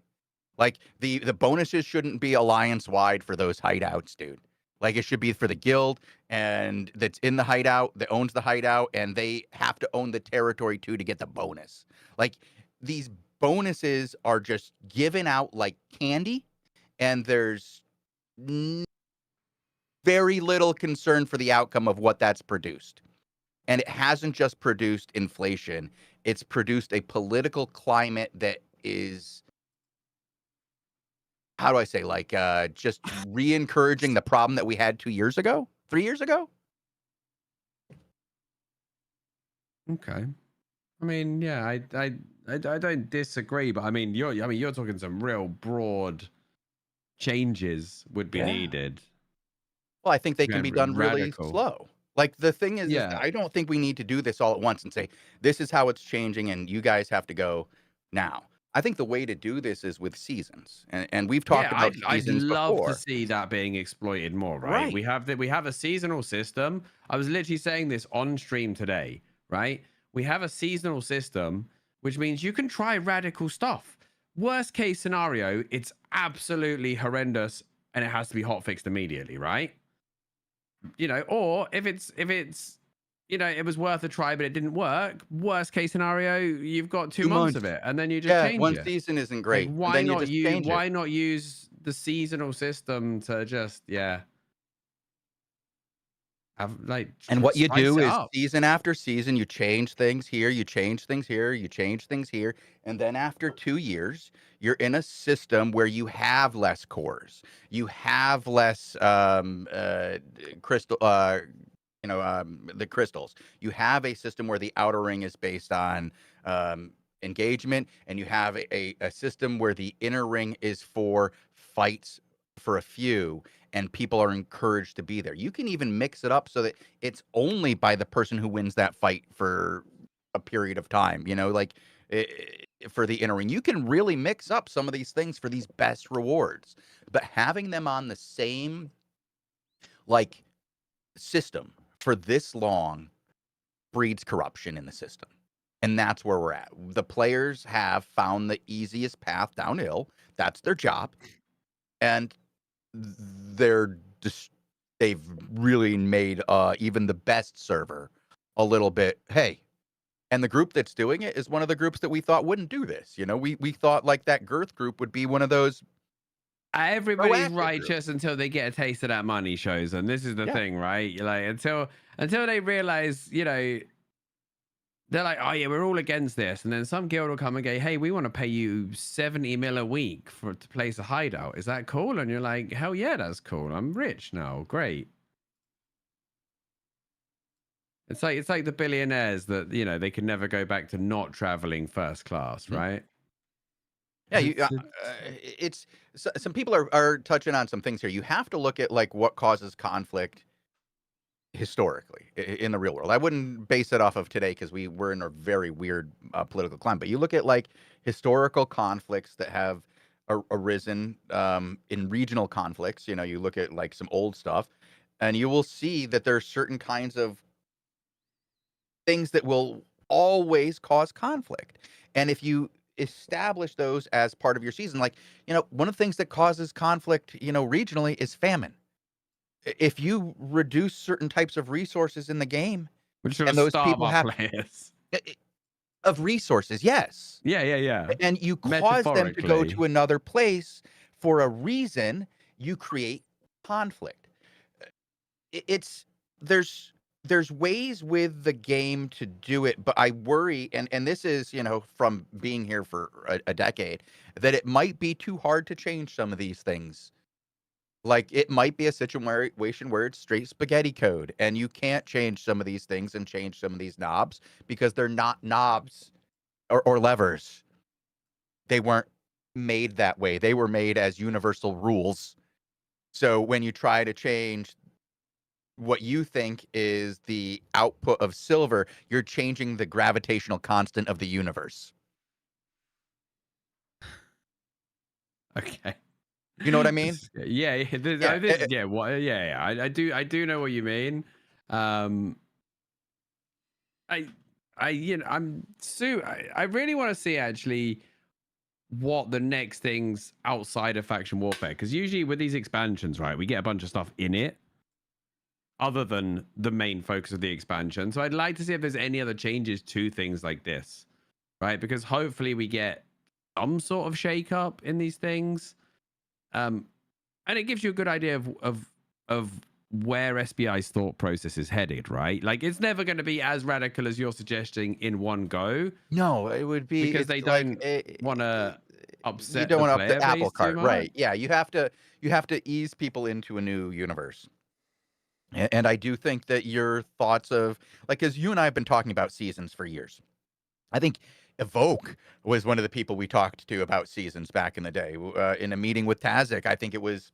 Like the bonuses shouldn't be alliance wide for those hideouts, dude. Like it should be for the guild and that's in the hideout, that owns the hideout, and they have to own the territory too to get the bonus. Like these bonuses are just given out like candy, and there's very little concern for the outcome of what that's produced. And it hasn't just produced inflation, it's produced a political climate that is, how do I say, like just re-encouraging the problem that we had 2 years ago, 3 years ago. Okay. I mean, yeah, I don't disagree, but I mean, you're talking some real broad changes would be needed. Well, I think they can be done really slow. Like the thing is, I don't think we need to do this all at once and say, this is how it's changing and you guys have to go now. I think the way to do this is with seasons. And we've talked about seasons before. I'd love to see that being exploited more, right? We have a seasonal system. I was literally saying this on stream today, right? We have a seasonal system, which means you can try radical stuff. Worst case scenario, it's absolutely horrendous and it has to be hotfixed immediately, right? You know, or if it's you know, it was worth a try but it didn't work, worst case scenario, you've got 2 months of it and then you just change it. One season isn't great. Like, why not use the seasonal system to just have like, and what you do is season after season, you change things here, you change things here, you change things here, and then after 2 years, you're in a system where you have less cores, you have less crystal, the crystals. You have a system where the outer ring is based on engagement, and you have a system where the inner ring is for fights for a few, and people are encouraged to be there. You can even mix it up so that it's only by the person who wins that fight for a period of time, you know, like for the inner ring. You can really mix up some of these things for these best rewards, but having them on the same like system for this long breeds corruption in the system. And that's where we're at. The players have found the easiest path downhill. That's their job. And they've really made even the best server a little bit, hey, and the group that's doing it is one of the groups that we thought wouldn't do this. You know, we thought like that Girth group would be one of those. Everybody's righteous until they get a taste of that money, shows, and this is the thing, right? You're like, until they realize, you know, they're like, oh yeah, we're all against this, and then some guild will come and go, hey, we want to pay you 70 mil a week to place a hideout. Is that cool? And you're like, hell yeah, that's cool. I'm rich now. Great. It's like the billionaires that, you know, they can never go back to not traveling first class, right? Yeah, it's some people are touching on some things here. You have to look at like what causes conflict historically in the real world. I wouldn't base it off of today because we're in a very weird political climate. But you look at like historical conflicts that have arisen in regional conflicts. You know, you look at like some old stuff, and you will see that there are certain kinds of things that will always cause conflict. And if you establish those as part of your season, like, you know, one of the things that causes conflict, you know, regionally is famine. If you reduce certain types of resources in the game, which and those people have players of resources, yes, yeah, and you cause them to go to another place for a reason, you create conflict. It's there's ways with the game to do it, but I worry, and this is, from being here for a decade, that it might be too hard to change some of these things. Like, it might be a situation where it's straight spaghetti code, and you can't change some of these things and change some of these knobs because they're not knobs or levers. They weren't made that way. They were made as universal rules. So when you try to change what you think is the output of silver, you're changing the gravitational constant of the universe. Okay. You know what I mean? Yeah, I do know what you mean. I really want to see actually what the next things outside of faction warfare, because usually with these expansions, right, we get a bunch of stuff in it other than the main focus of the expansion. So I'd like to see if there's any other changes to things like this, right? Because hopefully we get some sort of shake up in these things. And it gives you a good idea of where SBI's thought process is headed, right? Like, it's never going to be as radical as you're suggesting in one go. No, it would be because they don't want to upset you don't the want player the apple base too cart, much. right? Yeah, you have to ease people into a new universe. And I do think that your thoughts of, like, because you and I have been talking about seasons for years. I think Evoke was one of the people we talked to about seasons back in the day. In a meeting with Tazik, I think it was,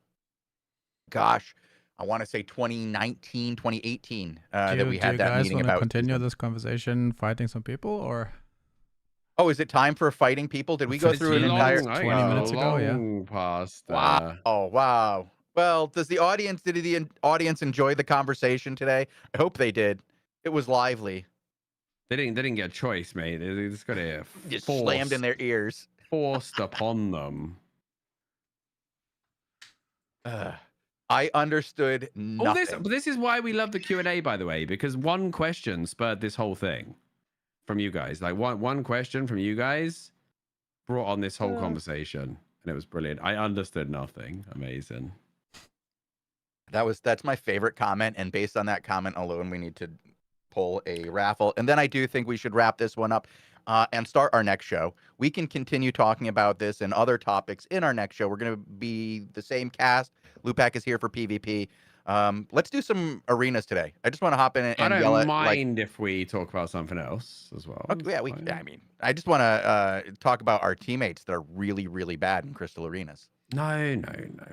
gosh, I want to say 2019, 2018, that we had that meeting want to about continue seasons. this conversation fighting some people, or? Oh, is it time for fighting people? Did we go through an entire 20 minutes ago? Yeah. Past. Wow. Oh, wow. Well, did the audience enjoy the conversation today? I hope they did. It was lively. They didn't get a choice, mate. They just got it Just slammed in their ears. forced upon them. I understood nothing. This is why we love the Q&A, by the way, because one question spurred this whole thing from you guys. Like, one question from you guys brought on this whole conversation, and it was brilliant. I understood nothing. Amazing. That's my favorite comment, and based on that comment alone, we need to pull a raffle. And then I do think we should wrap this one up and start our next show. We can continue talking about this and other topics in our next show. We're going to be the same cast. Lupac is here for PvP. Let's do some arenas today. I just want to hop in and yell at. I don't mind if we talk about something else as well. Okay, yeah, I just want to talk about our teammates that are really, really bad in Crystal Arenas. No,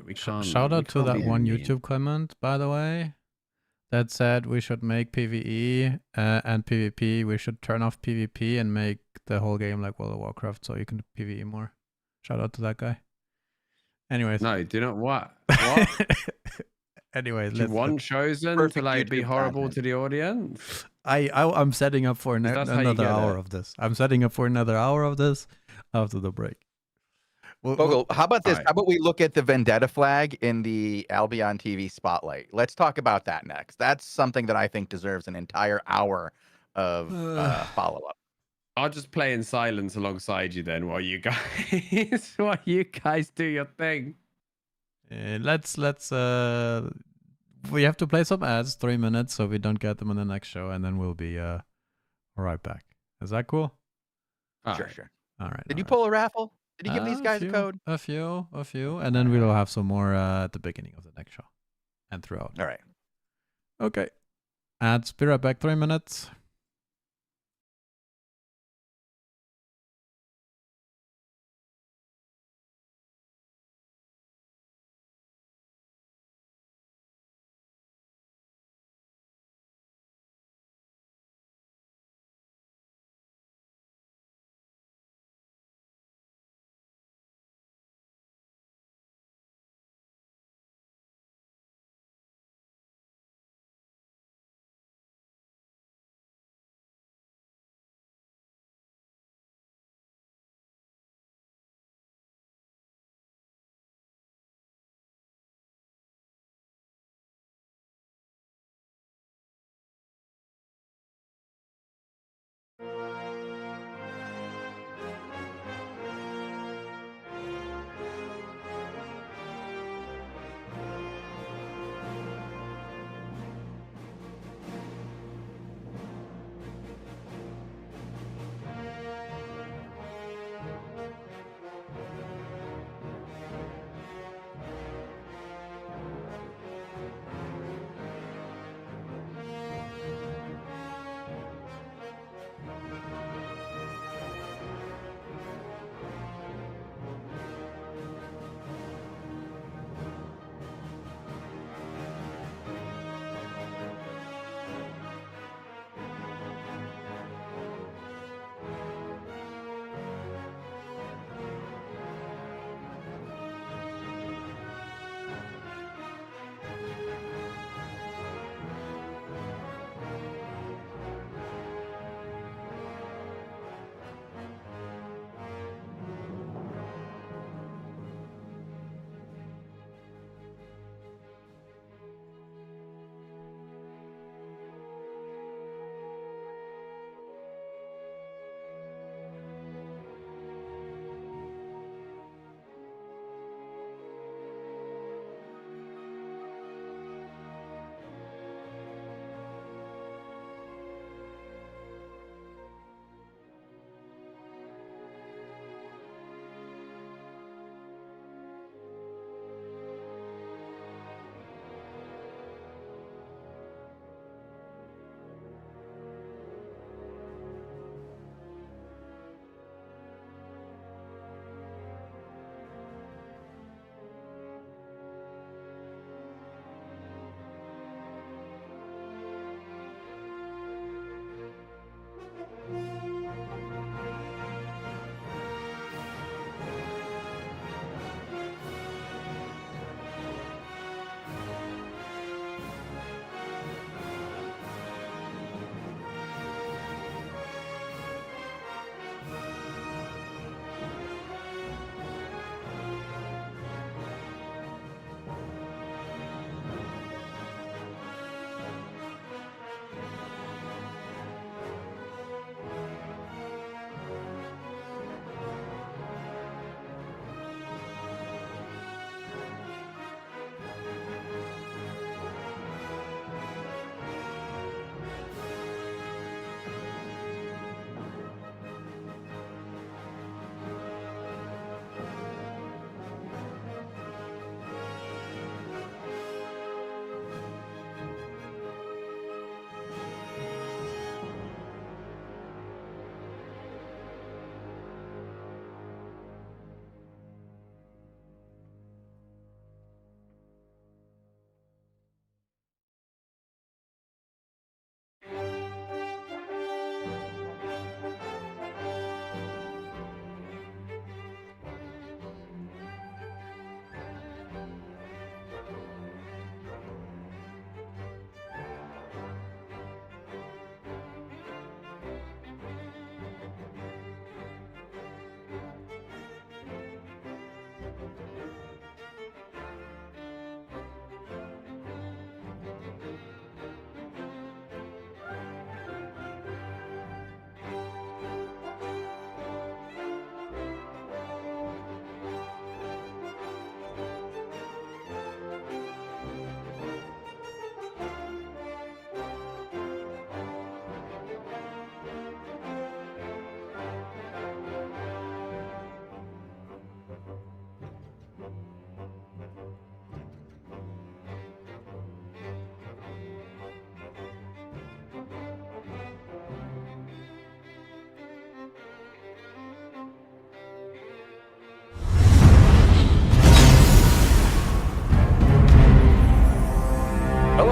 we can't. Shout out to that one YouTube comment, by the way, that said we should make PvE and PvP. We should turn off PvP and make the whole game like World of Warcraft, so you can PvE more. Shout out to that guy. Anyways. No, do not what? Anyway, you want Chosen to like be horrible content to the audience? I'm setting up for another hour of this. I'm setting up for another hour of this after the break. Bogle, how about this? Right. How about we look at the Vendetta flag in the Albion TV spotlight? Let's talk about that next. That's something that I think deserves an entire hour of follow-up. I'll just play in silence alongside you then while you guys do your thing. We have to play some ads, 3 minutes, so we don't get them in the next show, and then we'll be right back. Is that cool? Sure. All right. Did you pull a raffle? Did you give these guys a code? A few, and then we'll have some more at the beginning of the next show and throughout. All right. Okay. Ads, be right back, 3 minutes.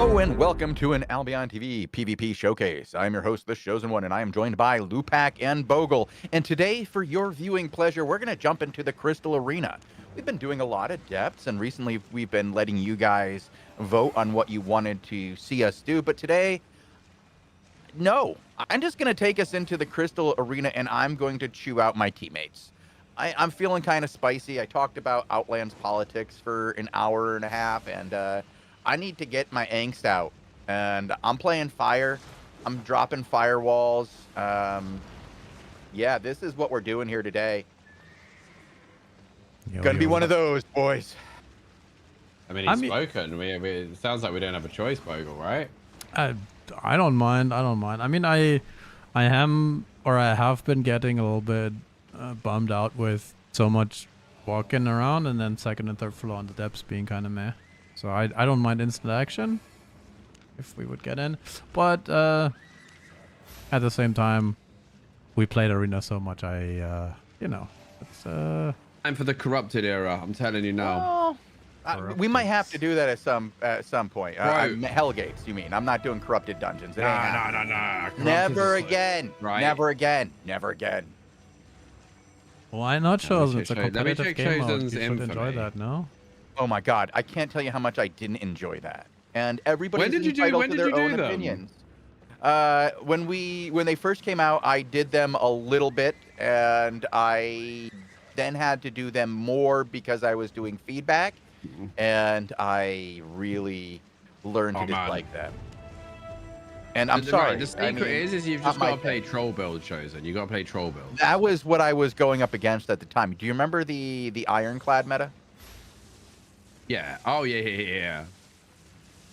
Hello and welcome to an Albion TV PvP showcase. I'm your host, The Chosen One, and I am joined by Lupac and Bogle. And today, for your viewing pleasure, we're going to jump into the Crystal Arena. We've been doing a lot of depths, and recently we've been letting you guys vote on what you wanted to see us do. But today, no, I'm just going to take us into the Crystal Arena, and I'm going to chew out my teammates. I'm feeling kind of spicy. I talked about Outlands politics for an hour and a half, and I need to get my angst out. And I'm playing fire. I'm dropping firewalls. Yeah, this is what we're doing here today. Gonna be one of those, boys. I mean, he's spoken. It sounds like we don't have a choice, Bogle, right? I don't mind. I don't mind. I mean, I have been getting a little bit bummed out with so much walking around and then second and third floor on the depths being kind of meh. So I don't mind instant action if we would get in. But at the same time, we played Arena so much, you know, it's... I'm for the corrupted era, I'm telling you now. We might have to do that at some point. Hellgates, you mean? I'm not doing corrupted dungeons. No. Never again. Right. Never again. Never again. Why not Chosen? It's a Let me competitive check game mode. You Chosen's should infamy. enjoy that, no? Oh my God, I can't tell you how much I didn't enjoy that. And everybody's entitled to their own opinions. When they first came out, I did them a little bit, and I then had to do them more because I was doing feedback, and I really learned to dislike them. And I'm sorry. Right, the secret is you've just got to play troll build, Chosen. You got to play troll build. That was what I was going up against at the time. Do you remember the Ironclad meta? Yeah. Oh yeah.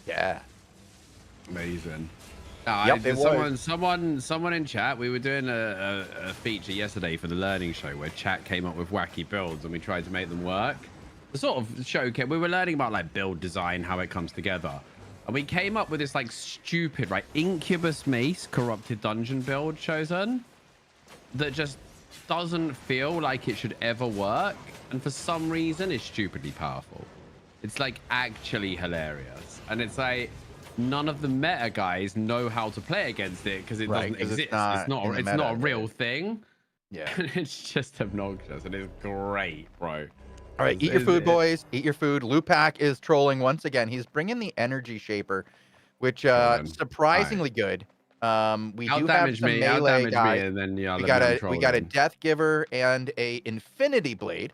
Yeah. Amazing. Someone in chat. We were doing a feature yesterday for the learning show where chat came up with wacky builds and we tried to make them work. The sort of show we were learning about like build design, how it comes together. And we came up with this like stupid, right, Incubus Mace corrupted dungeon build, Chosen, that just doesn't feel like it should ever work. And for some reason, it's stupidly powerful. It's like actually hilarious. And it's like none of the meta guys know how to play against it because it doesn't exist. It's not a real thing. Yeah. And it's just obnoxious and it's great, bro. All right, eat your food, boys. Eat your food. Lupac is trolling once again. He's bringing the Energy Shaper, which surprisingly good. We do have some melee guys. And then, we got a Death Giver and a Infinity Blade.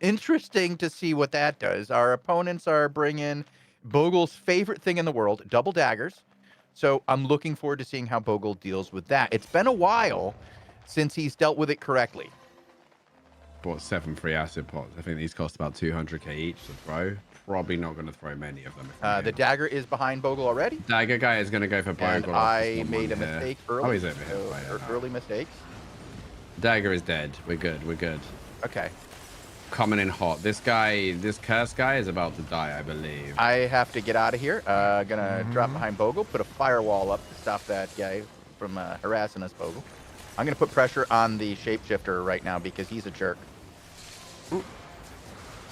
Interesting to see what that does. Our opponents are bringing Bogle's favorite thing in the world, double daggers. So I'm looking forward to seeing how Bogle deals with that. It's been a while since he's dealt with it correctly. Bought 7 free acid pots. I think these cost about 200k each to throw. Probably not going to throw many of them. The dagger is behind Bogle already. Dagger guy is going to go for Bogle. I made a mistake early. Oh, he's over here. Early mistakes. Dagger is dead. We're good. We're good. Okay. Coming in hot. This curse guy is about to die, I believe. I have to get out of here. Gonna drop behind Bogle, put a firewall up to stop that guy from harassing us, Bogle. I'm gonna put pressure on the shapeshifter right now because he's a jerk.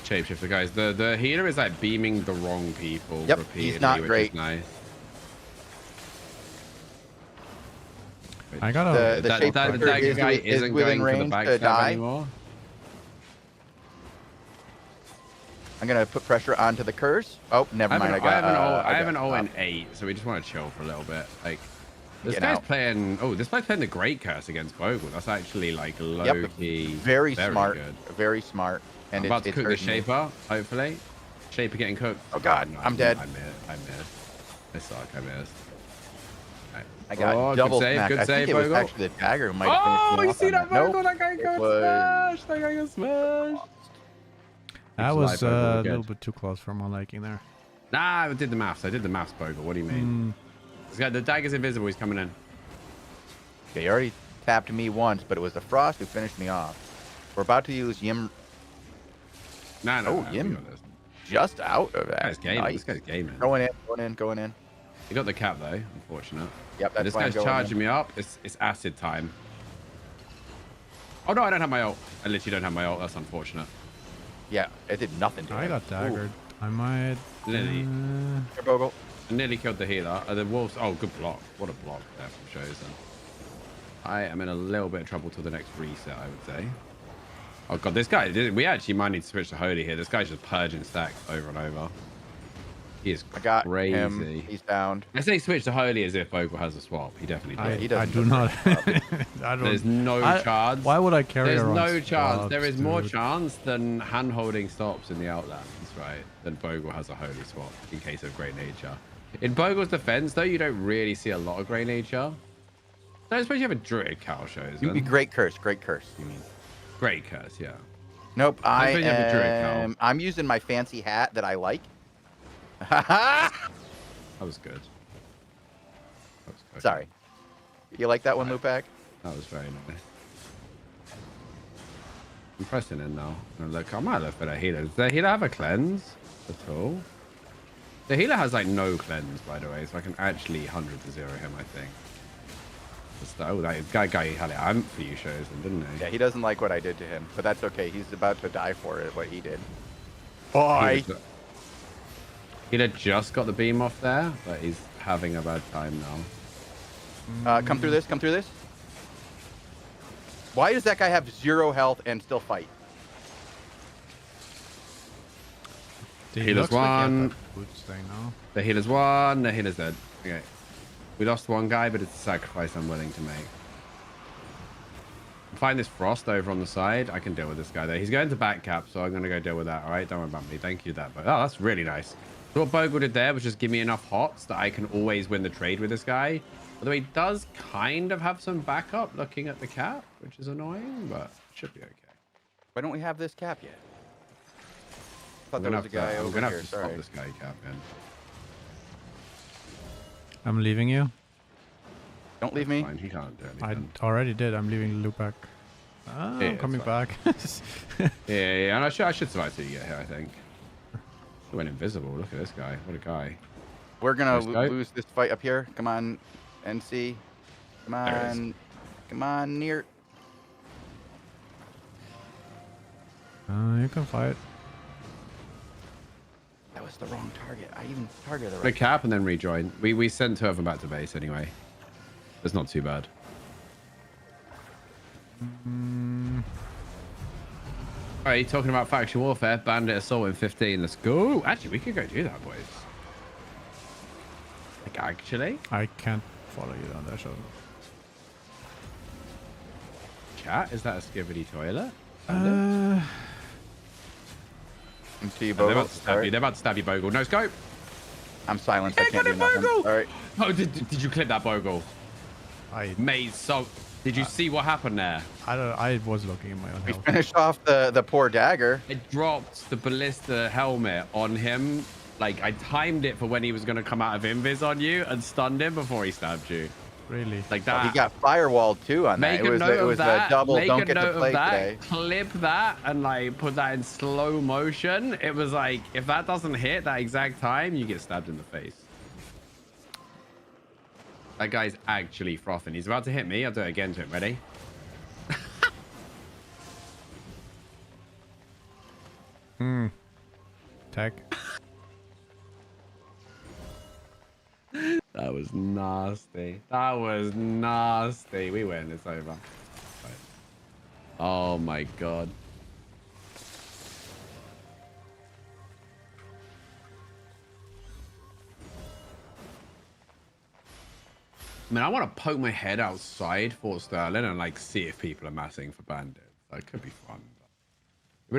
Shapeshifter guys, the healer is like beaming the wrong people repeatedly, he's not great. Is nice. I got the shapeshifter guy isn't within range to die anymore. I'm gonna put pressure onto the curse. Oh, never mind. I have an O in 8, so we just want to chill for a little bit. Like this guy's playing. Oh, this guy's playing the Great Curse against Bogle. That's actually like low key. Very smart. Good. Very smart. And I'm about to cook the Shaper, hopefully. Shaper getting cooked. Oh God, I'm dead. I missed. I suck. I missed. Right. I got double smack. Good I save, think it was Bogle. actually the dagger who might have finished me you off see on that Bogle? That guy got smashed. That guy got smashed. That was a little bit too close for my liking there. Nah, I did the maths. Bogle. What do you mean? This guy, the dagger's invisible. He's coming in. Okay, he already tapped me once, but it was the Frost who finished me off. We're about to use Yim. No, Yim just out of that. This guy's gaming. Going in. He got the cap though, unfortunate. Yep, that's this guy's charging me up. It's acid time. Oh no, I don't have my ult. I literally don't have my ult. That's unfortunate. Yeah, it did nothing to I him. got daggered. I might... Lily. Here, Bogle. Nearly killed the healer. The wolves. Oh, good block. What a block there from Chosen. I am in a little bit of trouble till the next reset, I would say. Oh god, this guy. We actually might need to switch to Holy here. This guy's just purging stacks over and over. He is crazy. I got him. He's down. I say switch to Holy as if Bogle has a swap. He definitely does. He doesn't. I do not. I don't. There's no chance. Why would I carry There's around no chance. swaps, There is dude? more chance than hand-holding stops in the Outlands, right? Than Bogle has a Holy swap in case of Great Nature. In Bogle's defense, though, you don't really see a lot of Great Nature. I suppose you have a Druid cow shows. Great curse. Great curse. You mean? Great curse, yeah. Nope. I'm using my fancy hat that I like. That was good. Sorry. You like that one, Lupac? That was very nice. I'm pressing in now. Look, I might look for the healer. Does the healer have a cleanse at all? The healer has like no cleanse, by the way, so I can actually 100 to 0 him, I think. Oh, that guy had it amp for you, shows him, didn't he? Yeah, he doesn't like what I did to him, but that's okay. He's about to die for it, what he did. Boy! He'd have just got the beam off there, but he's having a bad time now. Come through this. Come through this. Why does that guy have 0 health and still fight? The healer's one. Now. The healer's one. The healer's dead. Okay. We lost one guy, but it's a sacrifice I'm willing to make. Find this Frost over on the side. I can deal with this guy there. He's going to back cap, so I'm going to go deal with that. All right, don't worry about me. Thank you, that. But oh, that's really nice. So what Bogle did there was just give me enough hots that I can always win the trade with this guy. Although he does kind of have some backup looking at the cap, which is annoying, but it should be okay. Why don't we have this cap yet? I thought I'm there was a guy over gonna here. have to stop this guy cap in. I'm leaving you. Don't leave me. Fine, he can't do anything. I already did. I'm leaving Lupac. Ah, Yeah, I'm coming back. yeah, and I should survive till you get here, I think. He went invisible. Look at this guy. What a guy. We're gonna lose this fight up here. Come on, NC. Come on. Come on, near. You can fight. That was the wrong target. I even targeted the The right. cap and then rejoin. We sent 2 of them back to base anyway. It's not too bad. Alright, talking about faction warfare, bandit assault in 15. Let's go. Actually, we could go do that, boys. Like, actually? I can't follow you down there, so. Chat, is that a skivvy toilet? Into you, They're Bogle. about to stab you. They're about to stab you, Bogle. No scope. I'm silenced. Yeah, I can't got do it, nothing. Bogle! All right. Oh, did you clip that, Bogle? Mate, so did you see what happened there? I was looking in my own We health. finished off the poor dagger. I dropped the ballista helmet on him. Like, I timed it for when he was going to come out of invis on you and stunned him before he stabbed you. Really? Like Oh, that. he got firewalled too on that. Make a note of that. A double Make don't a get note to play of that. today. Clip that and like put that in slow motion. It was like, if that doesn't hit that exact time, you get stabbed in the face. That guy's actually frothing. He's about to hit me. I'll do it again to him. Ready? Tag. That was nasty. That was nasty. We win. It's over. Right. Oh my god. I mean, I want to poke my head outside Fort Sterling and like see if people are massing for bandits. That could be fun. I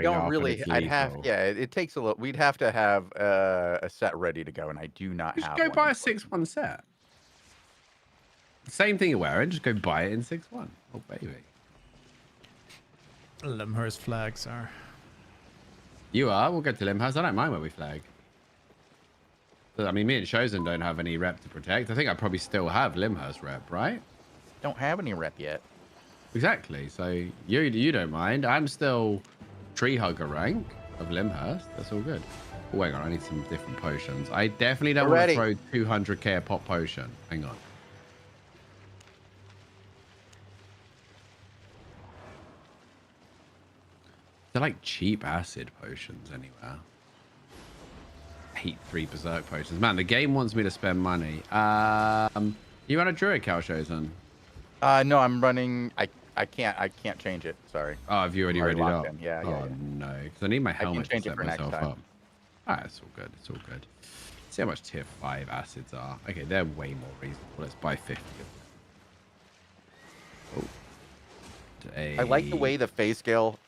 don't really. I'd have. Yeah, it takes a little. We'd have to have a set ready to go, and I do not Just have. go one. buy a 6-1 set. Same thing you're wearing. Just go buy it in 6-1. Oh baby. Limhurst flags are. You are. We'll get to Limhouse. I don't mind where we flag. I mean, me and Chosen don't have any rep to protect. I think I probably still have Limhurst rep, right? Don't have any rep yet. Exactly. So you don't mind. I'm still tree hugger rank of Limhurst. That's all good. Oh, hang on. I need some different potions. I definitely don't want to throw 200k a pop potion. Hang on. They're like cheap acid potions anywhere. Hey, hate 3 berserk potions. Man, the game wants me to spend money. You run a druid cow, Chosen? No, I'm running. I can't change it. Sorry. Oh, have you already I'm readied locked up? in. Yeah, Oh yeah. no, because I need my I can helmet to change it set for next myself time. up. Ah, it's all good. It's all good. See how much tier 5 acids are. Okay, they're way more reasonable. Let's buy 50 of them. Oh. I like the way the phase scale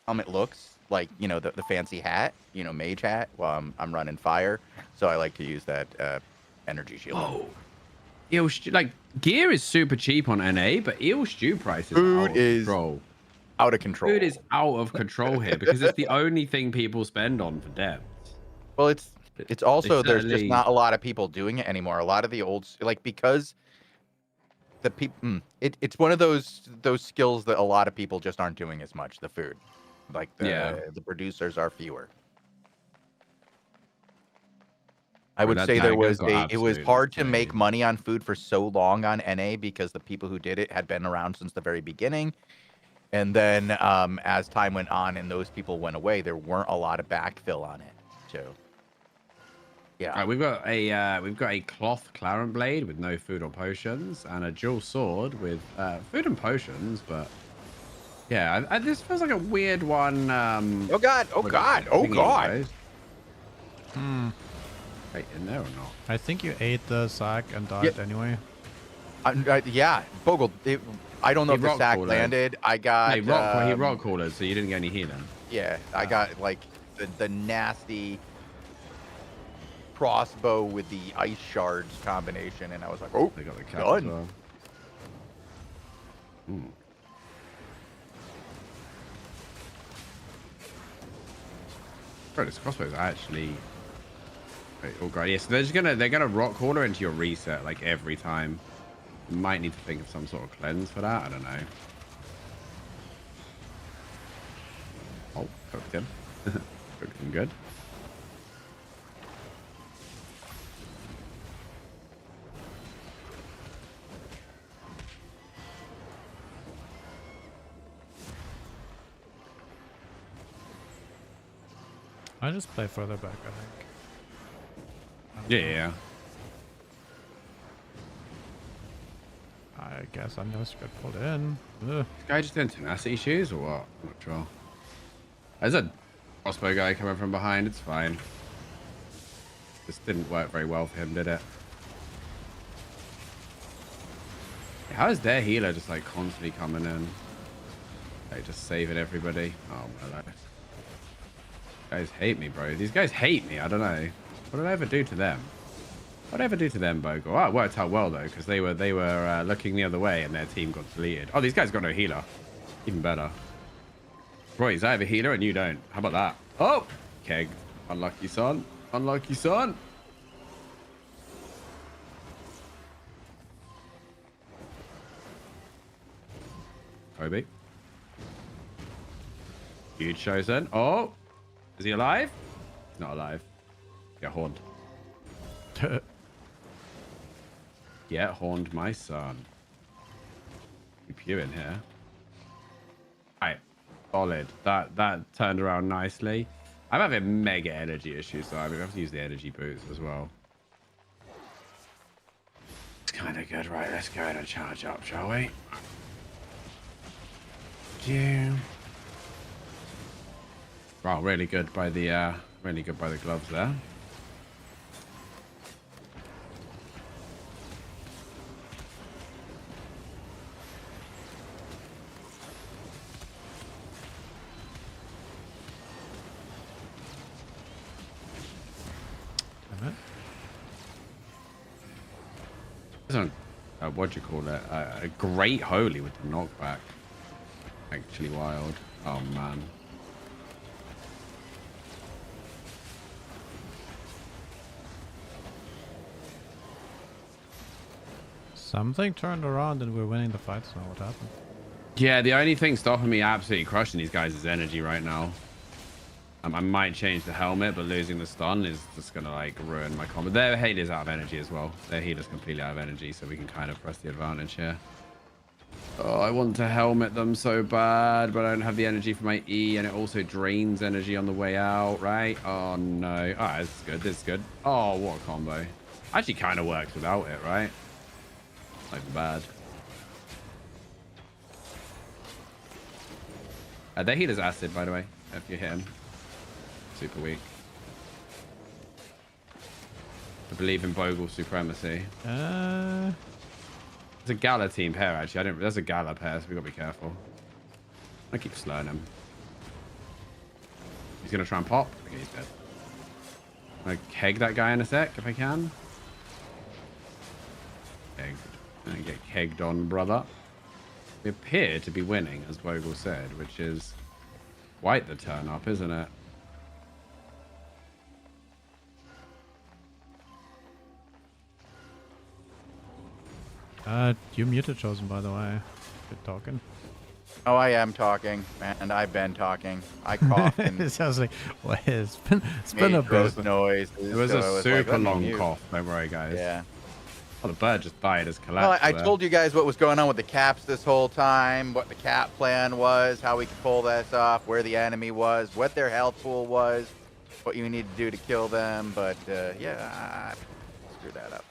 helmet looks. Like, you know, the fancy hat, you know, mage hat, while I'm running fire. So I like to use that energy shield. Oh. Eel like, gear is super cheap on NA, but eel stew prices Food is control. out of control. Food is out of control here because it's the only thing people spend on for depths. Well, it's also there's just certainly... not a lot of people doing it anymore. A lot of the old, like, because the people, it's one of those skills that a lot of people just aren't doing as much. The food, like the producers are fewer. I would say there was it was hard to make money on food for so long on NA because the people who did it had been around since the very beginning. And then as time went on and those people went away, there weren't a lot of backfill on it. So yeah. Right, we've got a cloth claret blade with no food or potions, and a dual sword with food and potions, but yeah, this feels like a weird one. Oh god! Oh god! Oh god! Wait, in there or not? I think you ate the sack and died anyway. Yeah, Bogle. I don't know if the sack landed. I got. He rock crawlers, so you didn't get any healing. Yeah, I got like the nasty crossbow with the ice shards combination, and I was like, oh, they got the cap done. As well. Bro, this crossbow is actually. Oh god, yes. Yeah, so they're gonna rock crawler into your reset like every time. You might need to think of some sort of cleanse for that. I don't know. Oh, cooked him. Cooked him good. I just play further back, I think. Yeah. I guess I just got pulled in. Ugh. This guy just in tenacity shoes or what? I'm not sure. There's a crossbow guy coming from behind. It's fine. This didn't work very well for him, did it? How is their healer just like constantly coming in? Like just saving everybody. Oh my life. Guys hate me, bro. These guys hate me. I don't know. What did I ever do to them? What did I ever do to them, Bogle? Oh, it worked out well though, because they were looking the other way and their team got deleted. Oh, these guys got no healer. Even better. Royce, I have a healer and you don't. How about that? Oh, kegged. Unlucky son. Unlucky son. Kobe. Huge Chosen. Oh, is he alive? He's not alive. Get horned. Get horned, my son. Keep you in here. Alright, solid. That turned around nicely. I'm having mega energy issues, so I have to use the energy boots as well. It's kind of good, right? Let's go ahead and charge up, shall we? Yeah. Wow, really good by the gloves there. What do you call it? A great holy with the knockback. Actually wild. Oh man. Something turned around and we're winning the fight, so what happened? Yeah, the only thing stopping me absolutely crushing these guys is energy right now. I might change the helmet, but losing the stun is just gonna like ruin my combo. Their healer's out of energy as well. Their healer's completely out of energy, so we can kind of press the advantage here. Oh, I want to helmet them so bad, but I don't have the energy for my E, and it also drains energy on the way out, right? Oh, no. Oh, this is good. This is good. Oh, what a combo. Actually kind of works without it, right? Like bad. Their healer's acid, by the way, if you hit him. Super weak. I believe in Bogle supremacy. There's a Gala team pair, actually. There's a Gala pair, so we gotta be careful. I keep slowing him. He's gonna try and pop. Okay, he's dead. I'm gonna keg that guy in a sec, if I can. Keg. I'm gonna get kegged on, brother. We appear to be winning, as Bogle said, which is quite the turn up, isn't it? You muted Chosen, by the way. Good talking. Oh, I am talking, and I've been talking. I coughed and It sounds like, well, it's been a gross bit. noise. It was a super long cough. Don't worry, guys. Yeah. Oh, the bird just died as collapsed. Well, I told you guys what was going on with the caps this whole time, what the cap plan was, how we could pull this off, where the enemy was, what their health pool was, what you need to do to kill them. But yeah, screw that up.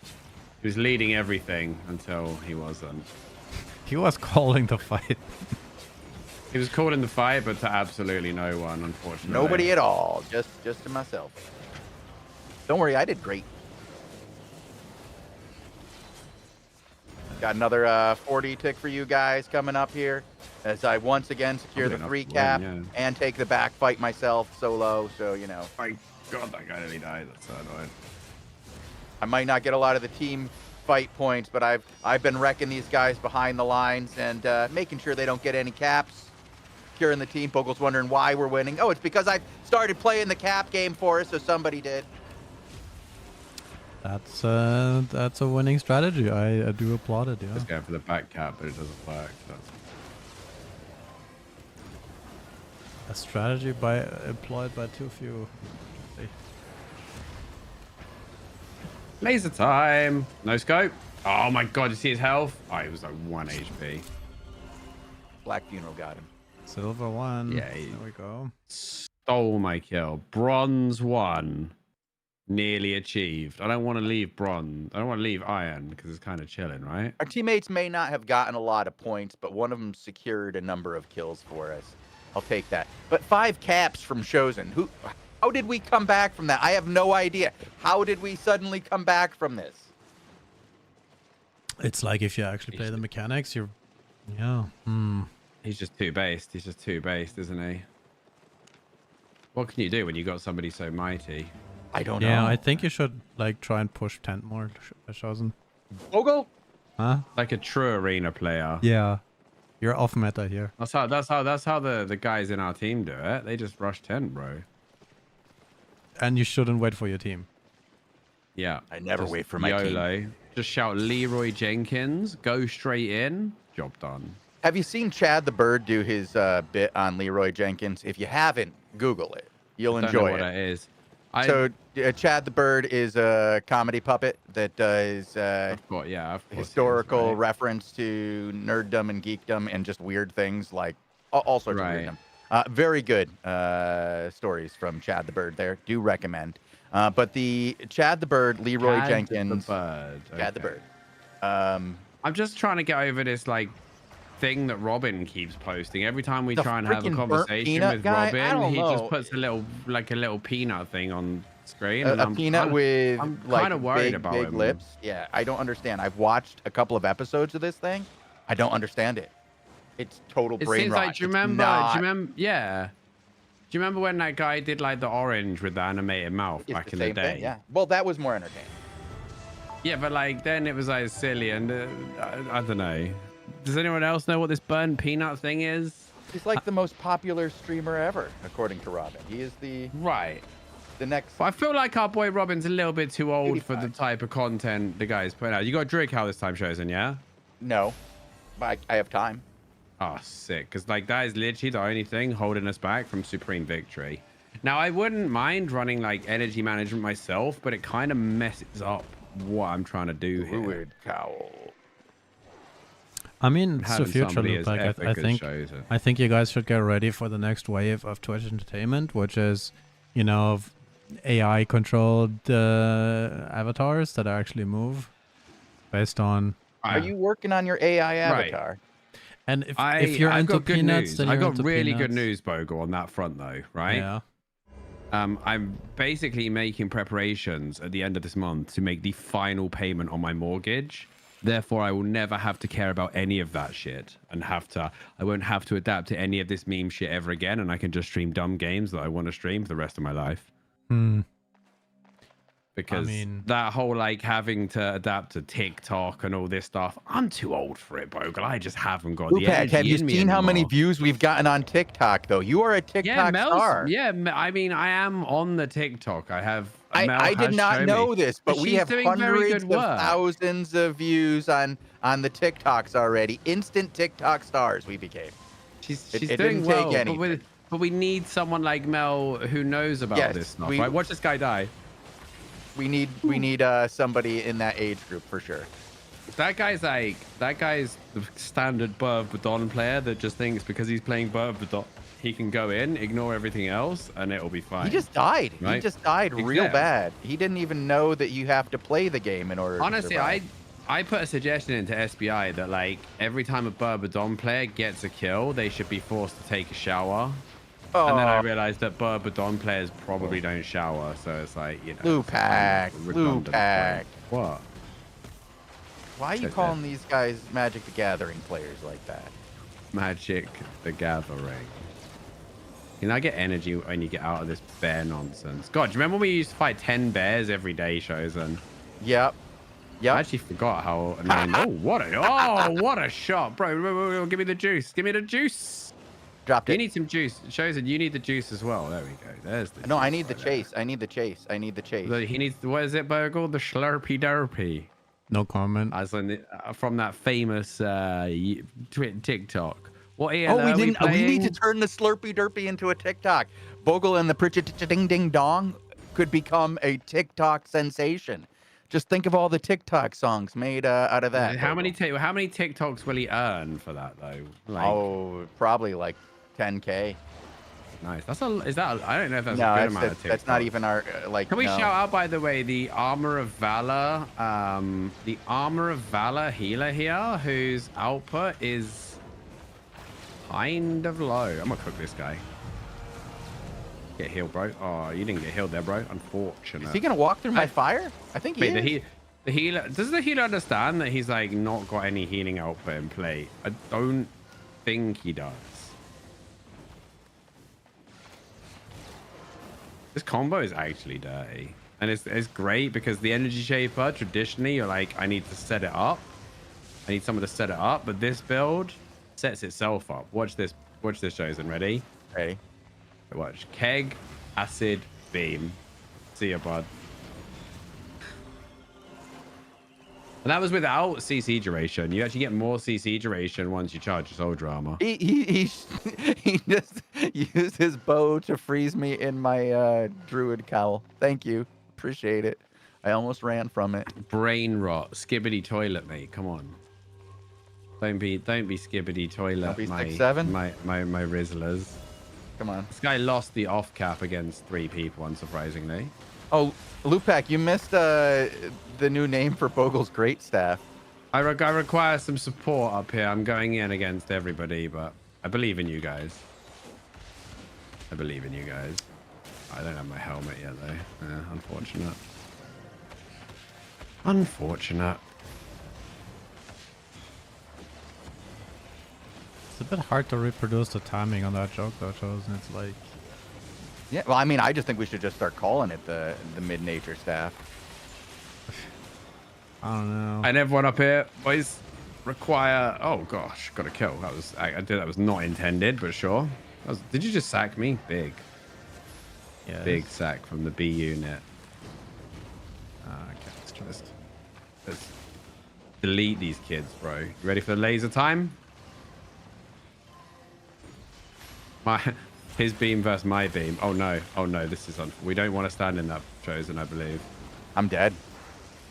He was leading everything until he wasn't. He was calling the fight. He was called in the fight, but to absolutely no one, unfortunately. Nobody at all, just to myself. Don't worry, I did great. Got another 40 tick for you guys coming up here as I once again secure the 3 cap and take the back fight myself solo. So, you know. My God, that guy nearly died. That's so annoying. I might not get a lot of the team fight points, but I've been wrecking these guys behind the lines and making sure they don't get any caps. Securing the team. Bogle's wondering why we're winning. Oh, it's because I started playing the cap game for us, so somebody did. That's a winning strategy. I do applaud it. Yeah. Just going for the back cap, but it doesn't work. A strategy employed by too few. Laser time. No scope. Oh my God! You see his health? Oh, he was like 1 HP. Black Funeral got him. Silver 1. Yeah. There we go. Stole my kill. Bronze 1. Nearly achieved. I don't want to leave bronze. I don't want to leave iron because it's kind of chilling, right? Our teammates may not have gotten a lot of points, but one of them secured a number of kills for us. I'll take that. But 5 caps from Chosen. How did we come back from that? I have no idea. How did we suddenly come back from this? It's like if you actually play the mechanics, you're... Yeah. He's just too based. He's just too based, isn't he? What can you do when you got somebody so mighty? I don't know. Yeah, I think you should like try and push tent more, Chosen. Bogle? Huh? Like a true arena player. Yeah. You're off meta here. That's how the guys in our team do it. They just rush tent, bro. And you shouldn't wait for your team. Yeah. I never just wait for my team. Just shout Leroy Jenkins, go straight in, job done. Have you seen Chad the Bird do his bit on Leroy Jenkins? If you haven't, Google it. You'll enjoy it. I don't know what that is. So Chad the Bird is a comedy puppet that does historical reference to nerddom and geekdom and just weird things like all sorts of weirddom. Very good stories from Chad the Bird there. Do recommend. But the Chad the Bird, Leroy Jenkins. Chad the Bird. I'm just trying to get over this like thing that Robin keeps posting. Every time we try and have a conversation with Robin, he just puts a little peanut thing on screen. A peanut with I'm like kind of worried about big him. lips. Yeah, I don't understand. I've watched a couple of episodes of this thing. I don't understand it. It's total brain rot. Like, do you remember? Yeah. Do you remember when that guy did like the orange with the animated mouth back in the day? Thing, yeah. Well, that was more entertaining. Yeah, but like then it was like silly and I don't know. Does anyone else know what this burnt peanut thing is? He's like the most popular streamer ever, according to Robin. He is the next. But I feel like our boy Robin's a little bit too old 85. for the type of content the guy's putting out. You got Drake how this time, Chosen, yeah? No, but I have time. Oh, sick. Because like that is literally the only thing holding us back from supreme victory. Now, I wouldn't mind running like energy management myself, but it kind of messes up what I'm trying to do here. Druid cowl. I mean, it's the Having future, somebody as Luke. Like, epic I as think Chosen. I think you guys should get ready for the next wave of Twitch entertainment, which is, you know, AI controlled avatars that actually move based on. Are you working on your AI avatar? And if you're I've into got good peanuts, news. then I you're got into really good peanuts. news, Bogle, on that front though, right? Yeah. I'm basically making preparations at the end of this month to make the final payment on my mortgage. Therefore, I will never have to care about any of that shit and I won't have to adapt to any of this meme shit ever again. And I can just stream dumb games that I want to stream for the rest of my life. Because that whole like having to adapt to TikTok and all this stuff, I'm too old for it, Bogle. I just haven't got the energy Have you in me seen how many anymore. views we've gotten on TikTok though? You are a TikTok star. Yeah, I mean, I am on the TikTok. I did not know this, but we have hundreds of thousands of views on the TikToks already. Instant TikTok stars we became. She's doing well, but we need someone like Mel who knows about this stuff. Right? Watch this guy die. We need somebody in that age group for sure. That guy's the standard Badon player that just thinks because he's playing Badon, he can go in, ignore everything else, and it'll be fine. He just died. Right? He just died real bad. He didn't even know that you have to play the game in order. Honestly, to survive. I put a suggestion into SBI that like every time a Badon player gets a kill, they should be forced to take a shower. Oh. And then I realized that Badon players probably don't shower, so it's like, you know. Lupac. What? Why are you calling these guys Magic the Gathering players like that? Magic the Gathering. You know, I get energy when you get out of this bear nonsense. God, do you remember when we used to fight 10 bears every day, Chosen? Yep. I actually forgot how annoying. What a shot, bro. Give me the juice. Give me the juice. Dropped it. You need some juice. Chosen, you need the juice as well. There we go. There's the No, I need the chase. I need the chase. I need the chase. He needs, what is it, Bogle? The Slurpy Derpy. No comment. As in from that famous TikTok. What we need to turn the Slurpy Derpy into a TikTok. Bogle and the Pritchett Ding Ding Dong could become a TikTok sensation. Just think of all the TikTok songs made out of that. How many TikToks will he earn for that though? Like, probably like 10K. Nice. I don't know if that's a good amount of TikTok. That's not even our like. Can we shout out, by the way, the Armor of Valor healer here, whose output is kind of low. I'm gonna cook this guy. Get healed, bro. Oh, you didn't get healed there, bro. Unfortunate. Is he gonna walk through my fire? I think he is. The healer, does the healer understand that he's like not got any healing output in play? I don't think he does. This combo is actually dirty, and it's great because the energy shaper traditionally you're like, I need to set it up. I need someone to set it up, but this build sets itself up. Watch this, Chosen. Ready? Ready. Watch. Keg, acid, beam. See ya, bud. And that was without CC duration. You actually get more CC duration once you charge your soldier armor. He just used his bow to freeze me in my druid cowl. Thank you. Appreciate it. I almost ran from it. Brain rot. Skibbity toilet, mate. Come on. Don't be skibbity toilet. Don't be 6'7". My Rizzlers. Come on. This guy lost the off cap against 3 people, unsurprisingly. Oh, Lupac, you missed the new name for Bogle's great staff. I require some support up here. I'm going in against everybody, but I believe in you guys. I believe in you guys. I don't have my helmet yet, though. Yeah, unfortunate. Unfortunate. It's a bit hard to reproduce the timing on that joke, though, Chosen. It's like... Yeah, well, I mean, I just think we should just start calling it the mid-nature staff. I don't know. And everyone up here, boys, require... Oh, gosh, got a kill. That was not intended, but sure. Did you just sack me? Big. Yeah. Big sack from the B unit. Okay, let's delete these kids, bro. You ready for the laser time? His beam versus my beam. Oh no, this is we don't want to stand in that, Chosen, I believe. I'm dead.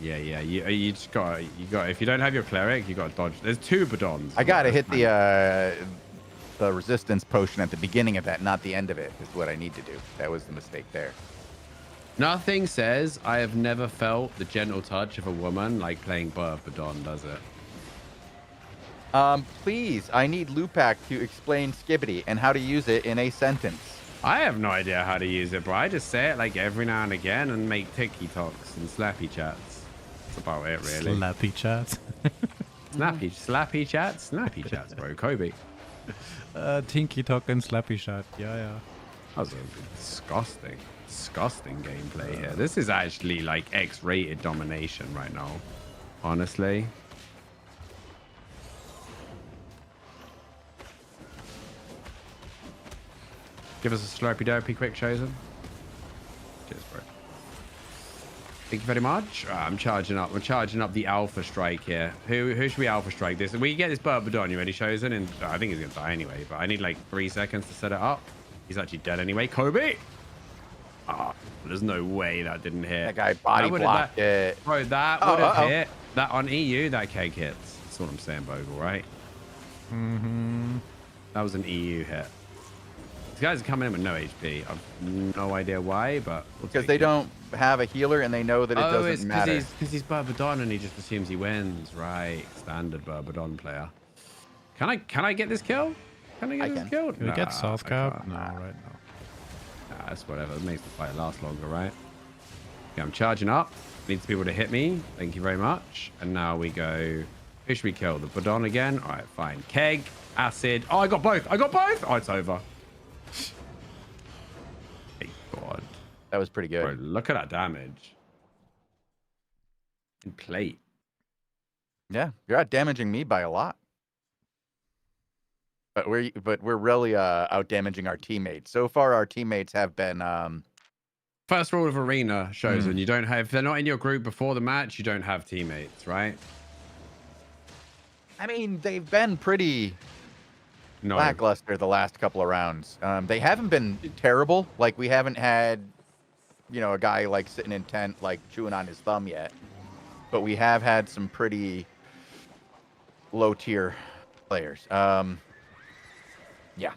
Yeah. You just got. If you don't have your cleric, you got to dodge. There's 2 Badons. I gotta hit the resistance potion at the beginning of that, not the end of it. Is what I need to do. That was the mistake there. Nothing says I have never felt the gentle touch of a woman like playing Badon, does it? Please, I need Lupac to explain Skibbity and how to use it in a sentence. I have no idea how to use it, bro. I just say it like every now and again and make TikToks and slappy chats. That's about it, really. Slappy chat. Slappy chats, bro. Kobe. Tinky talk and slappy chat. Yeah. That was a disgusting gameplay here. This is actually like X-rated domination right now, honestly. Give us a slurpy derpy quick, Chosen. Cheers, bro. Thank you very much. I'm charging up the alpha strike here. Who should we alpha strike this? We get this Badon. You ready, Chosen? And I think he's gonna die anyway, but I need like 3 seconds to set it up. He's actually dead anyway. Kobe. There's no way that didn't hit. That guy body blocked it. Bro, that would have hit. That on EU, that keg hits. That's what I'm saying, Bogle, right? That was an EU hit. These guys are coming in with no HP. I've no idea why, but because they don't have a healer and they know that it doesn't matter. Because he's Badon and he just assumes he wins, right? Standard Badon player. Can I get this kill? Can I get this kill? Can we get South Cap? No, right now. That's whatever. It makes the fight last longer, right? Okay, I'm charging up. Needs people to hit me. Thank you very much. And now we go. Who should we kill? The Badon again? All right, fine. Keg, acid. Oh, I got both. Oh, it's over. Thank God. That was pretty good. Bro, look at that damage. And plate. Yeah, you're out damaging me by a lot. But we're really out damaging our teammates. So far, our teammates have been. First rule of arena shows when you don't have, if they're not in your group before the match, you don't have teammates, right? I mean, they've been pretty lackluster the last couple of rounds. They haven't been terrible. Like we haven't had, a guy like sitting in tent like chewing on his thumb yet. But we have had some pretty low tier players. Yeah.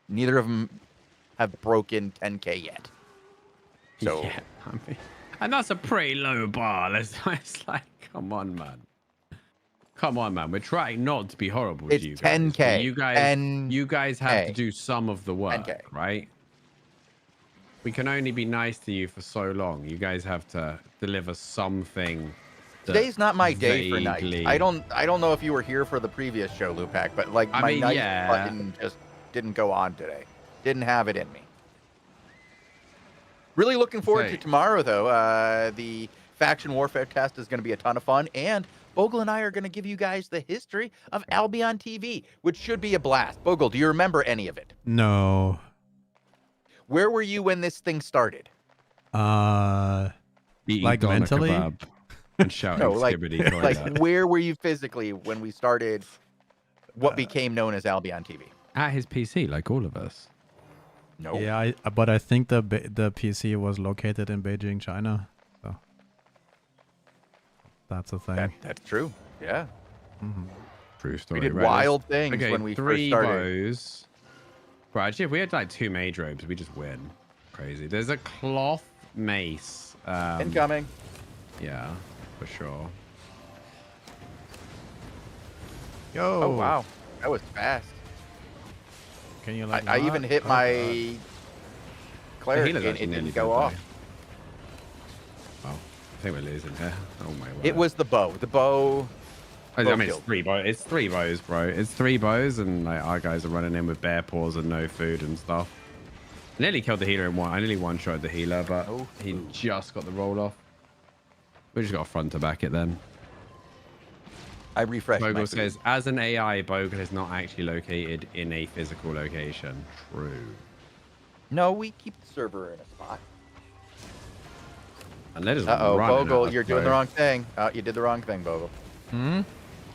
Neither of them have broken 10K yet. So, yeah, I mean, and that's a pretty low bar. It's like, come on, man. We're trying not to be horrible to you guys. 10K. You guys have to do some of the work, 10K. Right? We can only be nice to you for so long. You guys have to deliver something. Today's not my day for night. I don't know if you were here for the previous show, Lupac, but like my night button just didn't go on today. Didn't have it in me. Really looking forward to tomorrow, though. The faction warfare test is going to be a ton of fun, and Bogle and I are going to give you guys the history of Albion TV, which should be a blast. Bogle, do you remember any of it? No. Where were you when this thing started? Like mentally? And shouting like where were you physically when we started what became known as Albion TV? At his PC, like all of us. No. Yeah, but I think the PC was located in Beijing, China. So that's a thing. That's true. Yeah. True story. We did wild things when we first started. Bows. Right, actually, if we had like 2 mage robes, we just win. Crazy. There's a cloth mace. Incoming. Yeah, for sure. Yo. Oh wow, that was fast. Can you like? I even hit my cleric and it didn't go off. Oh, I think we're losing here. Oh my word. It was the bow. The bow. I mean, it's 3 bows. It's 3 bows, bro. It's 3 bows, and like, our guys are running in with bare paws and no food and stuff. I nearly killed the healer in one. I nearly one-shot the healer, but he just got the roll off. We just got to front to back it then. I refreshed. Bogle says, as an AI, Bogle is not actually located in a physical location. True. No, we keep the server in a spot. And let us Bogle, you're doing the wrong thing. You did the wrong thing, Bogle.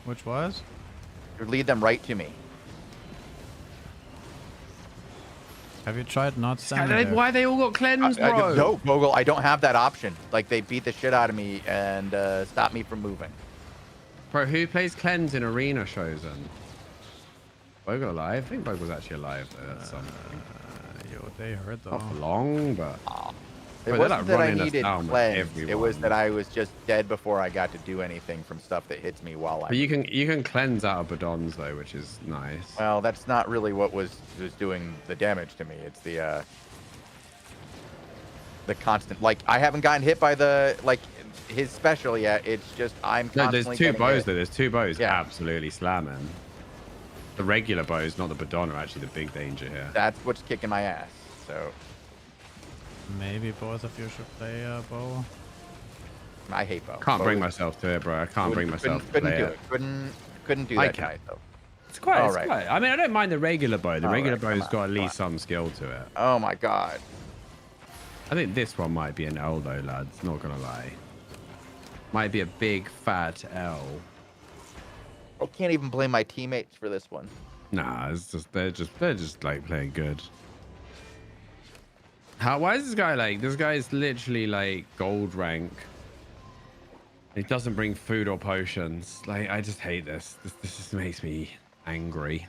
Which was? Lead them right to me. Have you tried not standing there? Why they all got cleansed, bro? No, Bogle, I don't have that option. Like, they beat the shit out of me and stopped me from moving. Bro, who plays cleanse in arena shows then? Bogle alive? I think Bogle's actually alive though. That's something. Yo, they hurt though. Not for long, but It bro, wasn't that I needed cleanse. cleanse. It was that I was just dead before I got to do anything from stuff that hits me while I. But you can cleanse out of Badons though, which is nice. Well, that's not really what was doing the damage to me. It's the constant. Like, I haven't gotten hit by his special yet. It's just I'm constantly. No, there's two bows hit. though. There's two bows. Yeah. Absolutely slamming. The regular bows, not the Badon, are actually the big danger here. That's what's kicking my ass. So. Maybe both of you should play bow. I hate bow. Can't bow bring is- myself to it, bro. I can't bring myself to Couldn't play do it. it. Couldn't do I that can. guy though. It's quite. All It's right. quite. I mean, I don't mind the regular bow. The All regular right, come bow's on, got at come least on. some skill to it. Oh my god. I think this one might be an L though, lads. Not gonna lie. Might be a big fat L. I can't even blame my teammates for this one. Nah, it's just they're just like playing good. Why is this guy like? This guy is literally like gold rank. He doesn't bring food or potions. Like, I just hate this. This just makes me angry.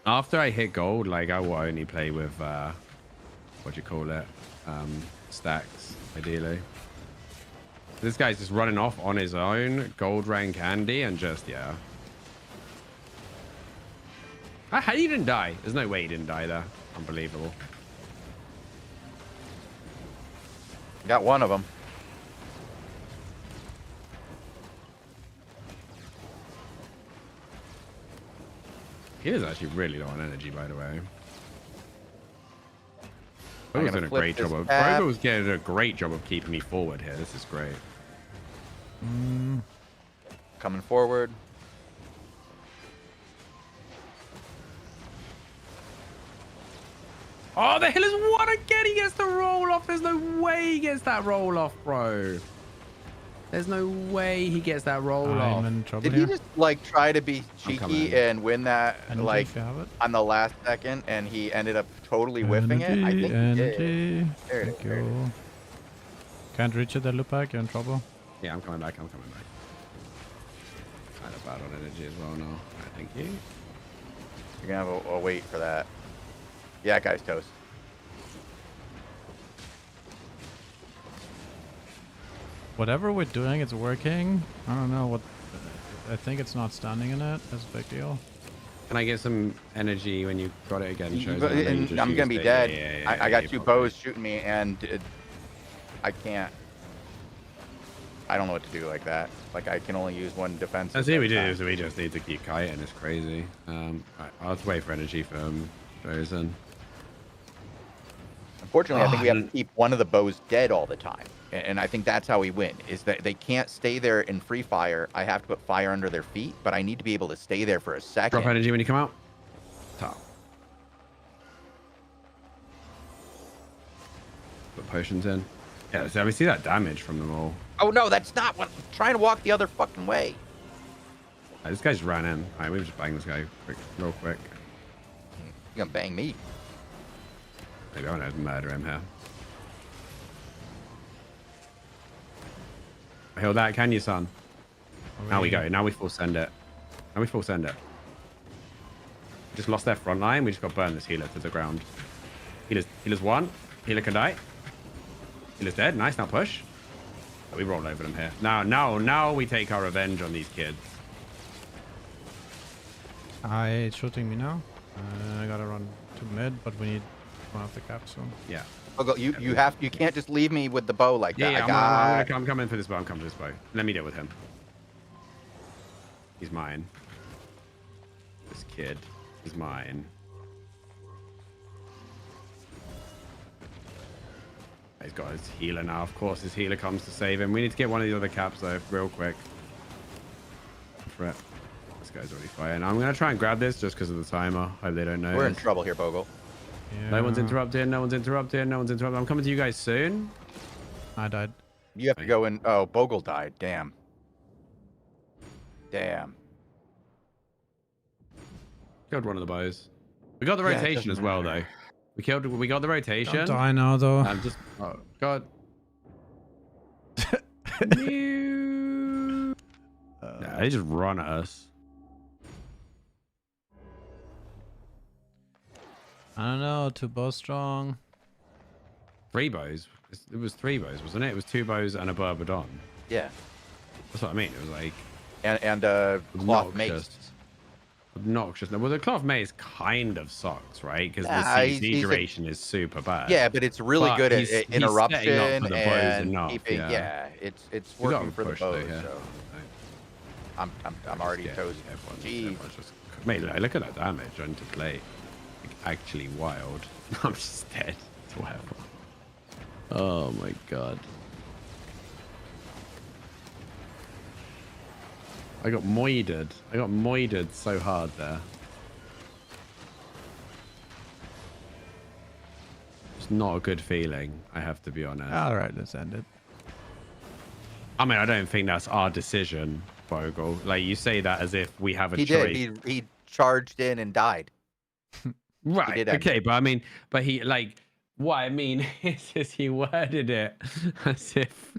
After I hit gold, like, I will only play with what do you call it? Stacks, ideally. This guy's just running off on his own, gold rank Andy, and just yeah. How you didn't die? There's no way he didn't die there. Unbelievable. Got one of them. He is actually really low on energy, by the way. I'm Brogo's gonna doing a flip great this job of. tab. Brogo's getting a great job of keeping me forward here. This is great. Coming forward. Oh, the Healer's won again. He gets the roll off. There's no way he gets that roll off, bro. There's no way he gets that roll off. I'm in trouble Did here. he just like try to be coming. cheeky and win that Energy, like if you have it. on the last second, and he ended up totally whiffing it? I think he did. Energy. There it Thank is, there it you. Can't reach it, then look back, you're in trouble. Yeah, I'm coming back. I'm coming back. Kind of bad on energy as well now. All right, thank you. You're gonna have a wait for that. Yeah, guy's toast. Whatever we're doing, it's working. I don't know what. I think it's not standing in it. That's a big deal. Can I get some energy when you got it again? Shows But- that you and just I'm gonna used be it. dead. Yeah, I got you two probably- bows shooting me, and I can't. I don't know what to do like that. Like, I can only use one defense. That's what we do. Is we just need to keep kiting. It's crazy. Right, I'll just wait for energy from Frozen. Unfortunately, I think we have Oh, to keep one of the bows dead all the time. And I think that's how we win, is that they can't stay there in free fire. I have to put fire under their feet, but I need to be able to stay there for a second. Drop energy when you come out. Top. Put potions in. Yeah, so we see that damage from them all. Oh, no, that's not what I'm trying to walk the other fucking way. This guy just ran in. All right, we just bang this guy real quick. You're going to bang me. Maybe I want to murder him here. Heal that, can you, son? Now we go. Now we full send it. Now we full send it. We just lost their front line. We just got to burn this healer to the ground. Healer's one. Healer can die. Healer's dead. Nice. Now push. Oh, we roll over them here. Now we take our revenge on these kids. It's shooting me now. I gotta run to mid, but we need one of the caps soon. Yeah. Oh, you can't just leave me with the bow like that. Yeah, I'm coming for this bow. I'm coming for this bow. Let me deal with him. He's mine. This kid is mine. He's got his healer now. Of course, his healer comes to save him. We need to get one of the other caps, though, real quick. For it. This guy's already fighting. I'm going to try and grab this just because of the timer. Hope they don't know. We're in trouble here, Bogle. Yeah. No one's interrupting. No one's interrupting. No one's interrupting. I'm coming to you guys soon. I died. You have to go in. Oh, Bogle died. Damn. Damn. Killed one of the bows. We got the Yeah, it rotation doesn't as well, matter. though. We got the rotation. Don't die now, though. I'm just, oh god. Yeah, they just run at us. I don't know. 2 bows strong. 3 bows. It was 3 bows, wasn't it? It was 2 bows and a Bourbadon. Yeah. That's what I mean. It was like And cloth mace. Obnoxious. Well, the cloth mace kind of sucks, right? Because the CC he's duration is super bad. Yeah, but it's really But good at he's interruption setting up for the bows and enough, keeping. yeah. It's We got working for the push, bows. though, yeah. So I'm already toast. Everyone's just, mate, look at that damage on to play. Like, actually wild. I'm just dead to whatever. Oh my god. I got moided. I got moided so hard there. It's not a good feeling, I have to be honest. All right, let's end it. I mean, I don't think that's our decision, Bogle. Like, you say that as if we have a He choice. did. He charged in and died. Right. did Okay, but I mean, but he like what I mean is he worded it as if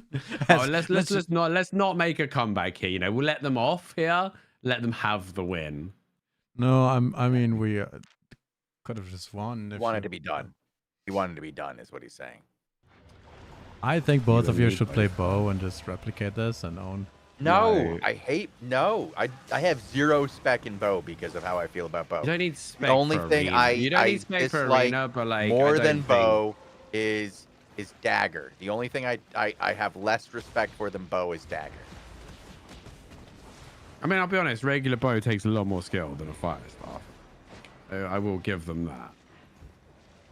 let's not make a comeback here. You know, we'll let them off here. Let them have the win. No, I mean we could have just won. He wanted to be done. He wanted to be done, is what he's saying. I think both of you should both. play bow and just replicate this and own. No, I have 0 spec in bow because of how I feel about bow. You don't need spec. The only for thing arena. You don't need spec for dislike arena, but like more I don't than think... bow is dagger. The only thing I have less respect for than bow is dagger. I mean, I'll be honest. Regular bow takes a lot more skill than a fire staff. I will give them that.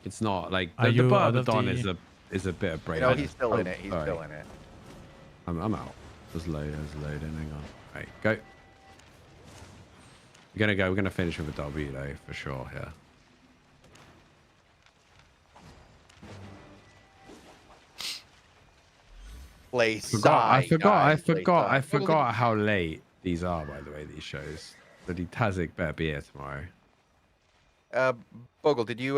It's not like the Bourbadon is a bit of brain. No, he's still in it. He's still in it. I'm out. Just loading. Hang on. Right, go. We're gonna finish with a W though, for sure. Yeah. I forgot how late these are. By the way, these shows. Bloody Tazik better be here tomorrow. Bogle, did you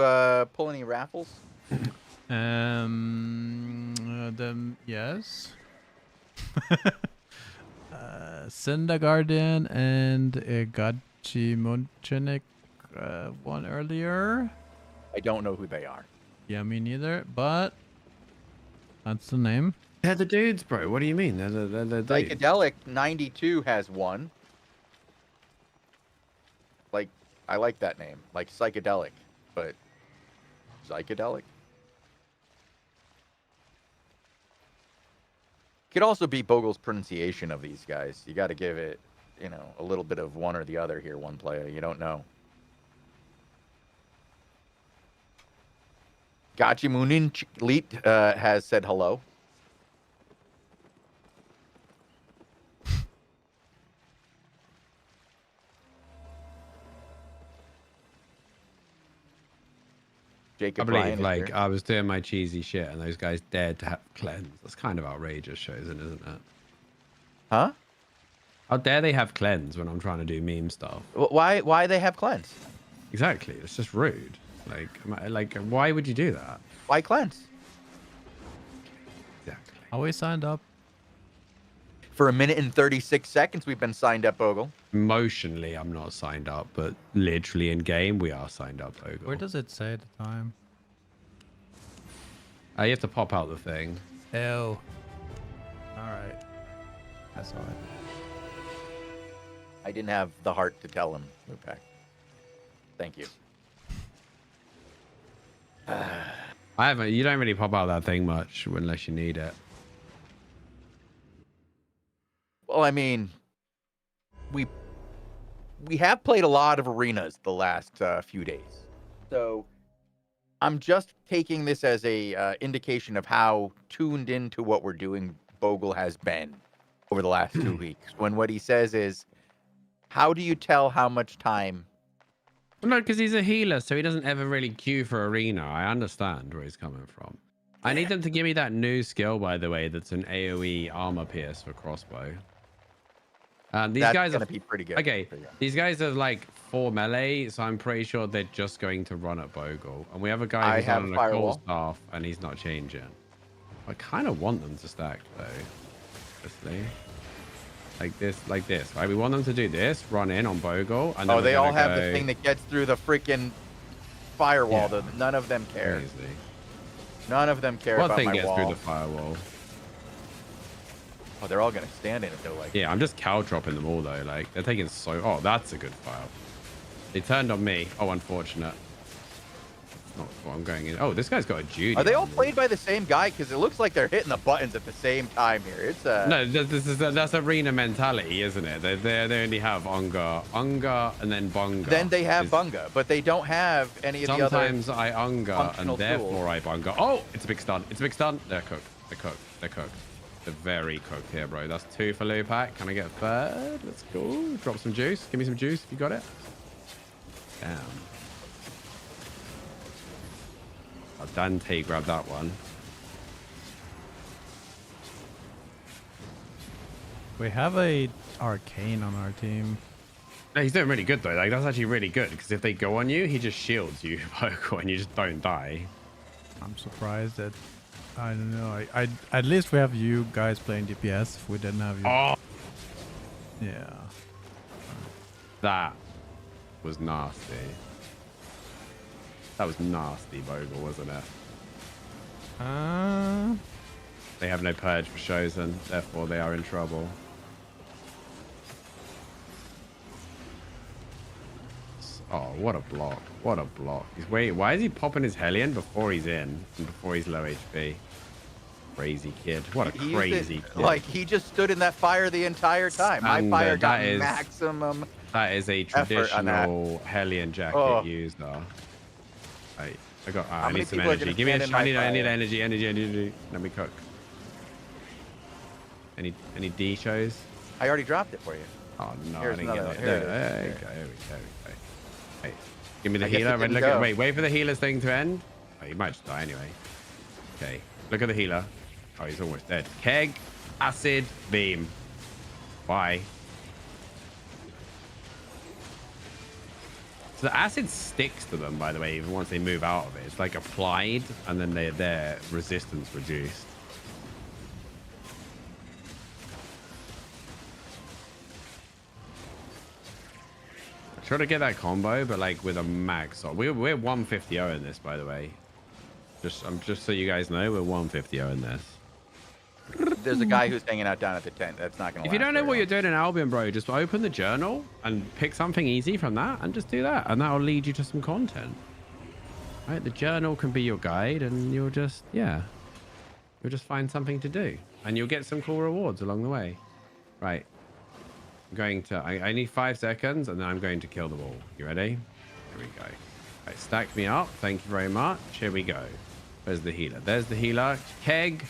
pull any raffles? Yes. Cinder Guardian and Gachi Munchenik one earlier. I don't know who they are. Yeah, me neither, but that's the name. They're the dudes, bro. What do you mean? They're dudes. Psychedelic 92 has one. Like, I like that name. Like psychedelic, but psychedelic. Could also be Bogle's pronunciation of these guys. You got to give it, you know, a little bit of one or the other here. One player, you don't know. Gachi Munin Leet has said hello. Jacob I believe, Ryan like, here. I was doing my cheesy shit and those guys dared to have cleanse. That's kind of outrageous, chosen, isn't it? Huh? How dare they have cleanse when I'm trying to do meme stuff? Why they have cleanse? Exactly. It's just rude. Like, why would you do that? Why cleanse? Exactly. Always signed up. For 1 minute and 36 seconds, we've been signed up, Bogle. Emotionally, I'm not signed up, but literally in game, we are signed up, Bogle. Where does it say the time? You have to pop out the thing. Ew. All right. I saw it. I didn't have the heart to tell him, Lupac. Thank you. I haven't. You don't really pop out that thing much unless you need it. Well, I mean, we have played a lot of arenas the last few days, so I'm just taking this as a indication of how tuned into what we're doing Bogle has been over the last 2 weeks. When what he says is, "How do you tell how much time?" Well, no, because he's a healer, so he doesn't ever really queue for arena. I understand where he's coming from. I need them to give me that new skill, by the way, that's an AoE armor pierce for crossbow. These That's guys gonna are be pretty good. okay. Pretty good. These guys are like 4 melee, so I'm pretty sure they're just going to run at Bogle. And we have a guy who's on a cold staff, and he's not changing. I kind of want them to stack though, honestly. Like this, right? We want them to do this, run in on Bogle, and then they all have the thing that gets through the freaking firewall. Yeah. None of them care. Crazy. None of them care what about thing my gets wall. through the firewall? Oh, they're all gonna stand in it though. Like. Yeah, I'm just cow dropping them all though. Like they're taking so. Oh, that's a good file. They turned on me. Oh, unfortunate. Not what I'm going in. Oh, this guy's got a Judy. Are they all played by the same guy? Because it looks like they're hitting the buttons at the same time here. It's no, that's arena mentality, isn't it? They only have Unga, and then Bunga. Then they have Bunga, but they don't have any of the other. Sometimes I Unga and therefore I Bunga. Oh, it's a big stun. It's a big stun. They're cooked. They're cooked. They're cooked. They're very cooked here, bro. That's 2 for Lupac. Can I get a third? Let's go. Drop some juice. Give me some juice if you got it. Damn. Oh, Dante grabbed that one. We have a arcane on our team. No, he's doing really good though. Like that's actually really good because if they go on you, he just shields you, vocal, and you just don't die. I'm surprised that I don't know. I at least we have you guys playing DPS. If we didn't have you, oh yeah, that was nasty. That was nasty, Bogle, wasn't it? They have no purge for Chosen, therefore they are in trouble. Oh, what a block. What a block. Why is he popping his Hellion before he's in and before he's low HP? Crazy kid. What a crazy kid. Like, he just stood in that fire the entire time. My fire got maximum. That is a traditional Hellion jacket user. I got. I need some energy. Give me a. I need energy. Let me cook. Any D shows? I already dropped it for you. Oh no! Here's I didn't get it. Here we go. Hey, give me the healer. Wait for the healer's thing to end. Oh, you might just die anyway. Okay, look at the healer. Oh, he's almost dead. Keg, acid, beam. Bye. So the acid sticks to them, by the way, even once they move out of it. It's like applied, and then their resistance reduced. Try to get that combo, but like with a max. We're 150-0 in this, by the way. Just so you guys know, we're 150-0 in this. There's a guy who's hanging out down at the tent. That's not gonna. If you don't know what you're doing in Albion, bro, just open the journal and pick something easy from that, and just do that, and that will lead you to some content. Right? The journal can be your guide, and you'll just find something to do, and you'll get some cool rewards along the way. Right. I'm going to. I need 5 seconds, and then I'm going to kill the wall. You ready? Here we go. Right, stack me up. Thank you very much. Here we go. Where's the healer? There's the healer. Keg.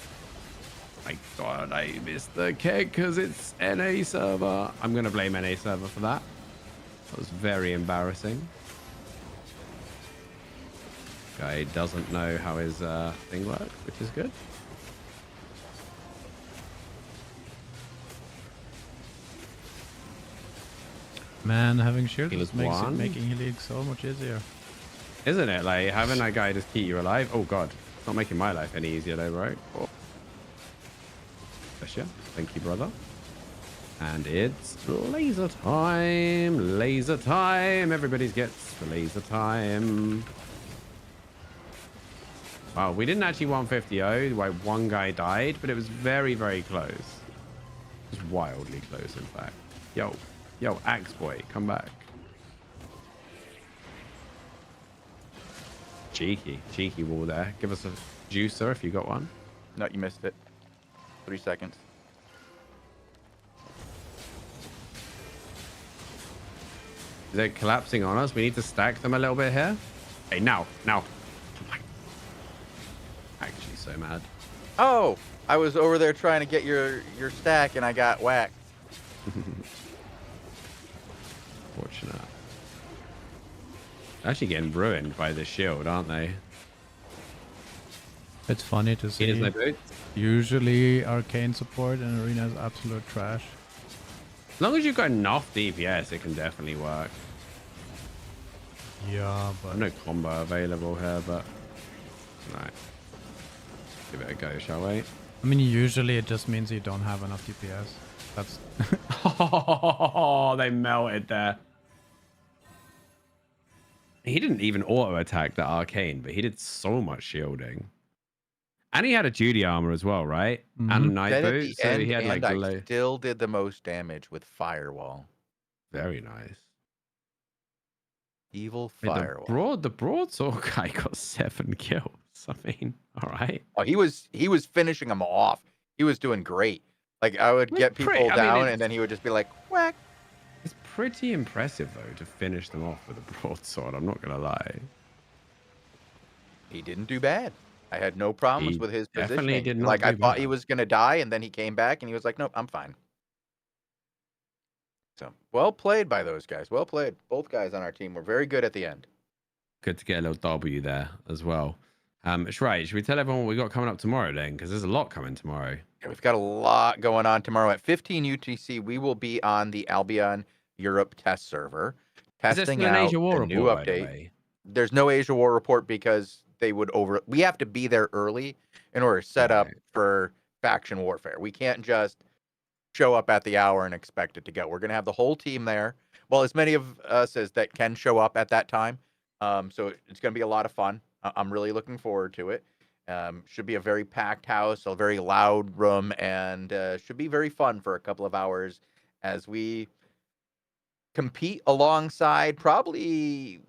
My God, I missed the keg because it's NA server. I'm going to blame NA server for that. That was very embarrassing. Guy doesn't know how his thing works, which is good. Man, having shields makes it making healing so much easier. Isn't it? Like, having that guy just keep you alive. Oh, God. It's not making my life any easier, though, right? Oh. Bless you. Thank you, brother. And it's laser time. Laser time. Everybody gets the laser time. Wow, we didn't actually 150-0. Why one guy died, but it was very, very close. It was wildly close, in fact. Yo, Axe Boy, come back. Cheeky wall there. Give us a juicer if you got one. No, you missed it. 3 seconds. They're collapsing on us. We need to stack them a little bit here. Hey, now. Actually, so mad. Oh, I was over there trying to get your stack, and I got whacked. Fortunate. Actually getting ruined by the shield, aren't they? It's funny to see. Usually arcane support in arena is absolute trash. As long as you've got enough DPS, it can definitely work. Yeah, but No combo available here, but right. Give it a go, shall we? I mean, usually it just means you don't have enough DPS. That's Oh, they melted there. He didn't even auto attack that arcane, but he did so much shielding. And he had a duty armor as well, right? And a night Then at boot, the so end, he had like I still did the most damage with firewall. Very nice. Evil Hey, firewall. the broadsword guy got 7 kills. I mean, all right. Oh, he was finishing them off. He was doing great. Like I would get people down, and then he would just be like, whack. It's pretty impressive though to finish them off with a broadsword. I'm not gonna lie. He didn't do bad. I had no problems with his definitely positioning. did not Like do I thought bad. he was gonna die, and then he came back, and he was like, nope, I'm fine. So well played by those guys. Well played. Both guys on our team were very good at the end. Good to get a little W there as well. Right, should we tell everyone what we got coming up tomorrow then? Because there's a lot coming tomorrow. Yeah, we've got a lot going on tomorrow at 15 UTC. We will be on the Albion Europe test server, testing out the new update. There's no Asia War report because we have to be there early in order to set up for faction warfare. We can't just show up at the hour and expect it to go. We're going to have the whole team there. Well, as many of us as that can show up at that time. So it's going to be a lot of fun. I'm really looking forward to it. Should be a very packed house, a very loud room, and should be very fun for a couple of hours as we compete alongside probably,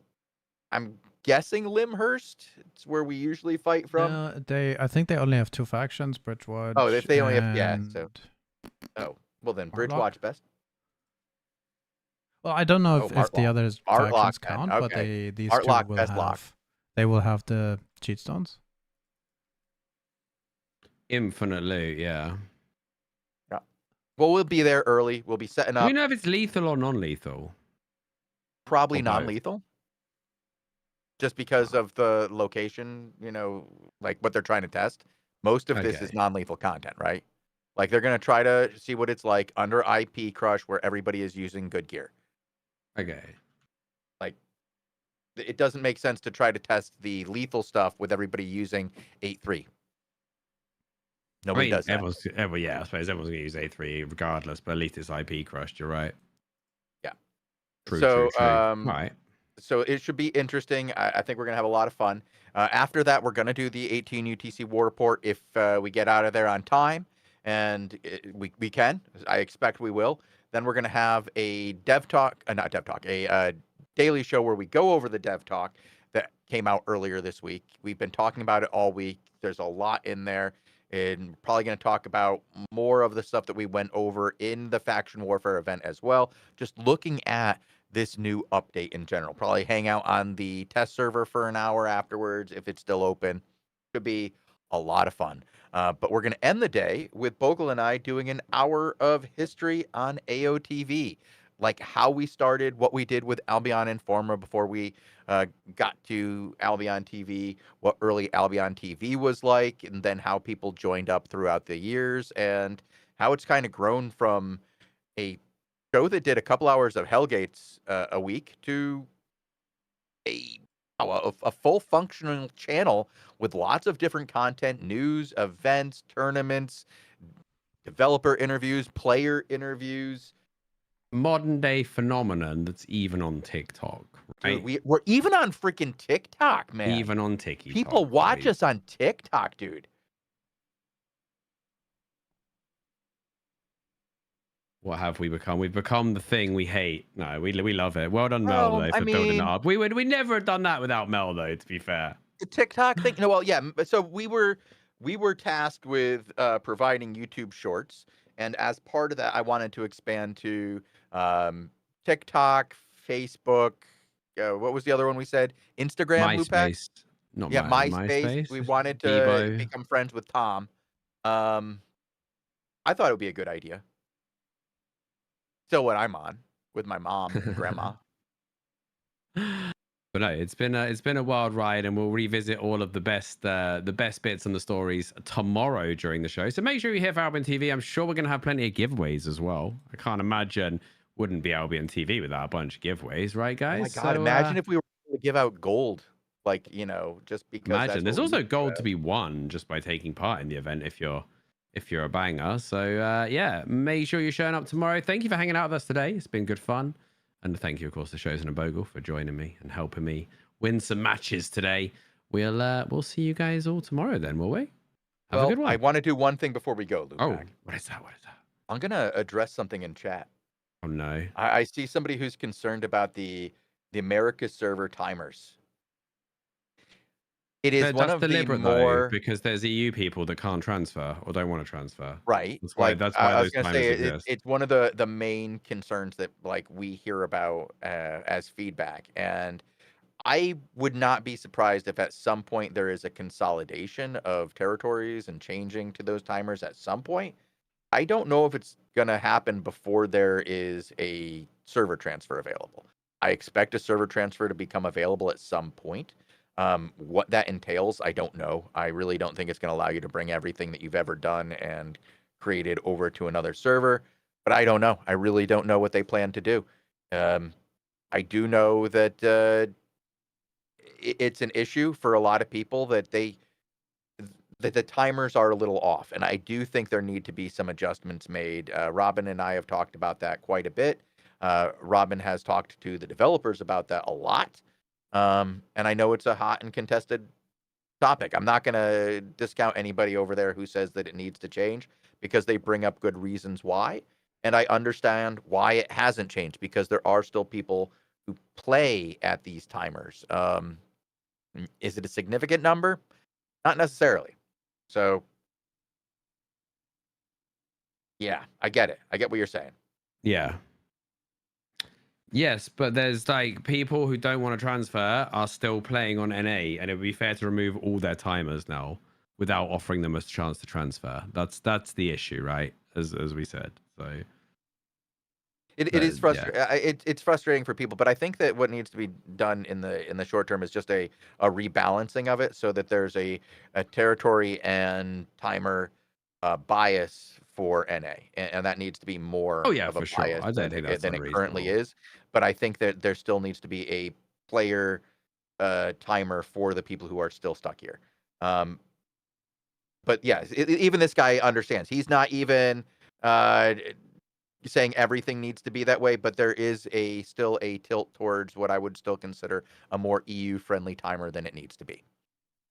I'm guessing, Limhurst. It's where we usually fight from. I think they only have 2 factions, Bridgewatch. Oh, if they only have well then Bridgewatch best. Well, I don't know if the other factions count, but these two will have. They will have the cheat stones. Infinite loot, yeah. Yeah. Well, we'll be there early. We'll be setting up. Do we know if it's lethal or non-lethal? Probably non-lethal. Just because of the location, like what they're trying to test. Most of this is non-lethal content, right? Like they're going to try to see what it's like under IP Crush where everybody is using good gear. Okay. Like it doesn't make sense to try to test the lethal stuff with everybody using 8.3. Nobody does that. Yeah, I suppose everyone's going to use 8.3 regardless, but at least it's IP crushed. You're right. Yeah. True. Right. So it should be interesting. I think we're going to have a lot of fun. After that, we're going to do the 18 UTC War Report if we get out of there on time. And we can. I expect we will. Then we're going to have a a daily show where we go over the dev talk that came out earlier this week. We've been talking about it all week. There's a lot in there. And we're probably going to talk about more of the stuff that we went over in the Faction Warfare event as well. Just looking at this new update in general. Probably hang out on the test server for an hour afterwards if it's still open. Should be a lot of fun. But we're going to end the day with Bogle and I doing an hour of history on AOTV. Like how we started, what we did with Albion Informer before we got to Albion TV, what early Albion TV was like, and then how people joined up throughout the years, and how it's kind of grown from a show that did a couple hours of Hellgates a week to a full functional channel with lots of different content, news, events, tournaments, developer interviews, player interviews. Modern day phenomenon that's even on TikTok. Right? Dude, we're even on freaking TikTok, man. Even on TikTok. People watch us on TikTok, dude. What have we become? We've become the thing we hate. No, we love it. Well done, Mel, though, for building that up. We would never have done that without Mel, though, to be fair. The TikTok thing. No, well, yeah. So we were tasked with providing YouTube Shorts, and as part of that, I wanted to expand to TikTok, Facebook. What was the other one we said? Instagram. MySpace. MySpace. We wanted to become friends with Tom. I thought it would be a good idea. Still what I'm on with my mom and grandma. But no, it's been a wild ride, and we'll revisit all of the best bits and the stories tomorrow during the show. So make sure you're here for Albion TV. I'm sure we're gonna have plenty of giveaways as well. I can't imagine wouldn't be Albion TV without a bunch of giveaways, right, guys? Oh my God! Imagine if we were able to give out gold, like just because. Imagine there's also gold to be won just by taking part in the event if you're a banger. So yeah, make sure you're showing up tomorrow. Thank you for hanging out with us today. It's been good fun. And thank you, of course, to Shows and a Bogle for joining me and helping me win some matches today. We'll see you guys all tomorrow then, will we? Have a good one. I want to do one thing before we go, Luke. Oh, what is that? I'm gonna address something in chat. Oh no. I see somebody who's concerned about the America server timers. It is one of the more because there's EU people that can't transfer or don't want to transfer. Right. That's why I was those gonna timers say exist. it's one of the main concerns that we hear about as feedback, and I would not be surprised if at some point there is a consolidation of territories and changing to those timers at some point. I don't know if it's gonna happen before there is a server transfer available. I expect a server transfer to become available at some point. What that entails, I don't know. I really don't think it's going to allow you to bring everything that you've ever done and created over to another server. But I don't know. I really don't know what they plan to do. I do know that it's an issue for a lot of people that the timers are a little off, and I do think there need to be some adjustments made. Robin and I have talked about that quite a bit. Robin has talked to the developers about that a lot. And I know it's a hot and contested topic. I'm not going to discount anybody over there who says that it needs to change because they bring up good reasons why. And I understand why it hasn't changed because there are still people who play at these timers. Is it a significant number? Not necessarily. So, yeah, I get it. I get what you're saying. Yeah. Yes, but there's people who don't want to transfer are still playing on NA, and it would be fair to remove all their timers now without offering them a chance to transfer. That's the issue, right? As we said. So it is frustrating. Yeah. It's frustrating for people, but I think that what needs to be done in the short term is just a rebalancing of it, so that there's a territory and timer bias for NA, and that needs to be more of a bias than it currently is. But I think that there still needs to be a player timer for the people who are still stuck here. But yeah, even this guy understands. He's not even saying everything needs to be that way, but there is still a tilt towards what I would still consider a more EU-friendly timer than it needs to be.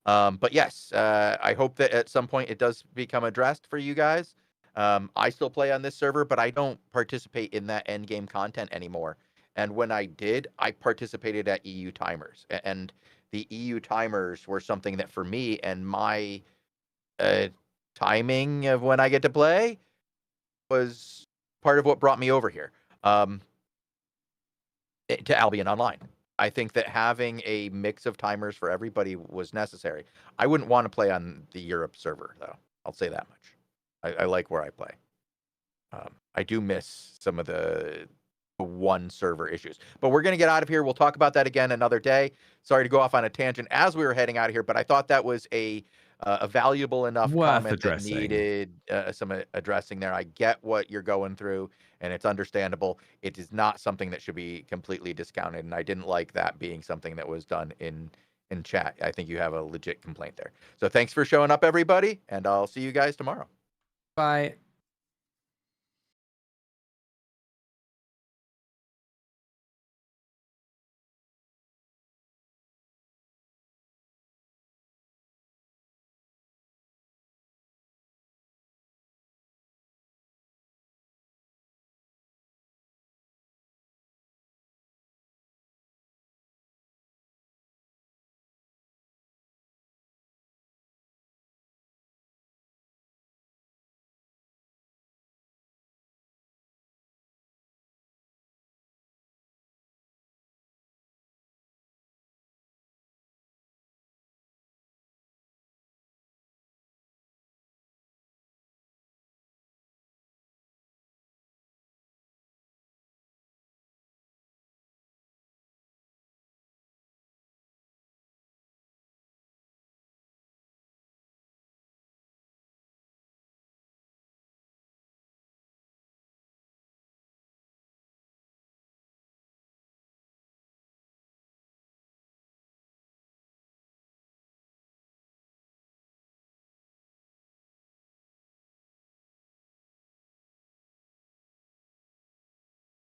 But yes, I hope that at some point it does become addressed for you guys. I still play on this server, but I don't participate in that end game content anymore. And when I did, I participated at EU timers. And the EU timers were something that for me and my timing of when I get to play was part of what brought me over here to Albion Online. I think that having a mix of timers for everybody was necessary. I wouldn't want to play on the Europe server, though. I'll say that much. I like where I play. I do miss some of the one server issues. But we're going to get out of here. We'll talk about that again another day. Sorry to go off on a tangent as we were heading out of here, but I thought that was a valuable enough comment that needed some addressing there. I get what you're going through, and it's understandable. It is not something that should be completely discounted, and I didn't like that being something that was done in chat. I think you have a legit complaint there. So thanks for showing up, everybody, and I'll see you guys tomorrow. Bye.